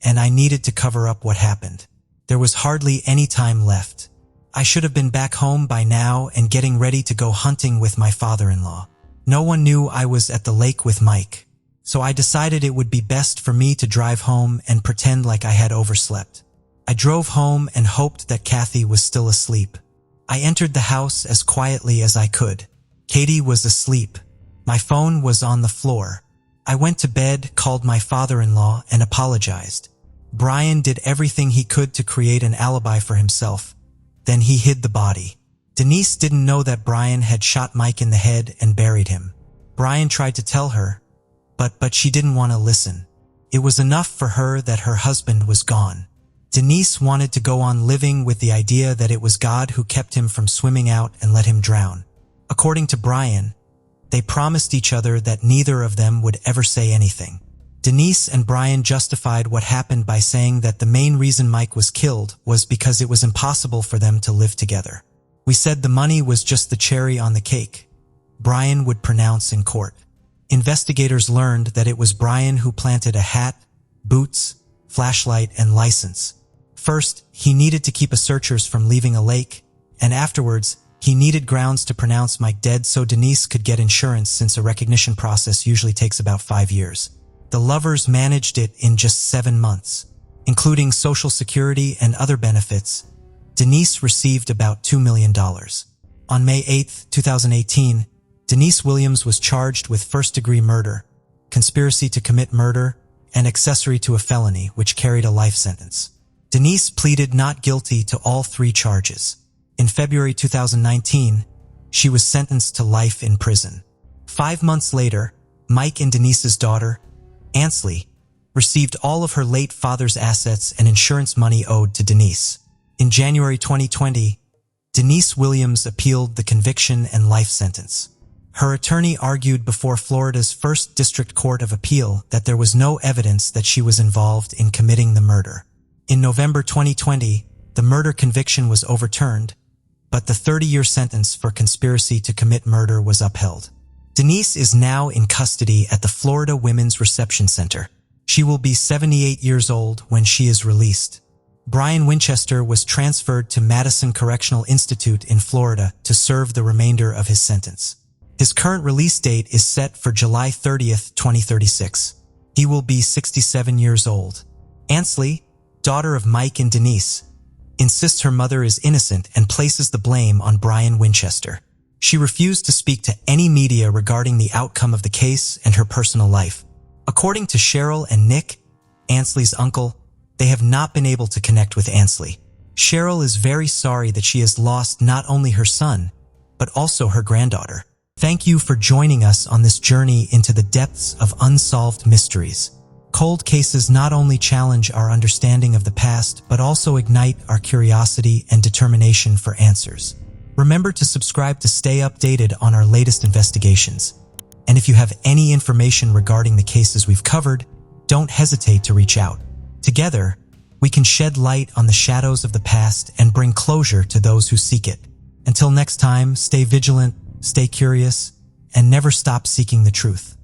and I needed to cover up what happened. There was hardly any time left. I should have been back home by now and getting ready to go hunting with my father-in-law. No one knew I was at the lake with Mike, so I decided it would be best for me to drive home and pretend like I had overslept. I drove home and hoped that Kathy was still asleep. I entered the house as quietly as I could. Katie was asleep. My phone was on the floor. I went to bed, called my father-in-law, and apologized. Brian did everything he could to create an alibi for himself. Then he hid the body. Denise didn't know that Brian had shot Mike in the head and buried him. Brian tried to tell her, but she didn't want to listen. It was enough for her that her husband was gone. Denise wanted to go on living with the idea that it was God who kept him from swimming out and let him drown. According to Brian, they promised each other that neither of them would ever say anything. Denise and Brian justified what happened by saying that the main reason Mike was killed was because it was impossible for them to live together. We said the money was just the cherry on the cake, Brian would pronounce in court. Investigators learned that it was Brian who planted a hat, boots, flashlight, and license. First, he needed to keep searchers from leaving a lake, and afterwards, he needed grounds to pronounce Mike dead so Denise could get insurance since a recognition process usually takes about 5 years. The lovers managed it in just 7 months. Including Social Security and other benefits, Denise received about $2 million. On May 8, 2018, Denise Williams was charged with first-degree murder, conspiracy to commit murder, and accessory to a felony, which carried a life sentence. Denise pleaded not guilty to all 3 charges. In February 2019, she was sentenced to life in prison. 5 months later, Mike and Denise's daughter, Ansley, received all of her late father's assets and insurance money owed to Denise. In January 2020, Denise Williams appealed the conviction and life sentence. Her attorney argued before Florida's First District Court of Appeal that there was no evidence that she was involved in committing the murder. In November 2020, the murder conviction was overturned, but the 30-year sentence for conspiracy to commit murder was upheld. Denise is now in custody at the Florida Women's Reception Center. She will be 78 years old when she is released. Brian Winchester was transferred to Madison Correctional Institute in Florida to serve the remainder of his sentence. His current release date is set for July 30th, 2036. He will be 67 years old. Ansley, daughter of Mike and Denise, insists her mother is innocent and places the blame on Brian Winchester. She refused to speak to any media regarding the outcome of the case and her personal life. According to Cheryl and Nick, Ansley's uncle, they have not been able to connect with Ansley. Cheryl is very sorry that she has lost not only her son, but also her granddaughter. Thank you for joining us on this journey into the depths of unsolved mysteries. Cold cases not only challenge our understanding of the past, but also ignite our curiosity and determination for answers. Remember to subscribe to stay updated on our latest investigations. And if you have any information regarding the cases we've covered, don't hesitate to reach out. Together, we can shed light on the shadows of the past and bring closure to those who seek it. Until next time, stay vigilant, stay curious, and never stop seeking the truth.